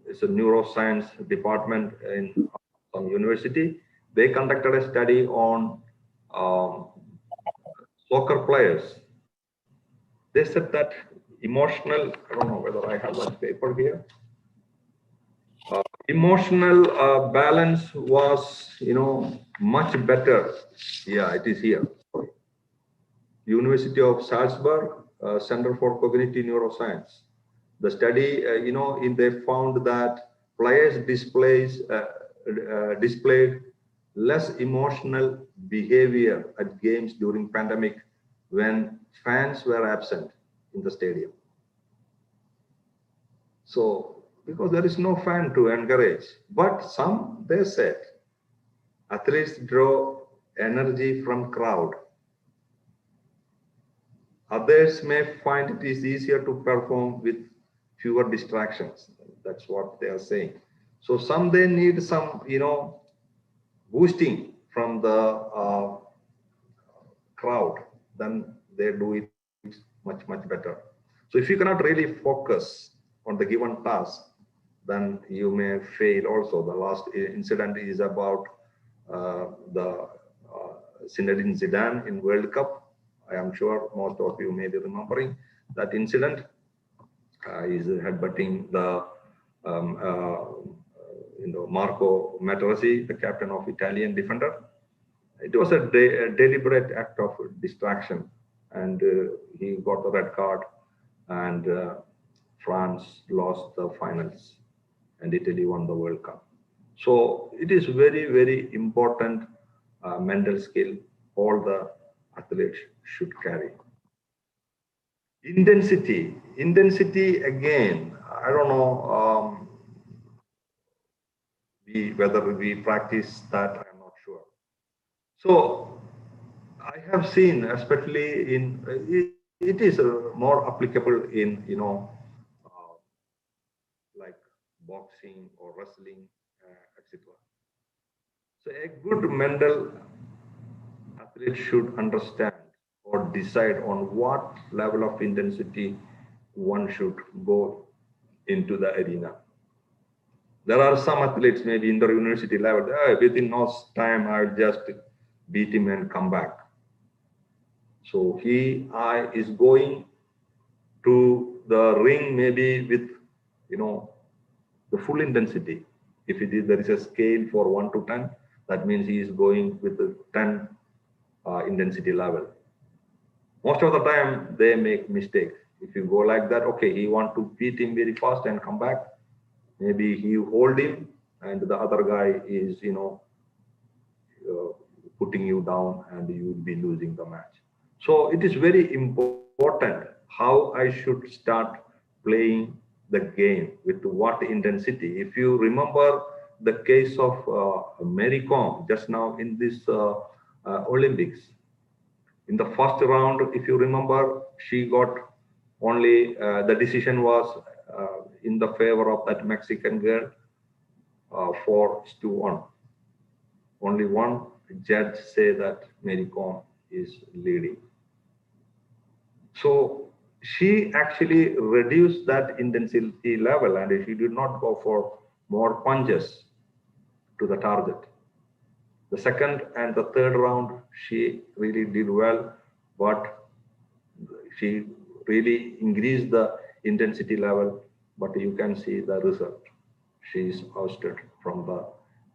It's a neuroscience department in some university. They conducted a study on soccer players. They said that emotional, I don't know whether I have that paper here. Emotional balance was, much better. Yeah, it is here. University of Salzburg, Center for Cognitive Neuroscience. The study, they found that players displayed less emotional behavior at games during pandemic when fans were absent in the stadium. So, because there is no fan to encourage, but they said, athletes draw energy from crowd. Others may find it is easier to perform with fewer distractions. That's what they are saying. So they need some, boosting from the crowd, then they do it much, much better. So if you cannot really focus on the given task, then you may fail also. The last incident is about the Zinedine Zidane in World Cup. I am sure most of you may be remembering that incident. Is headbutting the Marco Materazzi, the captain of Italian defender. It was a deliberate act of distraction, and he got the red card, and France lost the finals, and Italy won the World Cup. So it is very, very important mental skill all the athletes should carry. Intensity again, I don't know whether we practice that, I'm not sure. So I have seen, especially it is more applicable in, like boxing or wrestling, etc. So a good mental athlete should understand or decide on what level of intensity one should go into the arena. There are some athletes, maybe in the university level, within no time, I'll just beat him and come back. So I is going to the ring maybe with, the full intensity. If there is a scale for 1 to 10, that means he is going with the 10 intensity level. Most of the time they make mistake. If you go like that, okay, he want to beat him very fast and come back. Maybe he hold him and the other guy is, putting you down and you will be losing the match. So it is very important how I should start playing the game with what intensity. If you remember the case of Mary Kom just now in this Olympics, in the first round, if you remember, she got only, the decision was in the favor of that Mexican girl, 4-1. Only one judge say that Mary Kom is leading. So she actually reduced that intensity level, and she did not go for more punches to the target. The second and the third round, she really did well, but she really increased the intensity level, but you can see the result. She is ousted from the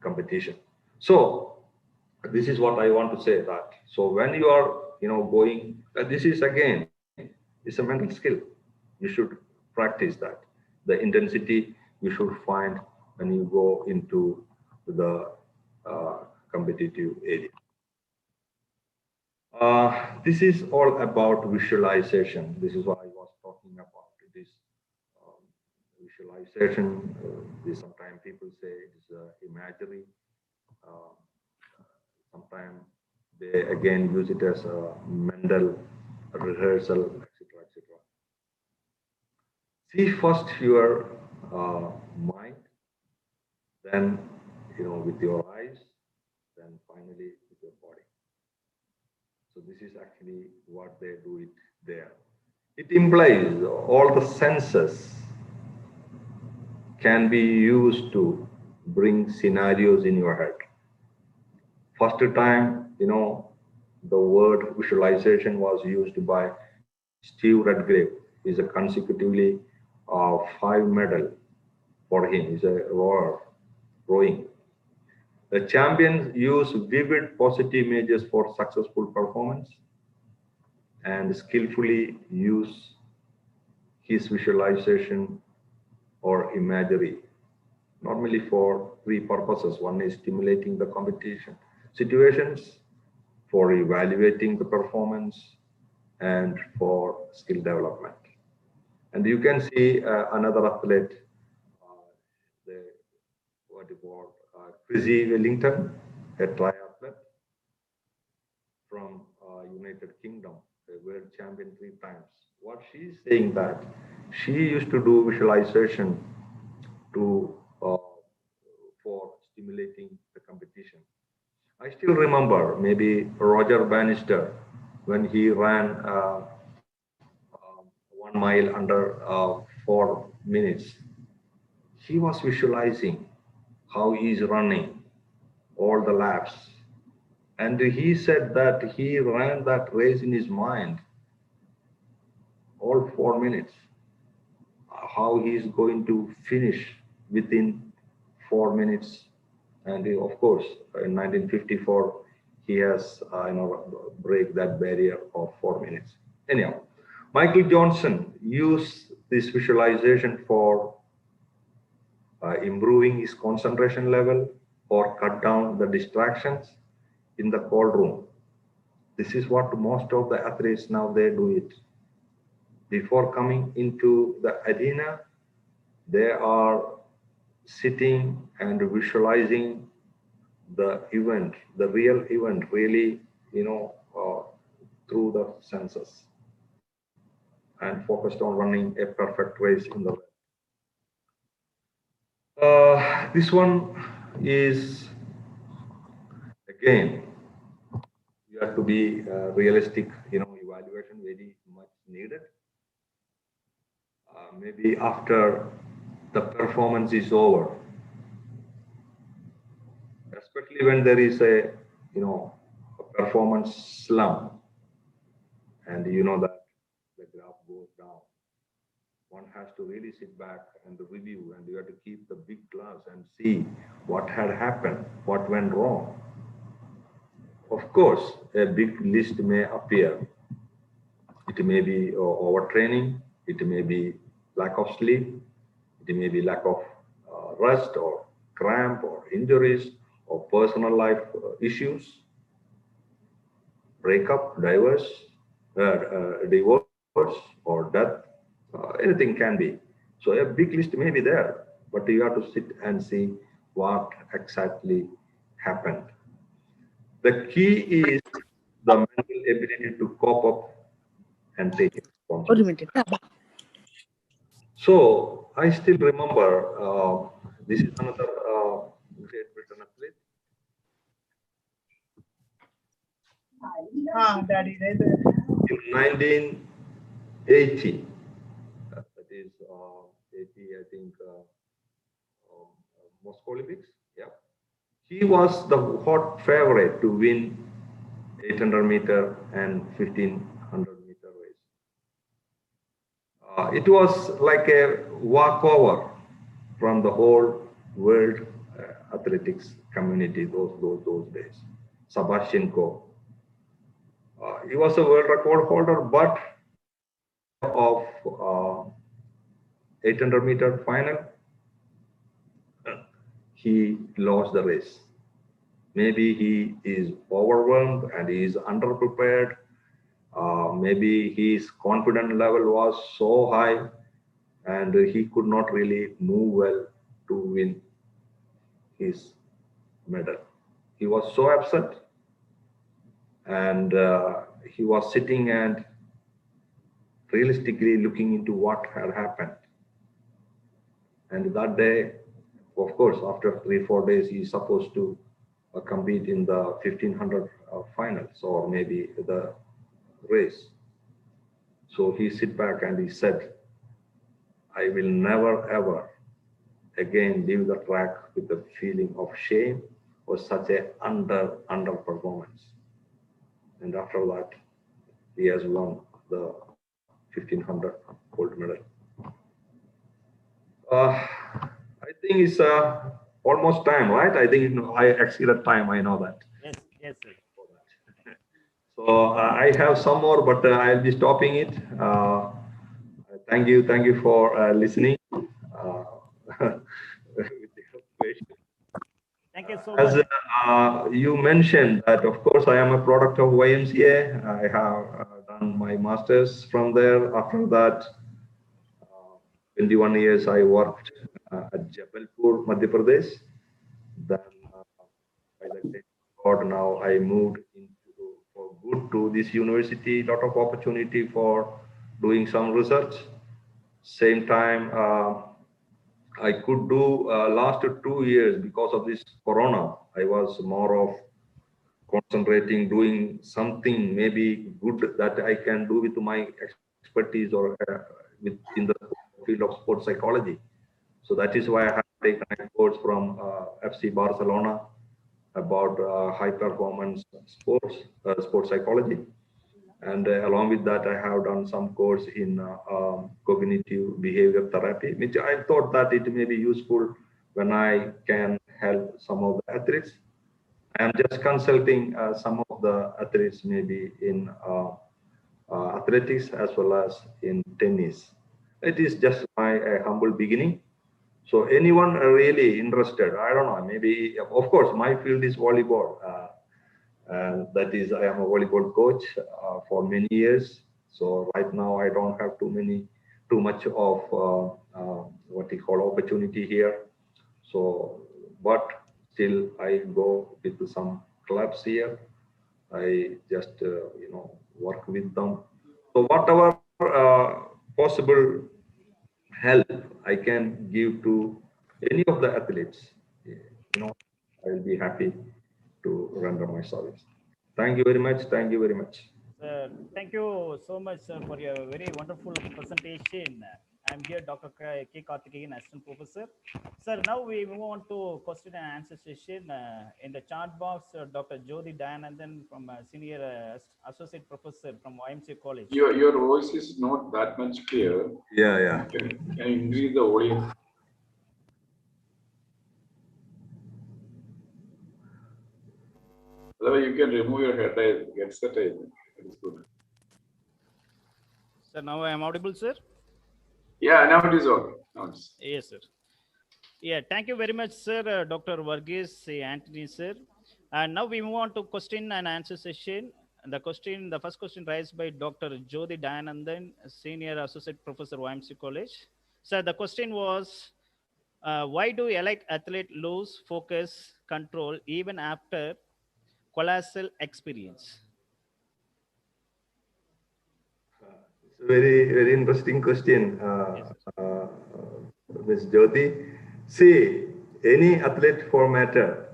competition. So this is what I want to say that. So when you are, going, this is again, it's a mental skill. You should practice that. The intensity you should find when you go into the competitive area. This is all about visualization. This is what I was talking about. It is visualization. Sometimes people say it's imagery. Sometimes they again use it as a mental rehearsal, etc., etc. See first your mind, then with your eyes, then finally with your body. So this is actually what they do it there. It implies all the senses can be used to bring scenarios in your head. First time, the word visualization was used by Steve Redgrave. He's a consecutively 5 medal for him. He's a rower, rowing. The champions use vivid positive images for successful performance and skillfully use his visualization or imagery, normally for 3 purposes. One is stimulating the competition situations, for evaluating the performance, and for skill development. And you can see another athlete, Chrissy Wellington, a triathlete from United Kingdom, a world champion 3 times. What she's saying that she used to do visualization for stimulating the competition. I still remember maybe Roger Bannister when he ran 1 mile under 4 minutes. He was visualizing how he's running all the laps. And he said that he ran that race in his mind, all 4 minutes, how he's going to finish within 4 minutes. And of course, in 1954, he has break that barrier of 4 minutes. Anyhow, Michael Johnson used this visualization for improving his concentration level or cut down the distractions in the cold room. This is what most of the athletes now they do it. Before coming into the arena, they are sitting and visualizing the event, the real event, really, through the senses, and focused on running a perfect race in the race. This one is, again, you have to be realistic, evaluation very much needed. Maybe after the performance is over, especially when there is a performance slump, and that the graph goes down. One has to really sit back and review, and you have to keep the big glass and see what had happened, what went wrong. Of course, a big list may appear. It may be overtraining, it may be lack of sleep, it may be lack of rest or cramp or injuries or personal life issues, breakup, divorce or death, anything can be. So a big list may be there, but you have to sit and see what exactly happened. The key is the mental ability to cope up and take responsibility. So I still remember, this is another Great Britain athlete. In 80. That is 80, I think, Moscow Olympics. Yeah. He was the hot favorite to win 800 meter and 1500 meter race. It was like a walkover from the whole world athletics community those days. Sebastian Coe. He was a world record holder, but of 800 meter final, he lost the race. Maybe he is overwhelmed and he is underprepared. Maybe his confidence level was so high and he could not really move well to win his medal. He was so upset and he was sitting and realistically looking into what had happened. And that day, of course, after 3-4 days, he's supposed to compete in the 1500 finals or maybe the race. So he sit back and he said, I will never ever again leave the track with the feeling of shame or such a underperformance. And after that, he has won the 1500 gold medal. I think it's almost time, right? I think I exceeded time, I know that. Yes, yes, sir. So I have some more, but I'll be stopping it. Thank you for listening. Thank you so As much. you mentioned that, of course, I am a product of YMCA. I have done my master's from there. After that, 21 years I worked at Jabalpur, Madhya Pradesh. Then, by the grace of God, now I moved into for good to this university. Lot of opportunity for doing some research. Same time, I could do last 2 years because of this corona. I was more of concentrating, doing something maybe good that I can do with my expertise or in the field of sports psychology. So that is why I have taken a course from FC Barcelona about high performance sports psychology. And along with that, I have done some course in cognitive behavior therapy, which I thought that it may be useful when I can help some of the athletes. I am just consulting some of the athletes maybe in athletics as well as in tennis. It is just my humble beginning. So anyone really interested, I don't know, maybe, of course, my field is volleyball. That is, I am a volleyball coach for many years. So right now I don't have too much of what you call opportunity here. So, but still I go with some clubs here. I just, work with them. So whatever possible help I can give to any of the athletes, I'll be happy to render my service. Thank you very much. Thank you very much. Thank you so much, sir, for your very wonderful presentation. I'm here, Dr. K. Karthikeyan, Assistant Professor. Sir, now we move on to question and answer session. In the chat box, Dr. Jyoti Dayanandan from Senior Associate Professor from YMCA College. Your voice is not that much clear. Yeah. Can you increase the volume? Otherwise, you can remove your headset. It is good. Sir, now I am audible, sir? Yeah, now it is okay. Yes, sir. Yeah, thank you very much, sir, Dr. Varghese Anthony, sir. And now we move on to question and answer session. The first question raised by Dr. Jyoti Dayanandan, Senior Associate Professor, YMCA College. Sir, the question was, why do elite athletes lose focus, control, even after colossal experience? It's a very interesting question, Ms. Jyoti. See, any athlete for matter,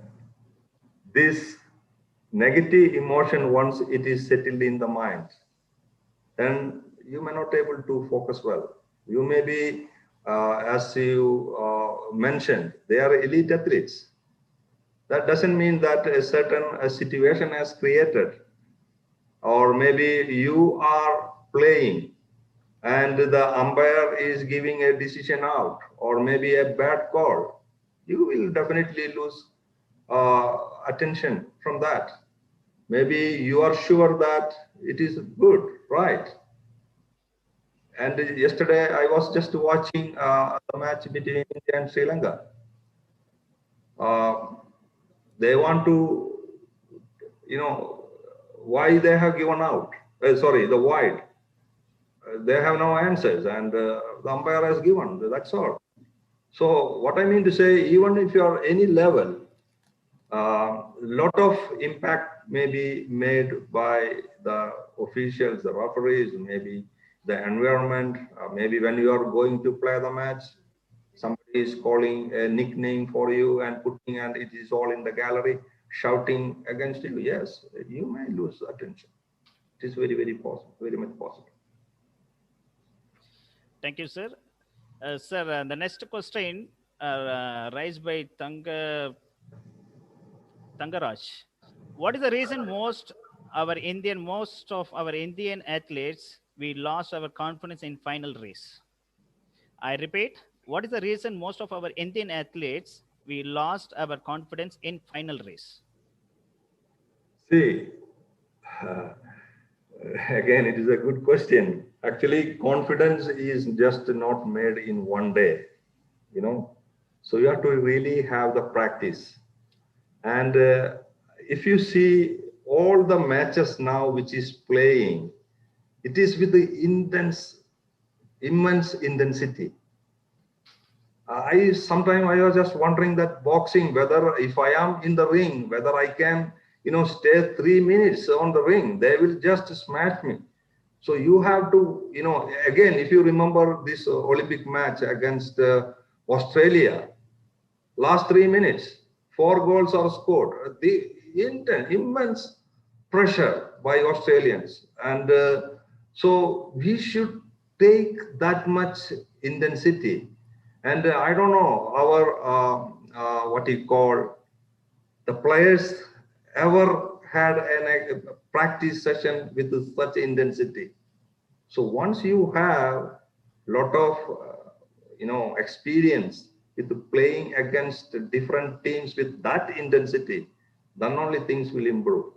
this negative emotion, once it is settled in the mind, then you may not able to focus well. You may be, as you mentioned, they are elite athletes. That doesn't mean that a certain situation has created, or maybe you are playing and the umpire is giving a decision out, or maybe a bad call. You will definitely lose attention from that. Maybe you are sure that it is good, right? And yesterday I was just watching the match between India and Sri Lanka. They want to, why they have given out, sorry, the wide. They have no answers, and the umpire has given, that's all. So what I mean to say, even if you are any level, lot of impact may be made by the officials, the referees, maybe the environment, maybe when you are going to play the match, somebody is calling a nickname for you and putting, and it is all in the gallery, shouting against you. Yes, you may lose attention. It is very, very possible, very much possible. Thank you, sir. Sir, the next question raised by Tangaraj. What is the reason most of our Indian athletes, we lost our confidence in final race? I repeat, what is the reason most of our Indian athletes, we lost our confidence in final race? See, again, it is a good question. Actually, confidence is just not made in one day, So you have to really have the practice. And if you see all the matches now which is playing, it is with the immense intensity. Sometimes I was just wondering that boxing, whether if I am in the ring, whether I can, stay 3 minutes on the ring, they will just smash me. So you have to, again, if you remember this Olympic match against Australia, last 3 minutes, 4 goals are scored. The immense pressure by Australians. And so we should take that much intensity. And I don't know, our, what you call, the players ever had a practice session with such intensity. So once you have lot of, experience with playing against different teams with that intensity, then only things will improve.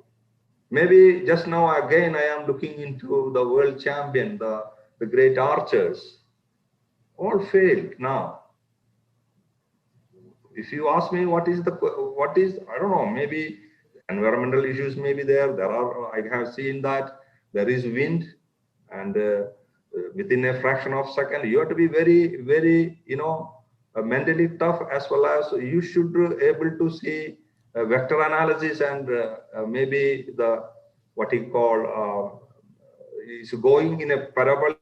Maybe just now again, I am looking into the world champion, the great archers, all failed now. If you ask me what is, I don't know, maybe environmental issues may be there. I have seen that there is wind, and within a fraction of a second, you have to be very, very, mentally tough, as well as you should be able to see vector analysis and maybe what you call is going in a parabolic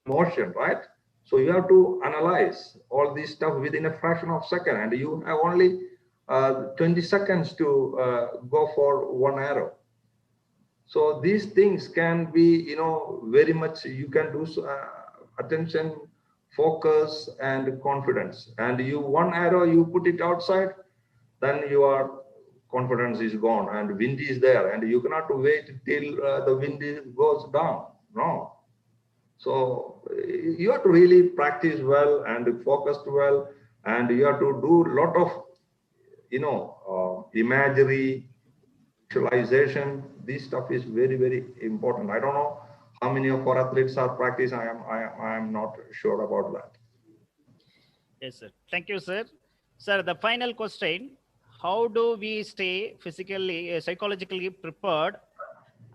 motion, right? So you have to analyze all this stuff within a fraction of a second, and you have only 20 seconds to go for one arrow. So these things can be, very much, you can do attention, focus, and confidence. And one arrow, you put it outside, then your confidence is gone, and wind is there, and you cannot wait till the wind goes down. No. So you have to really practice well and focus well, and you have to do a lot of, imagery, visualization. This stuff is very, very important. I don't know how many of our athletes are practicing. I am not sure about that. Yes, sir. Thank you, sir. Sir, the final question: how do we stay physically, psychologically prepared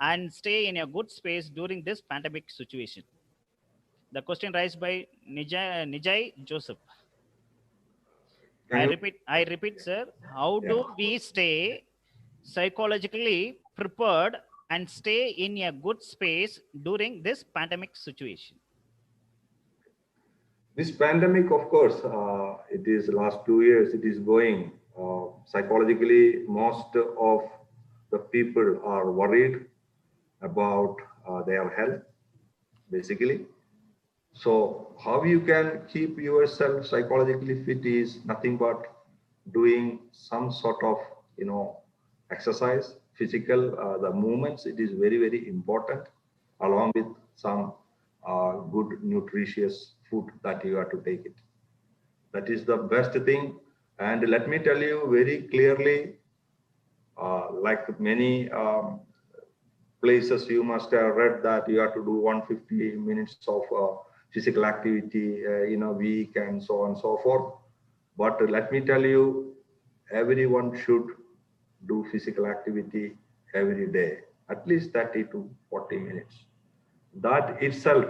and stay in a good space during this pandemic situation? The question raised by Nijay Joseph. I repeat, sir. How do we stay psychologically prepared and stay in a good space during this pandemic situation? This pandemic, of course, it is last 2 years, it is going. Psychologically, most of the people are worried about their health. basically. So how you can keep yourself psychologically fit is nothing but doing some sort of, exercise, physical, the movements. It is very, very important, along with some good nutritious food that you have to take it. That is the best thing. And let me tell you very clearly, like many places, you must have read that you have to do 150 minutes of physical activity in a week and so on and so forth. But let me tell you, everyone should do physical activity every day, at least 30 to 40 minutes. That itself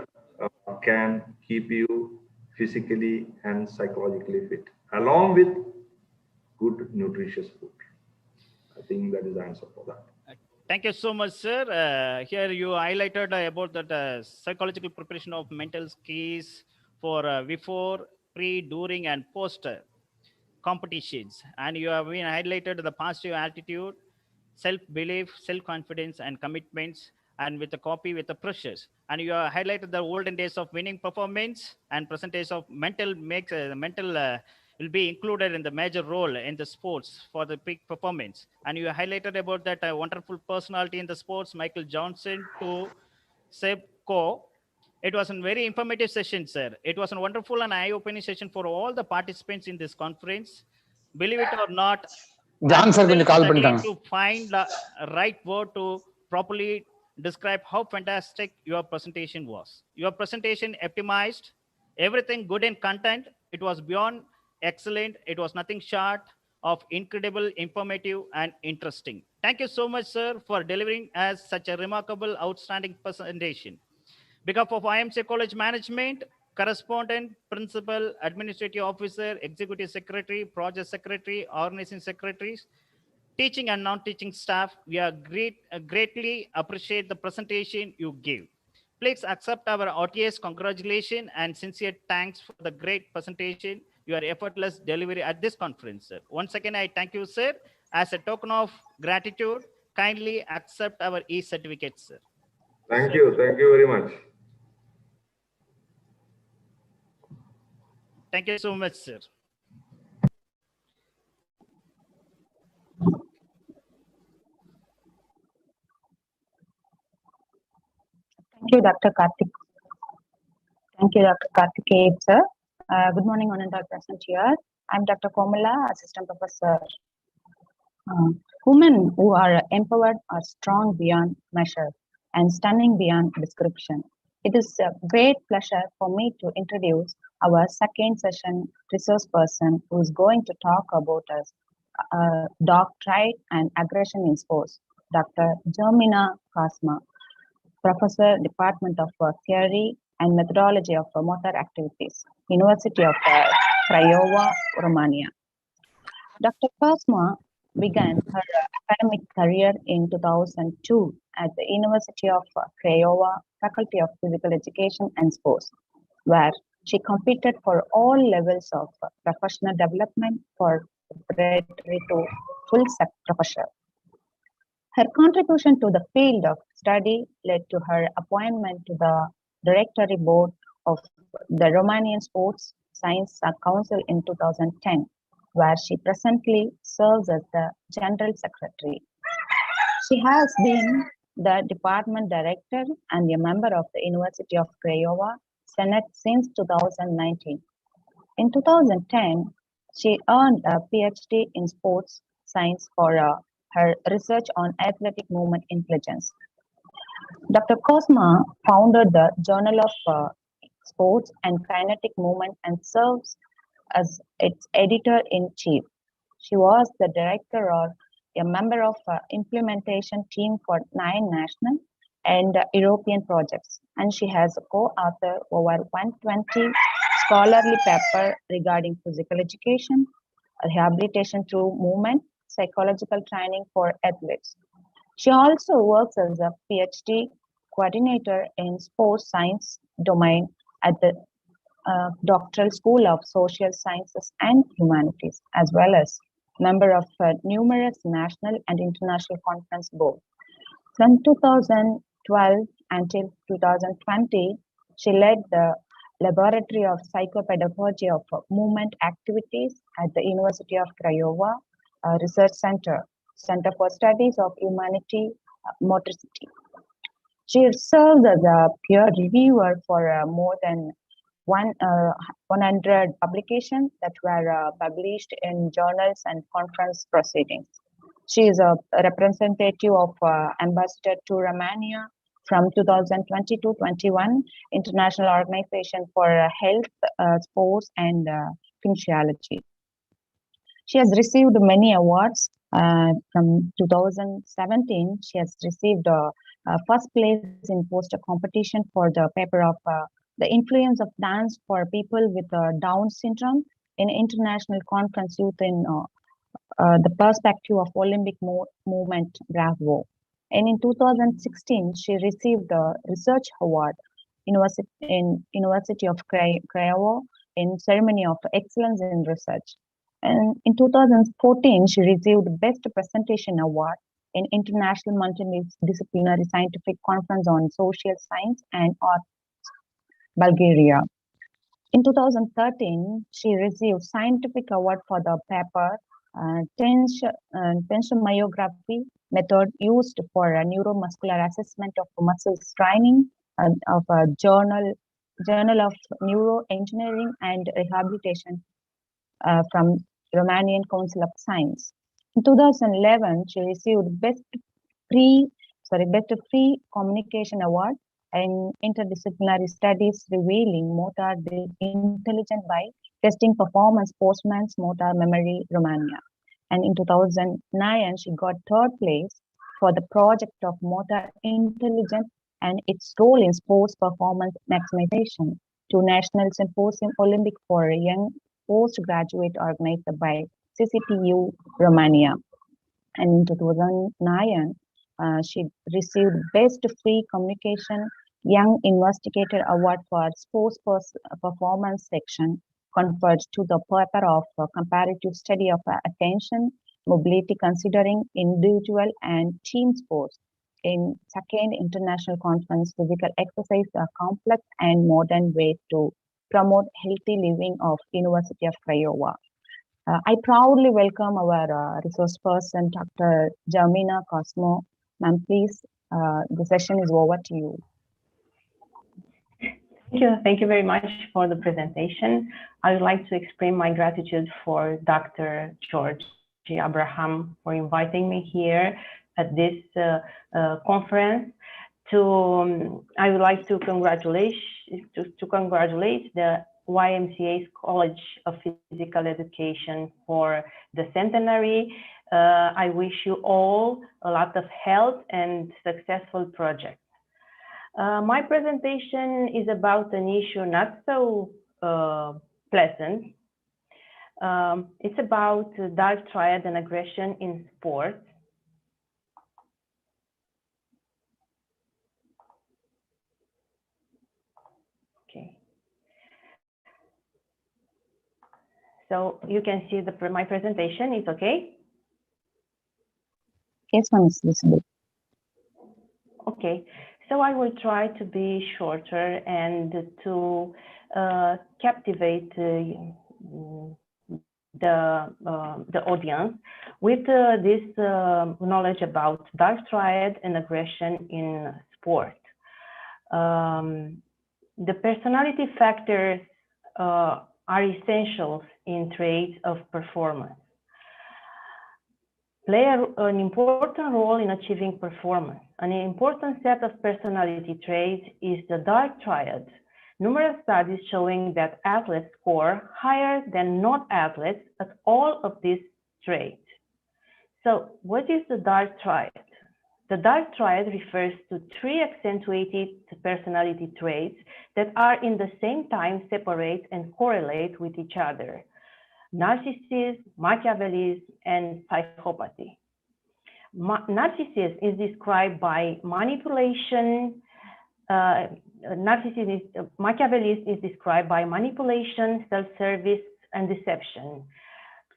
can keep you physically and psychologically fit, along with good nutritious food. I think that is the answer for that. Thank you so much, sir. Here you highlighted about that psychological preparation of mental skills for before, pre, during, and post competitions. And you have been highlighted the positive attitude, self-belief, self-confidence, and commitments, and with the copy with the pressures. And you have highlighted the olden days of winning performance and present days of mental will be included in the major role in the sports for the peak performance. And you highlighted about that wonderful personality in the sports, Michael Johnson to Sebco. It was a very informative session, sir. It was a wonderful and eye-opening session for all the participants in this conference. Believe it or not, John sir I'm கொஞ்சம் still கால் studying பண்ணிட்டாங்க. to find the right word to properly describe how fantastic your presentation was. Your presentation optimized everything good in content. It was beyond excellent. It was nothing short of incredible, informative, and interesting. Thank you so much, sir, for delivering as such a remarkable, outstanding presentation. Behalf of IMC College Management, correspondent, principal, administrative officer, executive secretary, project secretary, organizing secretaries, teaching and non-teaching staff, we are greatly appreciate the presentation you give. Please accept our RTS congratulations and sincere thanks for the great presentation, your effortless delivery at this conference, sir. Once again, I thank you, sir. As a token of gratitude, kindly accept our e-certificate, sir. Thank you very much. Thank you so much, sir. Thank you, Dr. Karthik. Thank you, Dr. Karthikeyan, sir. Good morning, honorable present here. I'm Dr. Komala, assistant professor. Women who are empowered are strong beyond measure and stunning beyond description. It is a great pleasure for me to introduce our second session resource person who is going to talk about us, dog trait and aggression in sports, Dr. Germina Kasma, Professor, Department of Theory and Methodology of Motor Activities, University of Craiova, Romania. Dr. Kasma began her academic career in 2002 at the University of Craiova Faculty of Physical Education and Sports, where she competed for all levels of professional development for preparatory to full professor. Her contribution to the field of study led to her appointment to the Directory Board of the Romanian Sports Science Council in 2010, where she presently serves as the General Secretary. She has been the Department Director and a member of the University of Craiova Senate since 2019. In 2010, she earned a PhD in sports science for her research on athletic movement intelligence. Dr. Kasma founded the Journal of Sports and Kinetic Movement and serves as its editor-in-chief. She was the director or a member of implementation team for 9 national and European projects, and she has co-authored over 120 scholarly papers regarding physical education, rehabilitation through movement, psychological training for athletes. She also works as a PhD coordinator in sports science domain at the Doctoral School of Social Sciences and Humanities, as well as member of numerous national and international conference boards. From 2012 until 2020, She led the Laboratory of Psychopedagogy of Movement Activities at the University of Craiova Research Center, Center for Studies of Humanity, Motricity. She served as a peer reviewer for more than 100 publications that were published in journals and conference proceedings. She is a representative of Ambassador to Romania from 2020-21 International Organization for Health, Sports and Kinesiology. She has received many awards. From 2017, she has received first place in poster competition for the paper of the influence of dance for people with Down syndrome in International Conference Youth in the Perspective of Olympic Movement, Bravo. And in 2016, she received the Research Award in University of Craiova in Ceremony of Excellence in Research. And in 2014, she received Best Presentation Award in International Multidisciplinary Scientific Conference on Social Science and Art, Bulgaria. In 2013, she received Scientific Award for the paper tensiomyography method used for neuromuscular assessment of muscles training of a Journal of Neuroengineering and Rehabilitation from Romanian Council of Science. In 2011, she received Best Free Communication Award in Interdisciplinary Studies revealing motor intelligence by testing performance postman's motor memory, Romania. And in 2009, she got third place for the project of motor intelligence and its role in sports performance maximization to National Symposium Olympic for Young Postgraduate organized by CCTU Romania. And in 2009, she received Best Free Communication Young Investigator Award for Sports Performance section conferred to the paper of comparative study of attention mobility considering individual and team sports in second international conference physical exercise, a complex and modern way to promote healthy living of University of Craiova. I proudly welcome our resource person, Dr. Jamina Cosmo. Ma'am, please, the session is over to you. Thank you very much for the presentation. I would like to express my gratitude for Dr. George Abraham for inviting me here at this conference. I would like to congratulate the YMCA's College of Physical Education for the centenary. I wish you all a lot of health and successful projects. My presentation is about an issue not so pleasant. It's about dark triad and aggression in sports. Okay. So you can see my presentation is okay? Yes, ma'am, it's visible. Okay. So I will try to be shorter and to captivate the audience with this knowledge about dark triad and aggression in sport. The personality factors are essentials in traits of performance. Play an important role in achieving performance. An important set of personality traits is the dark triad. Numerous studies showing that athletes score higher than non-athletes at all of these traits. So what is the dark triad? The dark triad refers to three accentuated personality traits that are in the same time separate and correlate with each other. Narcissism, Machiavellism, and psychopathy. Narcissism is described by manipulation. Machiavellism is described by manipulation, self-service, and deception.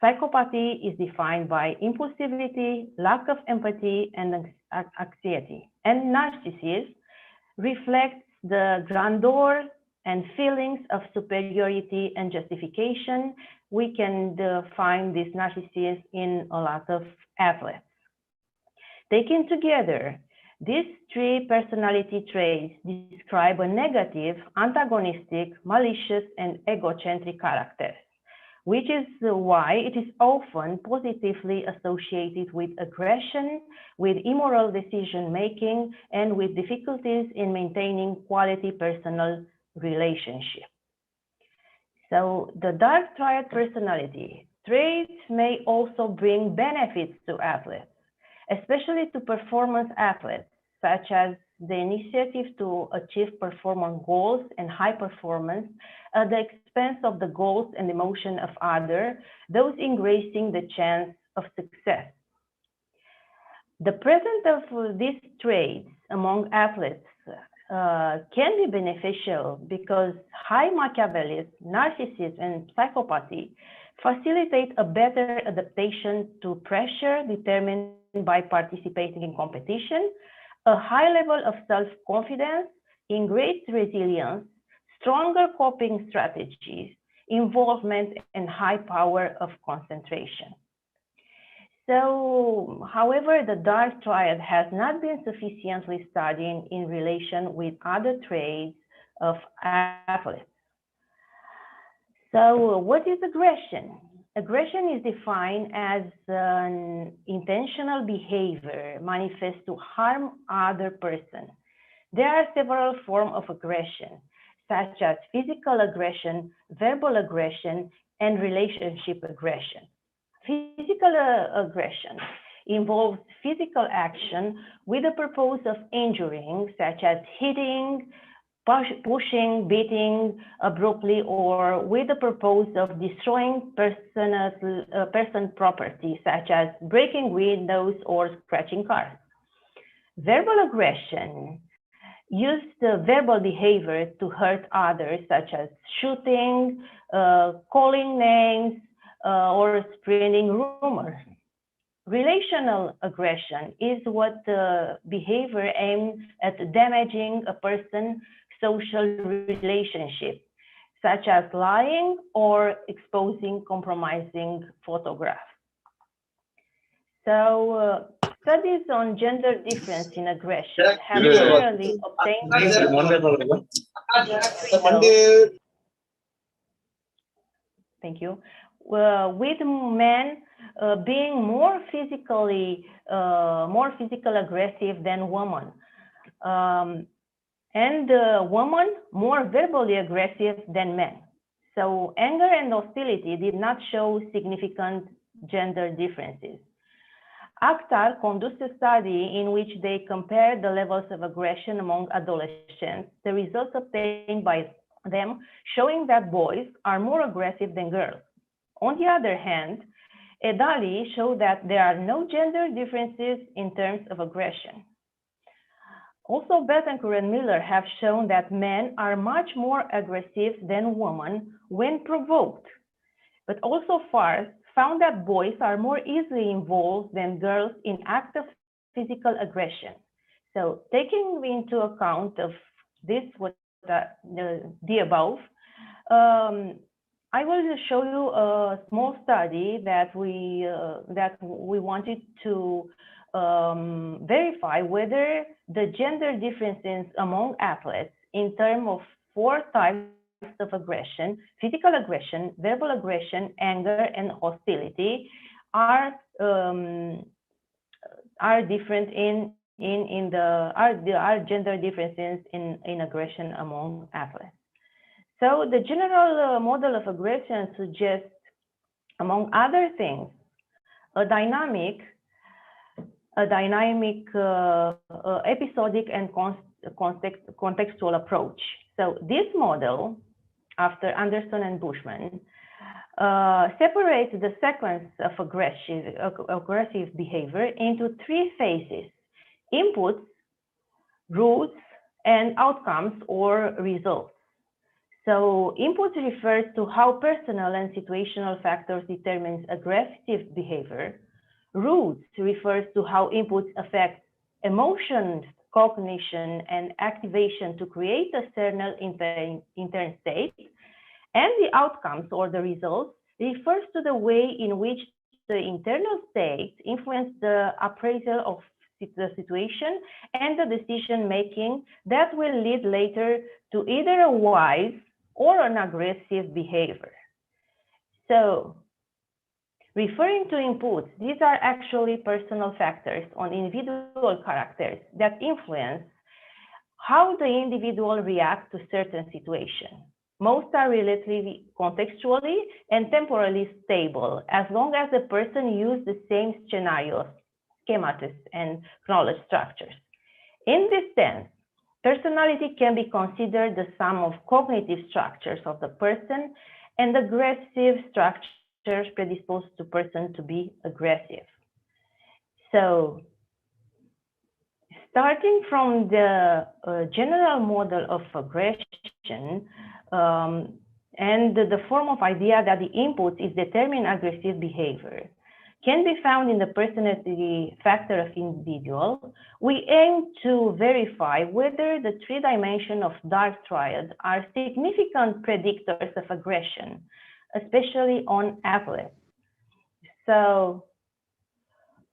Psychopathy is defined by impulsivity, lack of empathy, and anxiety. And narcissism reflects the grandeur and feelings of superiority and justification. We can find this narcissism in a lot of athletes. Taken together, these three personality traits describe a negative, antagonistic, malicious, and egocentric character, which is why it is often positively associated with aggression, with immoral decision-making, and with difficulties in maintaining quality personal relationships. So the dark triad personality traits may also bring benefits to athletes, especially to performance athletes, such as the initiative to achieve performance goals and high performance at the expense of the goals and emotion of others, those increasing the chance of success. The presence of these traits among athletes can be beneficial because high Machiavellism, narcissism, and psychopathy facilitate a better adaptation to pressure determined by participating in competition, a high level of self-confidence, increased resilience, stronger coping strategies, involvement, and high power of concentration. So, however, the dark triad has not been sufficiently studied in relation with other traits of athletes. So, what is aggression? Aggression is defined as an intentional behavior manifest to harm other person. There are several forms of aggression, such as physical aggression, verbal aggression, and relationship aggression. Physical aggression involves physical action with the purpose of injuring, such as hitting, pushing, beating abruptly, or with the purpose of destroying person property, such as breaking windows or scratching cars. Verbal aggression uses the verbal behavior to hurt others, such as shooting, calling names, or spreading rumors. Relational aggression is what the behavior aimed at damaging a person's social relationship, such as lying or exposing compromising photographs. So, studies on gender difference in aggression have generally obtained. Thank you. With men being more physical aggressive than women, and women more verbally aggressive than men. So anger and hostility did not show significant gender differences. Akhtar conducted a study in which they compared the levels of aggression among adolescents, the results obtained by them showing that boys are more aggressive than girls. On the other hand, Edali showed that there are no gender differences in terms of aggression. Also, Bettencourt and Miller have shown that men are much more aggressive than women when provoked, but also Fars found that boys are more easily involved than girls in acts of physical aggression. So, taking into account of this, the above, I will show you a small study that we wanted to verify whether the gender differences among athletes in terms of 4 types of aggression: physical aggression, verbal aggression, anger, and hostility, are different are gender differences in aggression among athletes. So the general model of aggression suggests, among other things, a dynamic, episodic and contextual approach. So this model, after Anderson and Bushman, separates the sequence of aggressive behavior into 3 phases: inputs, roots, and outcomes or results. So inputs refers to how personal and situational factors determine aggressive behavior. Roots refers to how inputs affect emotions cognition, and activation to create a certain intern state, and the outcomes or the results refers to the way in which the internal state influence the appraisal of the situation and the decision making that will lead later to either a wise or an aggressive behavior. So, referring to inputs, these are actually personal factors on individual characters that influence how the individual reacts to certain situations. Most are relatively contextually and temporally stable, as long as the person uses the same scenarios, schematics, and knowledge structures. In this sense, personality can be considered the sum of cognitive structures of the person and aggressive structures predisposed to person to be aggressive. So, starting from the general model of aggression, and the form of idea that the input is determined aggressive behavior can be found in the personality factor of individual, we aim to verify whether the three dimensions of dark triad are significant predictors of aggression, especially on athletes. So,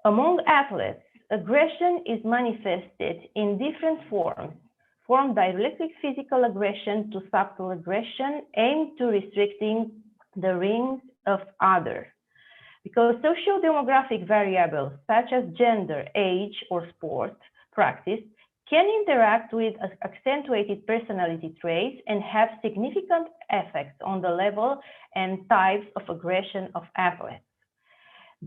among athletes, aggression is manifested in different forms, from direct physical aggression to subtle aggression aimed to restricting the rings of others. Because socio-demographic variables such as gender, age, or sport practice can interact with accentuated personality traits and have significant effects on the level and types of aggression of athletes.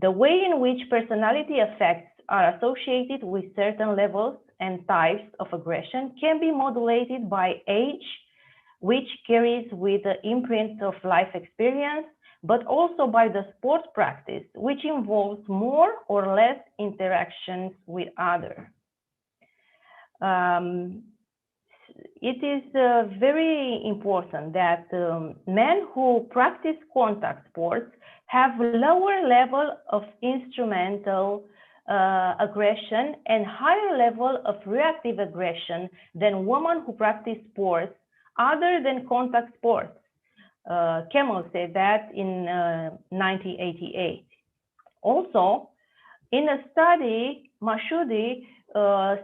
The way in which personality effects are associated with certain levels and types of aggression can be modulated by age, which carries with the imprint of life experience, but also by the sport practice, which involves more or less interactions with others. It is very important that men who practice contact sports have lower level of instrumental aggression and higher level of reactive aggression than women who practice sports other than contact sports. Kemmel said that in 1988. Also, in a study, Mashoudi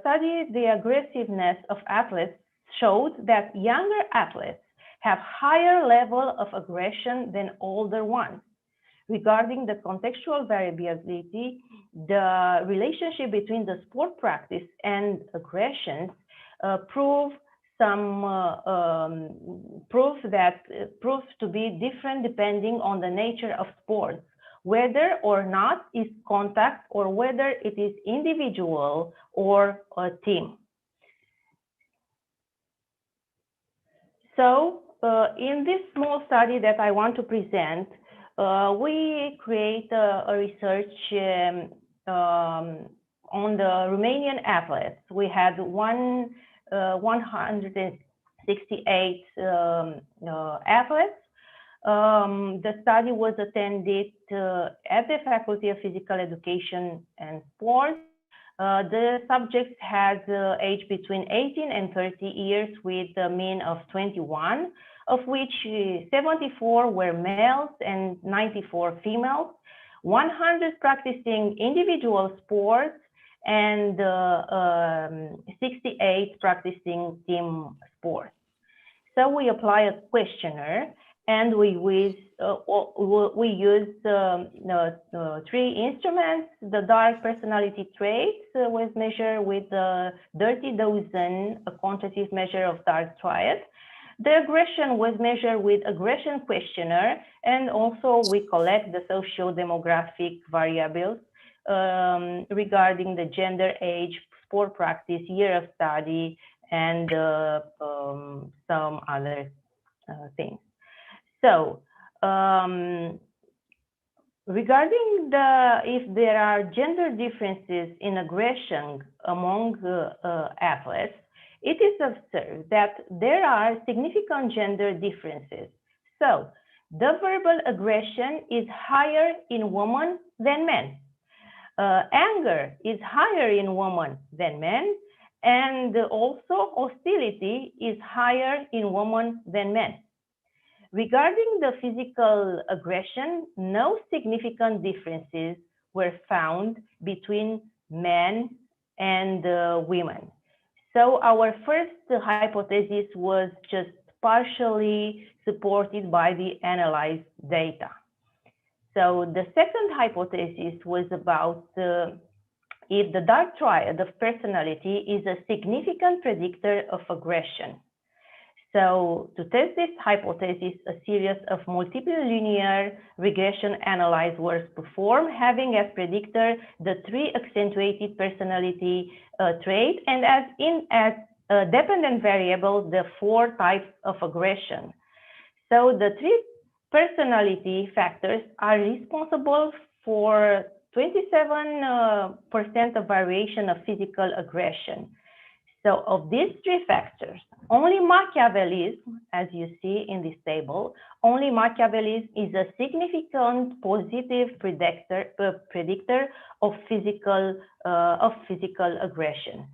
studied the aggressiveness of athletes, showed that younger athletes have higher level of aggression than older ones. Regarding the contextual variability, the relationship between the sport practice and aggressions proves to be different depending on the nature of sports, whether or not it's contact or whether it is individual or a team. So in this small study that I want to present, we create a research on the Romanian athletes. We had 168 athletes. The study was attended at the Faculty of Physical Education and Sports. The subjects had age between 18 and 30 years with a mean of 21, of which 74 were males and 94 females, 100 practicing individual sports, and 68 practicing team sports. So we apply a questionnaire, and we use three instruments. The dark personality traits was measured with the Dirty Dozen, a quantitative measure of dark triad. The aggression was measured with aggression questionnaire, and also we collect the socio-demographic variables regarding the gender, age, sport practice, year of study, and some other things. So, regarding if there are gender differences in aggression among athletes, it is observed that there are significant gender differences. So, the verbal aggression is higher in women than men. Anger is higher in women than men, And also hostility is higher in women than men. Regarding the physical aggression, no significant differences were found between men and women. So our first hypothesis was just partially supported by the analyzed data. So the second hypothesis was about if the dark triad of personality is a significant predictor of aggression. So to test this hypothesis, a series of multiple linear regression analyses was performed, having as predictor the 3 accentuated personality trait, and as dependent variable the 4 types of aggression. So the 3 personality factors are responsible for 27% of variation of physical aggression. So of these 3 factors, only Machiavellism, as you see in this table, only Machiavellism is a significant positive predictor of physical aggression.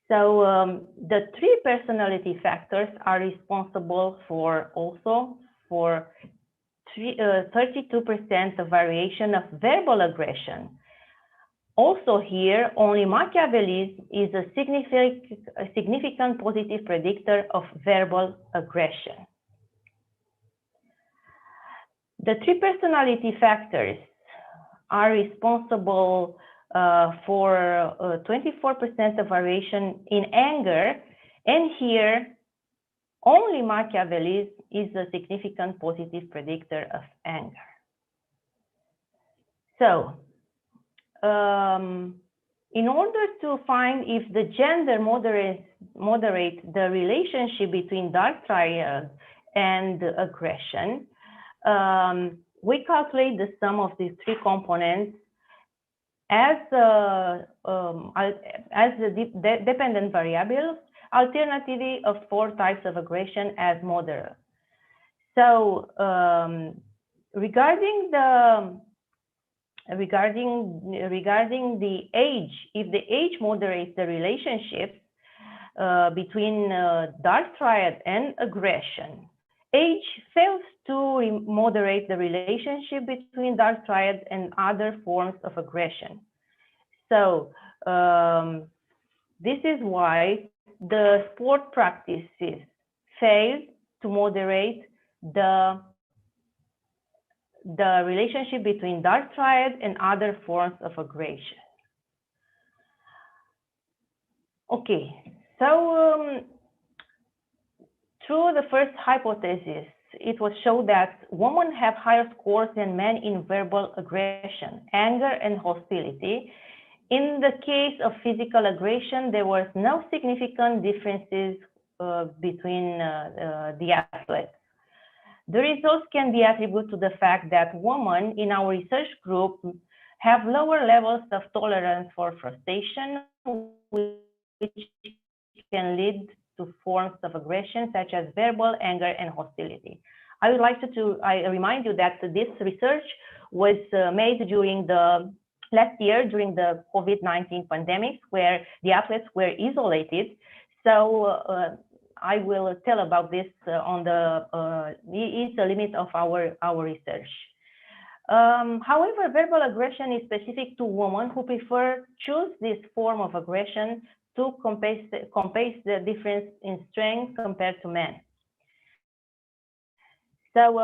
So the 3 personality factors are responsible for 32% of variation of verbal aggression. Also here, only Machiavellism is a significant positive predictor of verbal aggression. The 3 personality factors are responsible for 24% of variation in anger, and here only Machiavellism is a significant positive predictor of anger. So in order to find if the gender moderate the relationship between dark triad and aggression, we calculate the sum of these 3 components as the dependent variables, alternatively of 4 types of aggression as moderate. So regarding the age, if the age moderates the relationship between dark triad and aggression, age fails to moderate the relationship between dark triad and other forms of aggression. So this is why the sport practices fail to moderate the relationship between dark triad and other forms of aggression. Okay, so through the first hypothesis, it was shown that women have higher scores than men in verbal aggression, anger, and hostility. In the case of physical aggression, there was no significant differences between the athletes. The results can be attributed to the fact that women in our research group have lower levels of tolerance for frustration, which can lead to forms of aggression such as verbal, anger, and hostility. I would like to remind you that this research was made during the last year during the COVID-19 pandemic, where the athletes were isolated. So I will tell about this on it's the limit of our research. However, verbal aggression is specific to women who choose this form of aggression to compensate the difference in strength compared to men. So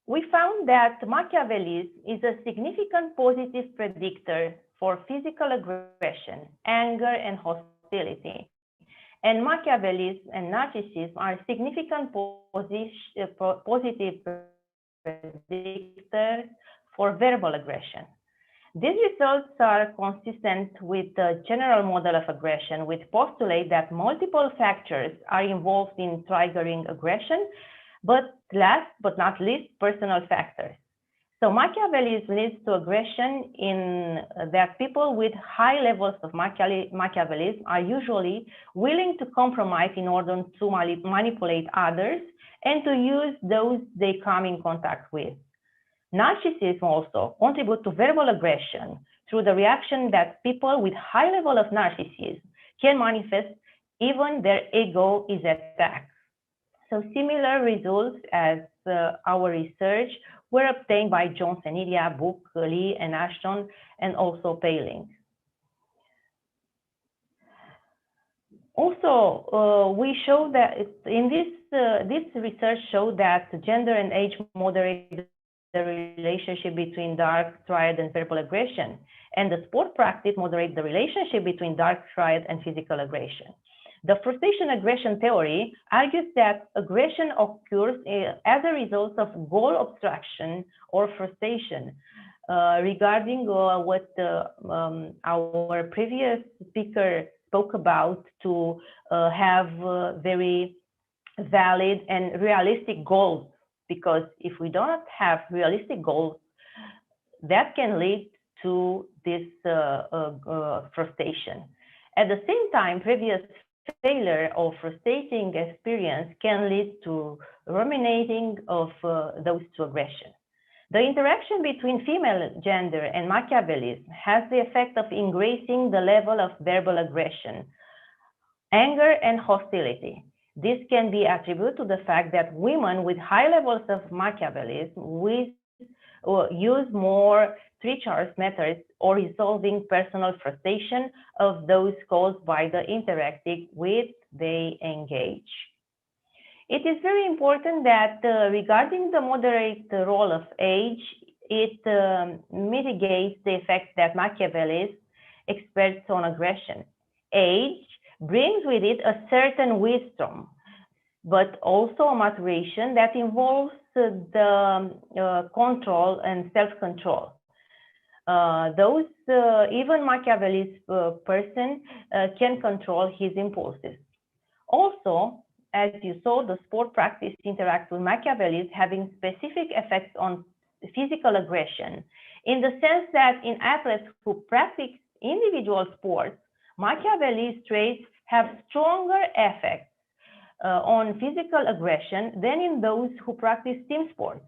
we found that Machiavellism is a significant positive predictor for physical aggression, anger, and hostility. And Machiavellism and narcissism are significant positive predictors for verbal aggression. These results are consistent with the general model of aggression, which postulate that multiple factors are involved in triggering aggression, but last but not least, personal factors. So Machiavellism leads to aggression in that people with high levels of Machiavellism are usually willing to compromise in order to manipulate others and to use those they come in contact with. Narcissism also contributes to verbal aggression through the reaction that people with high level of narcissism can manifest even their ego is attacked. So similar results as our research were obtained by Johnson, Ilya, Book, Lee, and Ashton, and also Paling. Also, we show that in this research showed that gender and age moderate the relationship between dark triad and verbal aggression, and the sport practice moderate the relationship between dark triad and physical aggression. The frustration aggression theory argues that aggression occurs as a result of goal obstruction or frustration. Regarding what our previous speaker spoke about, to have very valid and realistic goals, because if we don't have realistic goals, that can lead to this frustration. At the same time, previous failure or frustrating experience can lead to ruminating of those two aggressions. The interaction between female gender and Machiavellism has the effect of increasing the level of verbal aggression, anger, and hostility. This can be attributed to the fact that women with high levels of Machiavellism use more three-charge methods or resolving personal frustration of those caused by the interacting with they engage. It is very important that regarding the moderate role of age, it mitigates the effect that Machiavellism exerts on aggression. Age brings with it a certain wisdom, but also a maturation that involves the control and self-control. Even Machiavellist person can control his impulses. Also, as you saw, the sport practice interacts with Machiavellism, having specific effects on physical aggression, in the sense that in athletes who practice individual sports, Machiavellist traits have stronger effects on physical aggression than in those who practice team sports.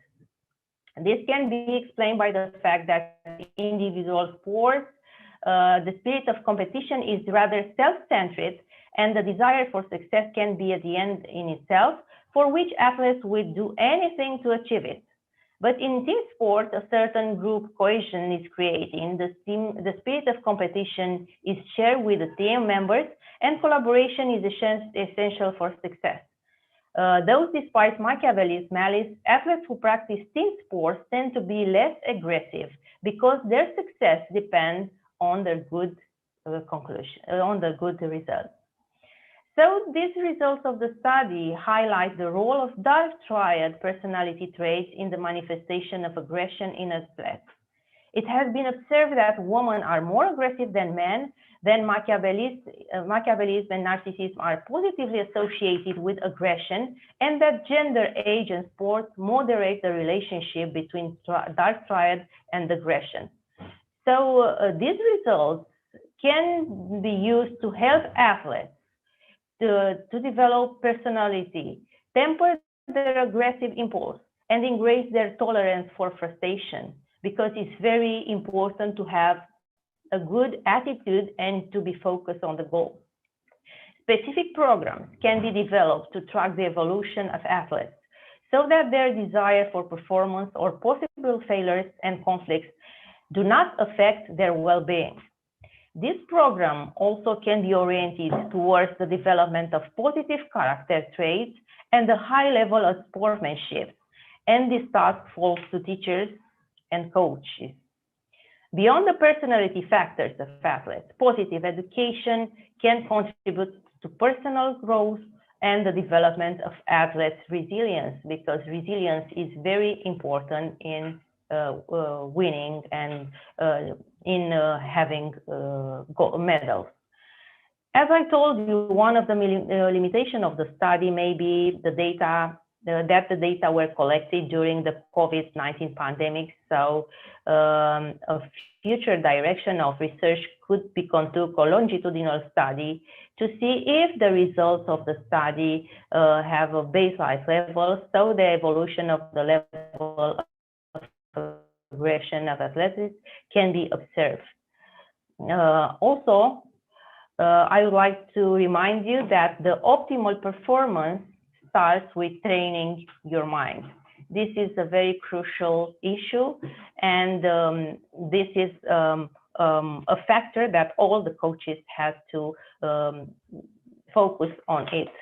This can be explained by the fact that individual sports, the spirit of competition is rather self-centered, and the desire for success can be at the end in itself, for which athletes would do anything to achieve it. But in team sport, a certain group cohesion is created. The spirit of competition is shared with the team members, and collaboration is essential for success. Those despite Machiavelli's malice, athletes who practice team sports tend to be less aggressive because their success depends on their good results. So these results of the study highlight the role of dark triad personality traits in the manifestation of aggression in athletes. It has been observed that women are more aggressive than men, then Machiavellism and narcissism are positively associated with aggression, and that gender, age, and sport moderate the relationship between dark triad and aggression. So these results can be used to help athletes to develop personality, temper their aggressive impulse, and increase their tolerance for frustration, because it's very important to have a good attitude and to be focused on the goal. Specific programs can be developed to track the evolution of athletes so that their desire for performance or possible failures and conflicts do not affect their well-being. This program also can be oriented towards the development of positive character traits and the high level of sportsmanship, and this task falls to teachers and coaches. Beyond the personality factors of athletes, positive education can contribute to personal growth and the development of athletes' resilience, because resilience is very important in winning and in having gold medals. As I told you, one of the limitations of the study may be the data, that the data were collected during the COVID-19 pandemic. So a future direction of research could be conduct a longitudinal study to see if the results of the study have a baseline level, so the evolution of the level of aggression of athletics can be observed. Also, I would like to remind you that the optimal performance starts with training your mind. This is a very crucial issue, and this is a factor that all the coaches have to focus on it.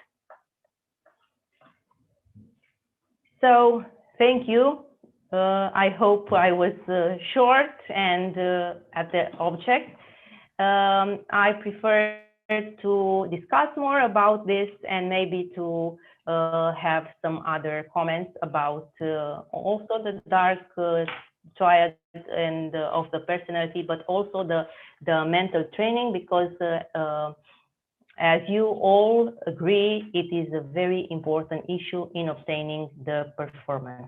So thank you. I hope I was short and at the object. I prefer to discuss more about this and maybe to have some other comments about also the dark triad and of the personality, but also the mental training, because as you all agree, it is a very important issue in obtaining the performance.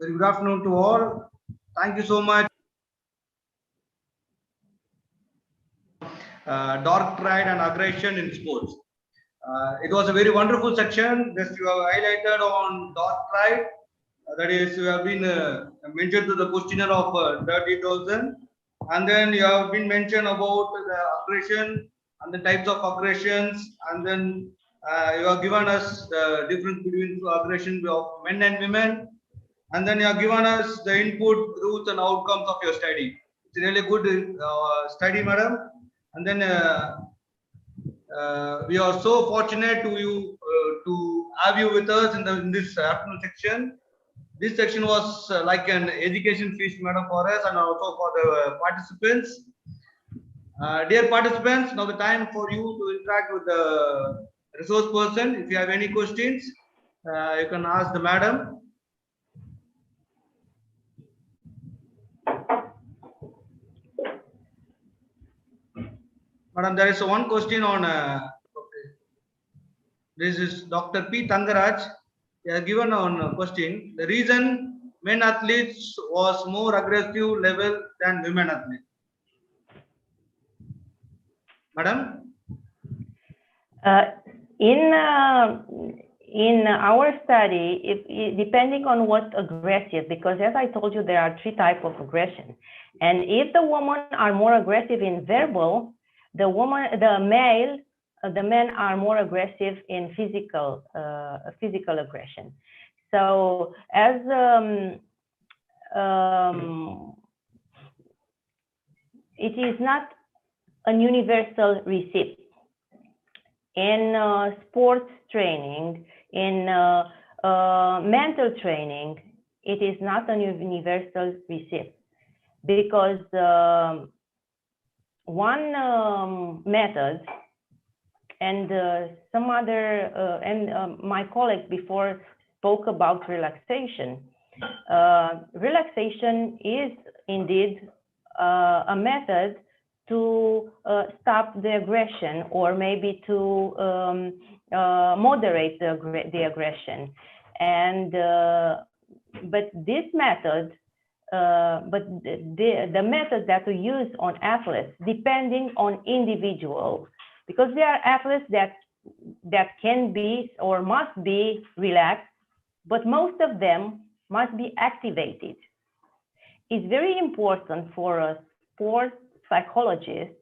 Very good afternoon to all. Thank you so much. Dark pride and aggression in sports. It was a very wonderful section. Just you have highlighted on dark pride. That is, you have been mentioned to the questionnaire of 30,000, and then you have been mentioned about the aggression and the types of aggressions, and then you have given us the difference between aggression of men and women. And then you have given us the input, roots, and outcomes of your study. It's a really good study, madam. And then we are so fortunate to have you with us in this afternoon section. This section was like an education feast, madam, for us and also for the participants. Dear participants, now the time for you to interact with the resource person. If you have any questions, you can ask the madam. Madam, there is one question on, this is Dr. P. Tangaraj. He has given a question. The reason men athletes was more aggressive level than women athletes. Madam? In our study, depending on what aggressive, because as I told you, there are 3 types of aggression. And if the women are more aggressive in verbal, the men are more aggressive in physical aggression. So as it is not a universal recipe. In sports training, in mental training, it is not a universal recipe, because one method and some other, and my colleague before spoke about relaxation. Relaxation is indeed a method to stop the aggression, or maybe to moderate the aggression. And but this method, the method that we use on athletes, depending on individuals, because there are athletes that can be or must be relaxed, but most of them must be activated. It's very important for a sports psychologist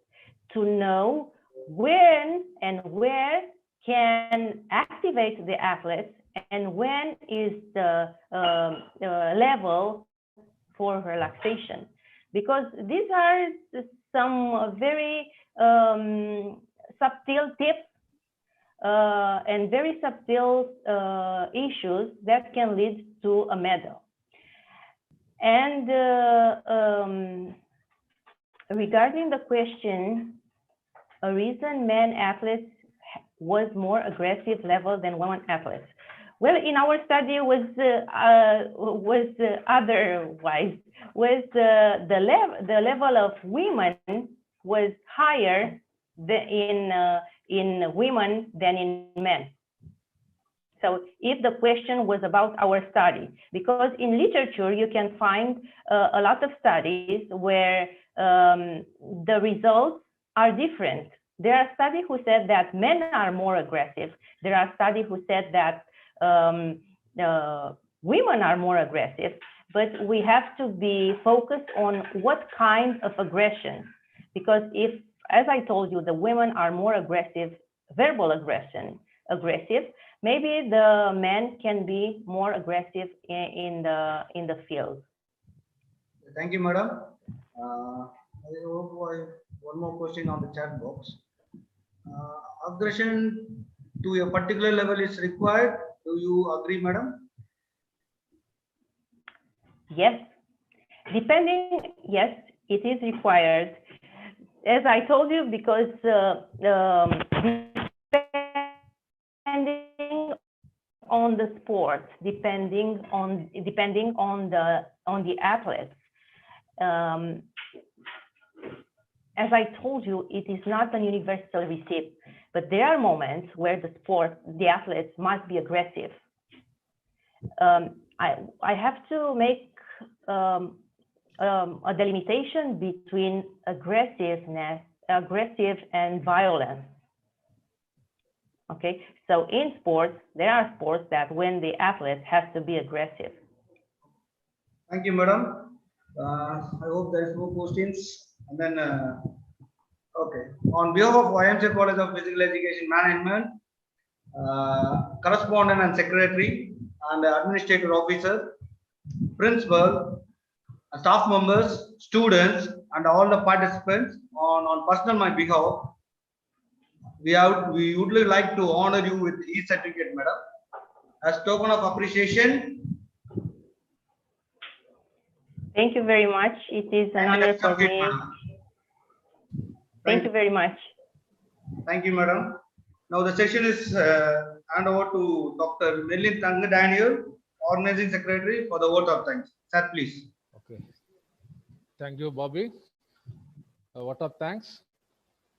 to know when and where can activate the athletes and when is the level for relaxation, because these are some very subtle tips and very subtle issues that can lead to a medal. And regarding the question, a reason men athletes was more aggressive level than women athletes. Well, in our study was otherwise. Was the level of women was higher in women than in men. So if the question was about our study, because in literature you can find a lot of studies where the results are different. There are studies who said that men are more aggressive. There are studies who said that women are more aggressive. but we have to be focused on what kind of aggression, because if, as I told you, the women are more aggressive, verbal aggressive, maybe the men can be more aggressive in the field. Thank you, madam. I hope one more question on the chat box. Aggression to a particular level is required. Do you agree, madam? Yes, yes, it is required. As I told you, because depending on the sport, depending on the athletes. As I told you, it is not an universal receipt, but there are moments where the athletes must be aggressive. I have to make a delimitation between aggressive and violence. Okay, so in sports, there are sports that when the athlete has to be aggressive. Thank you, madam. I hope there is no questions. And then, okay, on behalf of YMCA College of Physical Education Management, correspondent and secretary and administrative officer, principal, staff members, students, and all the participants, on personal my behalf, we would like to honor you with e-certificate, madam, as token of appreciation. Thank you very much. It is an honor for me. Thank you very much. Thank you, madam. Now the session is hand over to Dr. Melin Tang Daniel, organizing secretary, for the vote of thanks. Sir, please. Okay. Thank you, Bobby. A vote of thanks.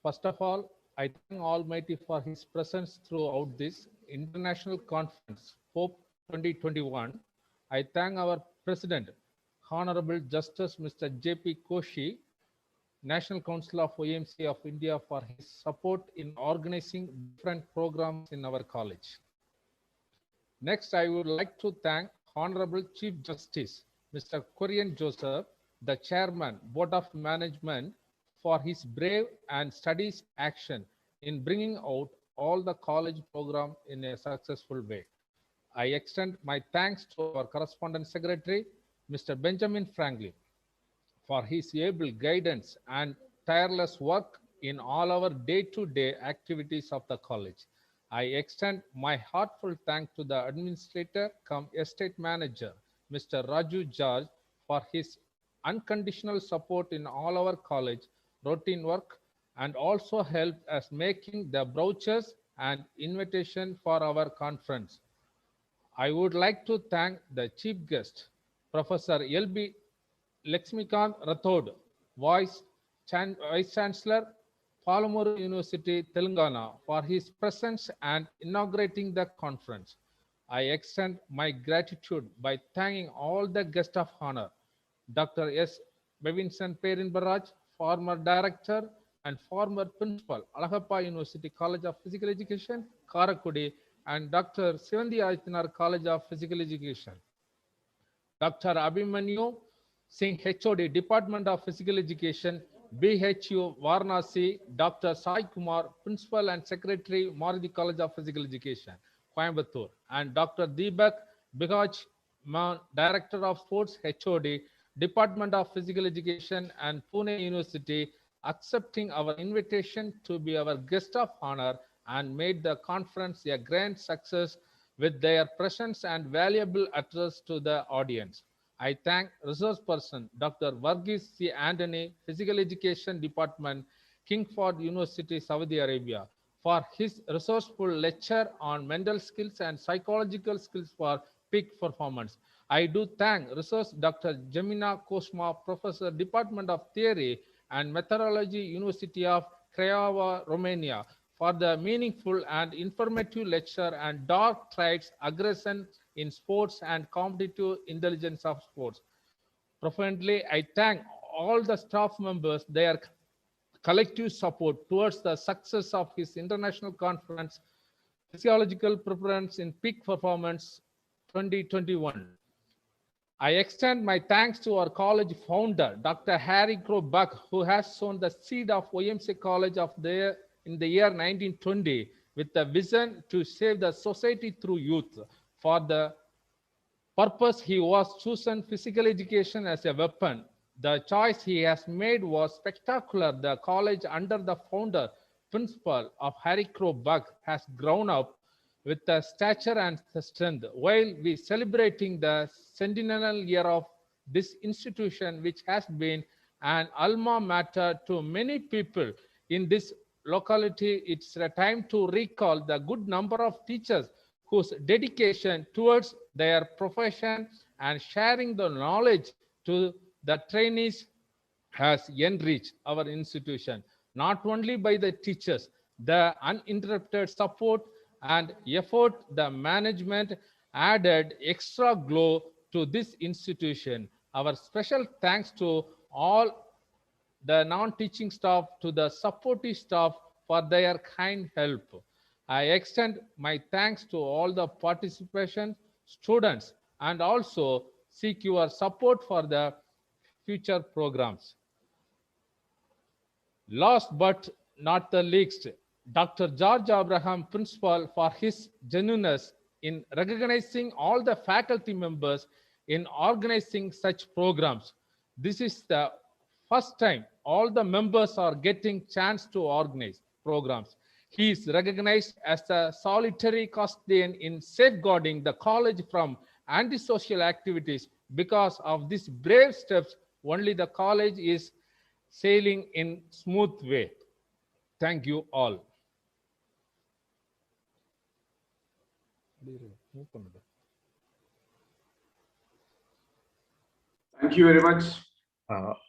First of all, I thank Almighty for His presence throughout this international conference, PPOPP 2021. I thank our President, Honorable Justice Mr. J.P. Koshi, National Council of YMCA of India, for his support in organizing different programs in our college. Next, I would like to thank Honorable Chief Justice Mr. Korean Joseph, the Chairman, Board of Management, for his brave and studious action in bringing out all the college program in a successful way. I extend my thanks to our correspondent secretary, Mr. Benjamin Franklin, for his able guidance and tireless work in all our day-to-day activities of the college. I extend my heartfelt thanks to the administrator cum estate manager, Mr. Raju George, for his unconditional support in all our college routine work, and also helped us making the brochures and invitation for our conference. I would like to thank the chief guest, Professor L.B. Laxmikant Rathod, Vice Chancellor, Palamuru University, Telangana, for his presence and inaugurating the conference. I extend my gratitude by thanking all the guests of honor, Dr. S. Bevinson Perinbaraj, former director and former principal, Alagappa University College of Physical Education, Karakudi, and Dr. Sivandi Adityanar College of Physical Education. Dr. Abhimanyu Singh, HOD, Department of Physical Education, BHU Varanasi, Dr. Sai Kumar, Principal and Secretary, Maruti College of Physical Education, Coimbatore, and Dr. Deepak Bigaj, Director of Sports, HOD, Department of Physical Education and Pune University, accepting our invitation to be our guest of honor and made the conference a grand success with their presence and valuable address to the audience. I thank resource person Dr. Varghese C. Anthony, Physical Education Department, King Fahd University, Saudi Arabia, for his resourceful lecture on mental skills and psychological skills for peak performance. I do thank resource Dr. Gemina Kosma, Professor, Department of Theory and Methodology, University of Craiova, Romania, for the meaningful and informative lecture and dark traits, aggression in sports and competitive intelligence of sports. Profoundly, I thank all the staff members, their collective support towards the success of his international conference, Physiological Preference in Peak Performance 2021. I extend my thanks to our college founder, Dr. Harry Buck, who has sown the seed of YMCA College in the year 1920 with the vision to save the society through youth. For the purpose, he was chosen physical education as a weapon. The choice he has made was spectacular. The college under the founder principal of Harry Buck has grown up with the stature and the strength. While we celebrating the centennial year of this institution, which has been an alma mater to many people in this locality, it's a time to recall the good number of teachers whose dedication towards their profession and sharing the knowledge to the trainees has enriched our institution, not only by the teachers, the uninterrupted support and effort, the management added extra glow to this institution. Our special thanks to all the non-teaching staff, to the supportive staff for their kind help. I extend my thanks to all the participation students and also seek your support for the future programs. Last but not the least, Dr. George Abraham, Principal, for his genuineness in recognizing all the faculty members in organizing such programs. This is the first time all the members are getting chance to organize programs. He is recognized as a solitary custodian in safeguarding the college from antisocial activities. Because of these brave steps, only the college is sailing in smooth way. Thank you all. Thank you very much.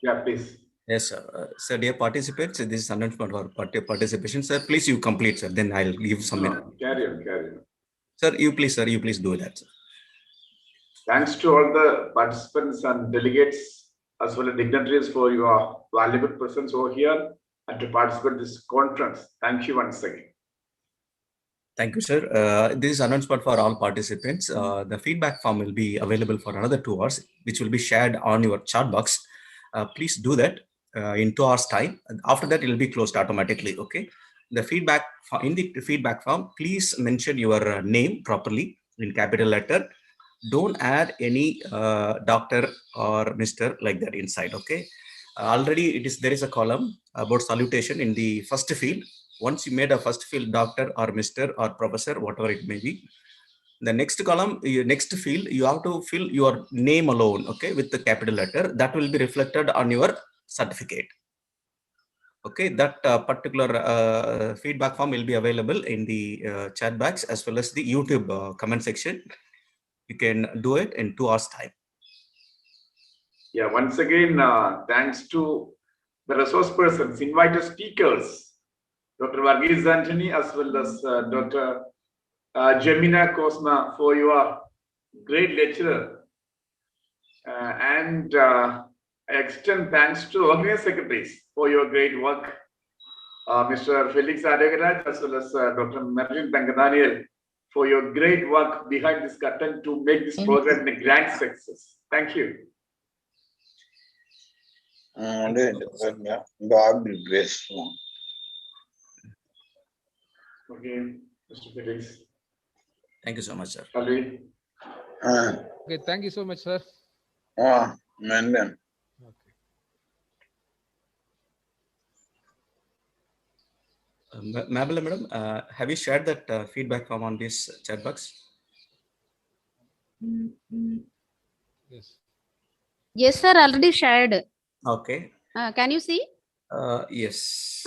Yeah, please. Yes, sir. Sir, dear participants, this is announcement for participation. Sir, please you complete, sir. Then I'll give some minutes. Carry on, carry on. Sir, you please do that, sir. Thanks to all the participants and delegates as well as dignitaries for your valuable presence over here and to participate in this conference. Thank you once again. Thank you, sir. This is announcement for all participants. The feedback form will be available for another 2 hours, which will be shared on your chat box. Please do that in 2 hours time. After that, it will be closed automatically. Okay. The feedback in the feedback form, please mention your name properly in capital letter. Don't add any doctor or Mr. like that inside. Okay. Already there is a column about salutation in the first field. Once you made a first field doctor or Mr. or professor, whatever it may be, the next column, next field, you have to fill your name alone, okay, with the capital letter. That will be reflected on your certificate. Okay, that particular feedback form will be available in the chat box as well as the YouTube comment section. You can do it in 2 hours time. Yeah, once again, thanks to the resource persons, invited speakers, Dr. Varghese Anthony, as well as Dr. Gemina Cosma for your great lecture. And I extend thanks to organizing secretaries for your great work. Mr. Felix Adegaraj, as well as Dr. Martin Tangadaniel, for your great work behind this curtain to make this program a grand success. Thank you. Okay, Mr. Felix. Thank you so much, sir. Ali. Okay, thank you so much, sir. Madam, have you shared that feedback form on this chat box? Yes. Yes, sir, already shared. Okay. Can you see? Yes.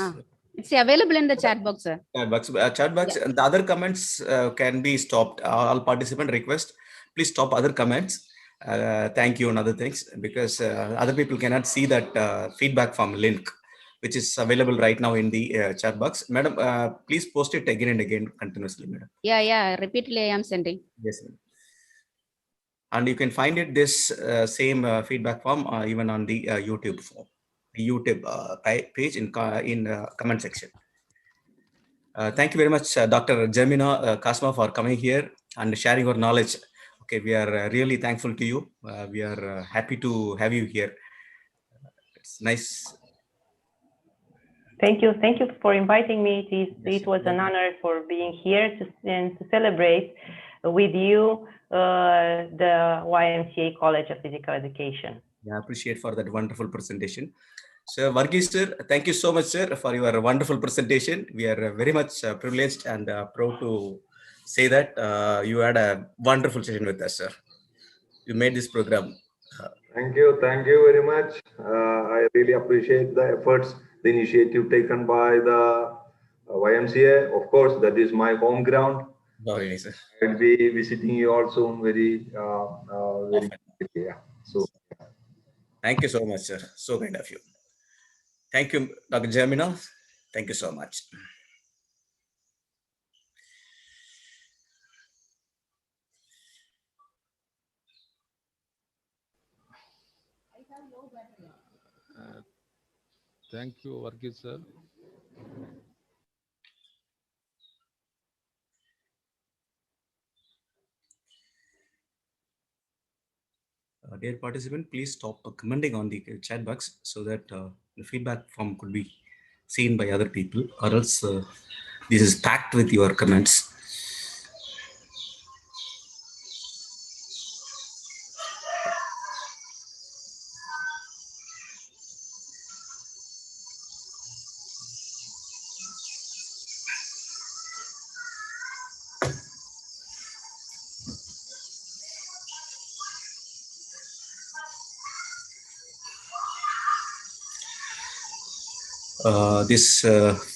It's available in the chat box, sir. Chat box. And the other comments can be stopped. All participant request, please stop other comments. Thank you and other things, because other people cannot see that feedback form link, which is available right now in the chat box. Madam, please post it again and again continuously, madam. Yeah, repeatedly I am sending. Yes, ma'am. And you can find it this same feedback form even on the YouTube form, the YouTube page in comment section. Thank you very much, Dr. Gemina Kasma, for coming here and sharing your knowledge. Okay, we are really thankful to you. We are happy to have you here. It's nice. Thank you. Thank you for inviting me. It was an honor for being here and to celebrate with you the YMCA College of Physical Education. Yeah, I appreciate for that wonderful presentation. Sir Varghese sir, thank you so much, sir, for your wonderful presentation. We are very much privileged and proud to say that you had a wonderful session with us, sir. You made this program. Thank you very much. I really appreciate the efforts, the initiative taken by the YMCA. Of course, that is my home ground. Very nice, sir. I will be visiting you all soon. Very, yeah. So, thank you so much, sir. So kind of you. Thank you, Dr. Jamina. Thank you so much. Thank you, Varghese sir. Dear participant, please stop commenting on the chat box so that the feedback form could be seen by other people, or else this is packed with your comments. This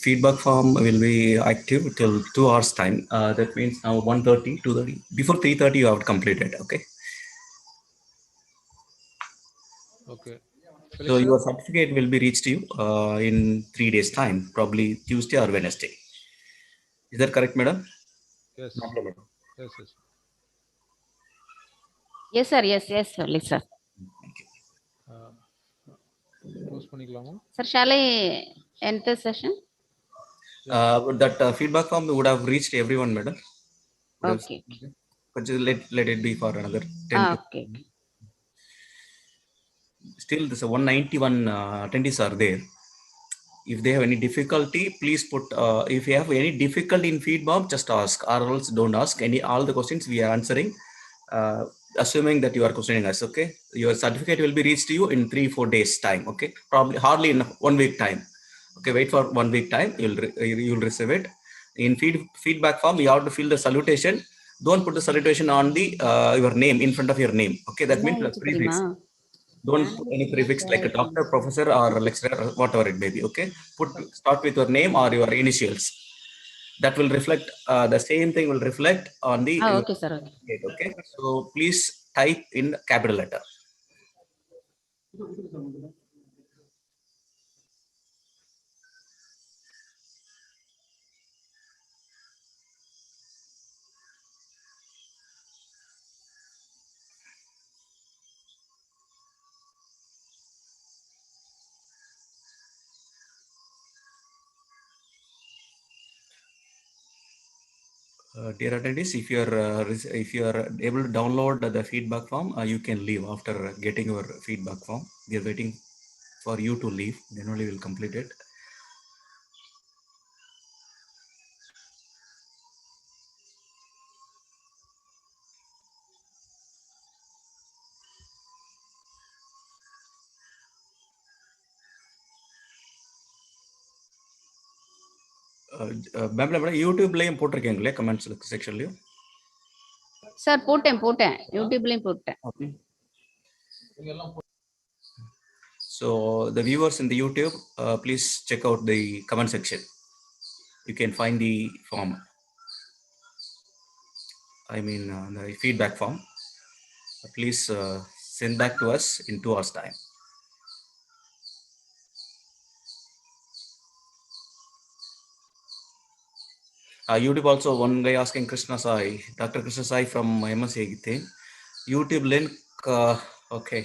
feedback form will be active till 2 hours time. That means now 1:30, 2:30. Before 3:30, you have to complete it. Okay. Okay. So your certificate will be reached to you in 3 days time, probably Tuesday or Wednesday. Is that correct, madam? Yes. Yes, yes. Yes, sir. Yes, sir. Close பண்ணிக்கலாமா? Sir, shall I end the session? That feedback form would have reached everyone, madam. Okay. But just let it be for another 10 to. Okay. Still, this 191 attendees are there. If they have any difficulty, please put. If you have any difficulty in feedback, just ask, or else don't ask. All the questions we are answering, assuming that you are questioning us. Okay, your certificate will be reached to you in 3-4 days time. Okay, probably hardly in 1 week time. Okay, wait for 1 week time. You'll receive it. In feedback form, you have to fill the salutation. Don't put the salutation on the your name in front of your name. Okay, that means the prefix. Don't put any prefix like a doctor, professor, or lecturer, or whatever it may be. Okay, start with your name or your initials. That will reflect. The same thing will reflect on the. Okay, sir. Okay, so please type in capital letter. Dear attendees, if you are able to download the feedback form, you can leave after getting your feedback form. We are waiting for you to leave. Then only we'll complete it. யூடியூப்லயும் போட்டிருக்கீங்களே comments செக்ஷன்லயும். Sir போட்டேன் யூடியூப்லயும் போட்டேன். So the viewers in the YouTube, please check out the comment section. You can find the form. I mean the feedback form. Please send back to us in 2 hours time. YouTube also, one guy asking Krishna Sai, Dr. Krishna Sai from MSA Gite. YouTube link, okay.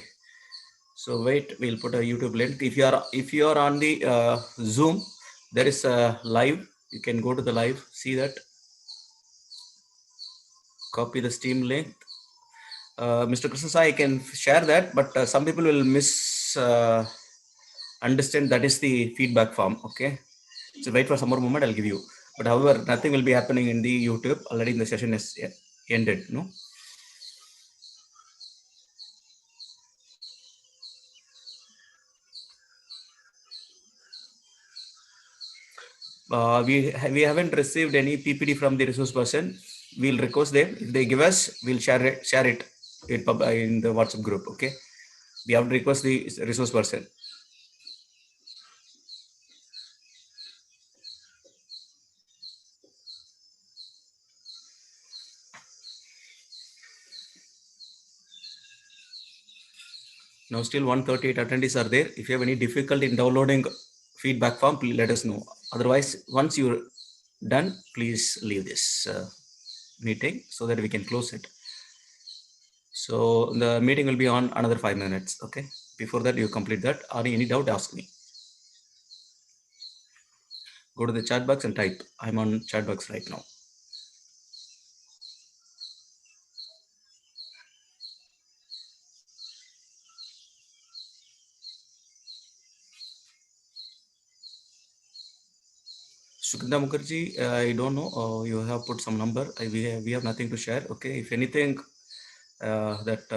So wait, we'll put a YouTube link. If you are on the Zoom, there is a live. You can go to the live, see that. Copy the Steam link. Mr. Krishna Sai, I can share that, but some people will understand that is the feedback form. Okay, so wait for some more moment, I'll give you. But however, nothing will be happening in the YouTube. Already the session is ended. No. We haven't received any PPT from the resource person. We'll request them. If they give us, we'll share it in the WhatsApp group. Okay, we have to request the resource person. Now still 138 attendees are there. If you have any difficulty in downloading feedback form, please let us know. Otherwise, once you're done, please leave this meeting so that we can close it. So the meeting will be on another 5 minutes. Okay. Before that, you complete that. Or any doubt, ask me. Go to the chat box and type. I'm on chat box right now. Sukhinda Mukherjee, I don't know. You have put some number. We have nothing to share. Okay. If anything, that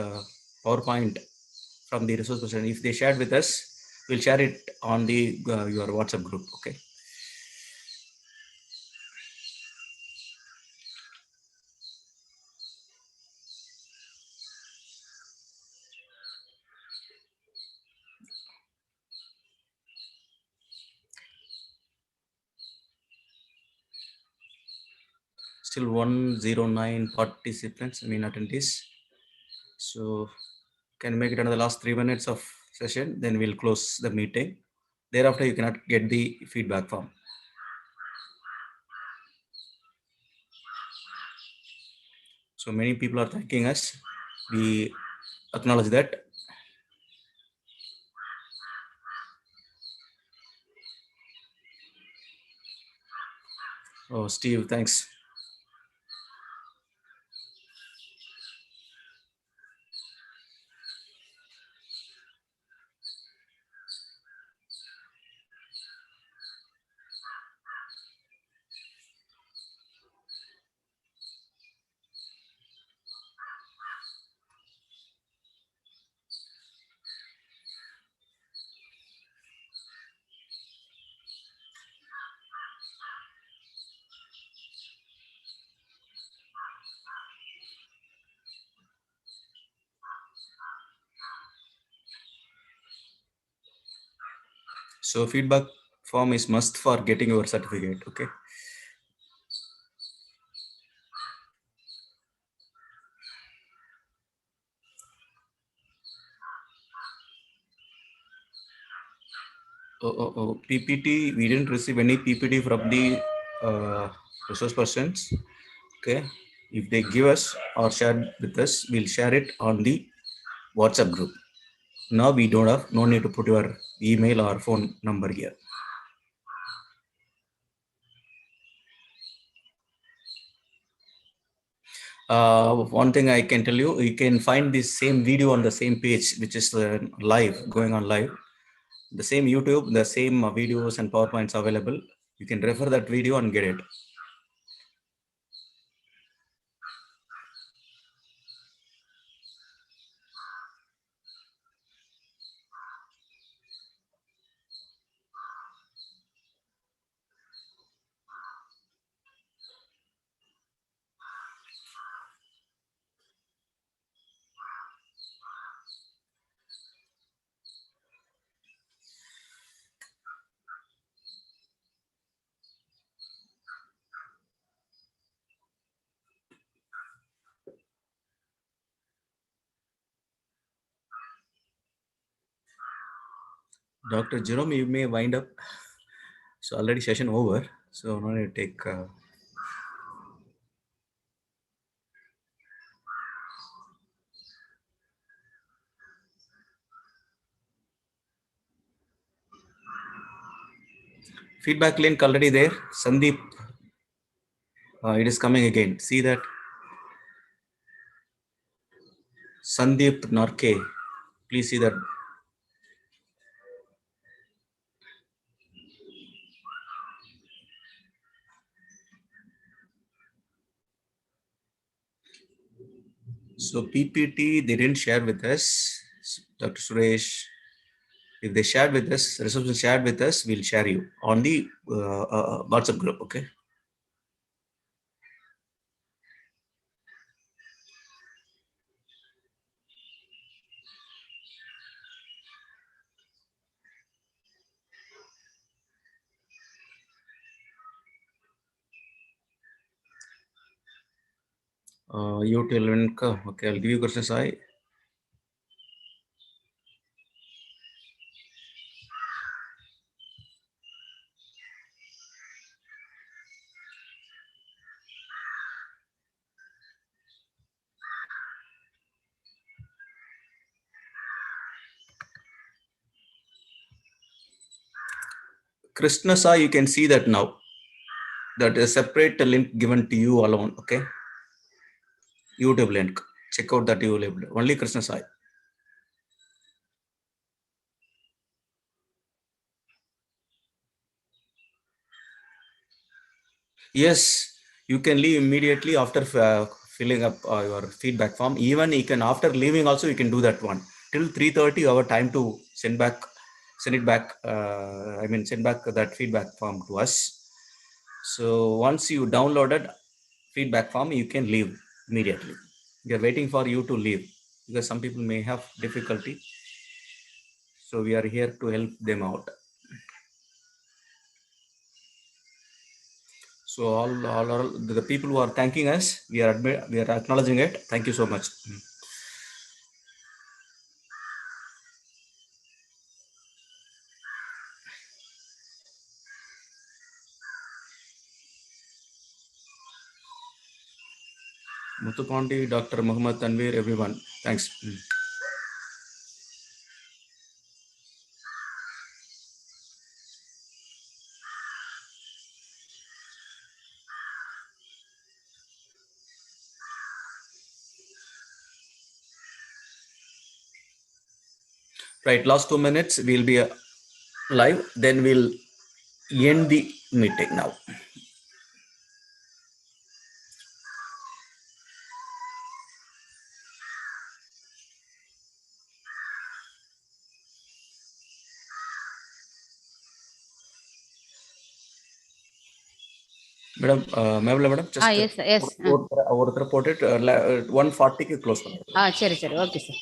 PowerPoint from the resource person, if they shared with us, we'll share it on the your WhatsApp group. Okay. Still 109 participants, attendees. So can make it another last 3 minutes of session, then we'll close the meeting. Thereafter, you cannot get the feedback form. So many people are thanking us. We acknowledge that. Oh, Steve, thanks. So feedback form is must for getting your certificate. Okay. PPT, we didn't receive any PPT from the resource persons. Okay. If they give us or share with us, we'll share it on the WhatsApp group. Now we don't have, no need to put your email or phone number here. One thing I can tell you, you can find this same video on the same page, which is live, going on live. The same YouTube, the same videos and PowerPoints available. You can refer that video and get it. Dr. Jerome, you may wind up. So already session over. So now you take. Feedback link already there. Sandeep, it is coming again. See that? Sandeep Narke, please see that. So PPT, they didn't share with us. Dr. Suresh, if they shared with us, resources shared with us, we'll share you on the WhatsApp group, okay? You tell Venka, okay, I'll give you Krishna Sai. Krishna Sai, you can see that now. That is a separate link given to you alone, okay? YouTube link. Check out that YouTube link. Only Krishna Sai. Yes, you can leave immediately after filling up your feedback form. Even you can, after leaving also, you can do that one. Till 3:30, you have a time to send it back. Send back that feedback form to us. So once you downloaded feedback form, you can leave immediately. We are waiting for you to leave because some people may have difficulty. So we are here to help them out. So all the people who are thanking us, we are acknowledging it. Thank you so much. Muthu Dr. Muhammad Tanvir, everyone. Thanks. Right, last 2 minutes, we'll be live. Then we'll end the meeting now. Madam, just yes. report it 1:40 close. Sure. Okay, sir.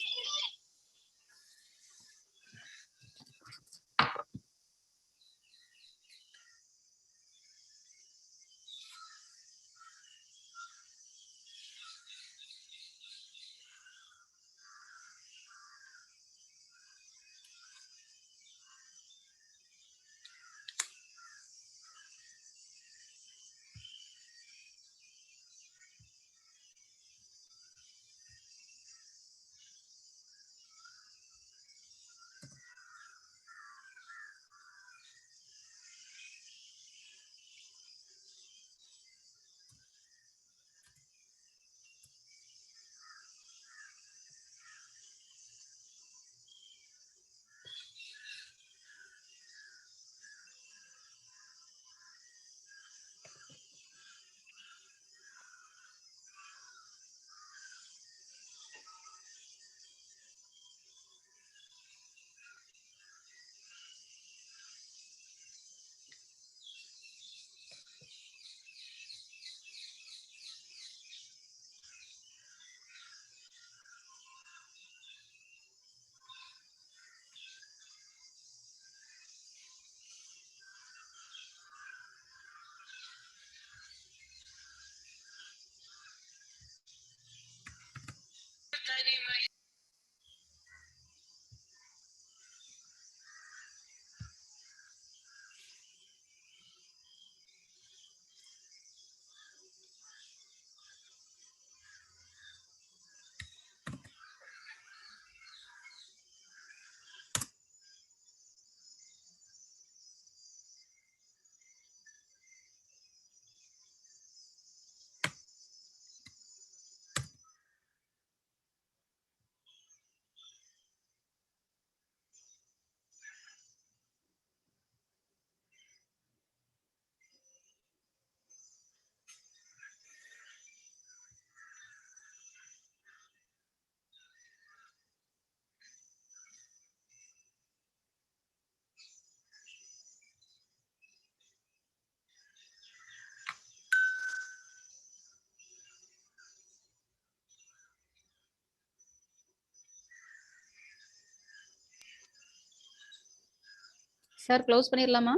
Sir close பண்ணிடலாமா?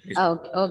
Please. Okay okay.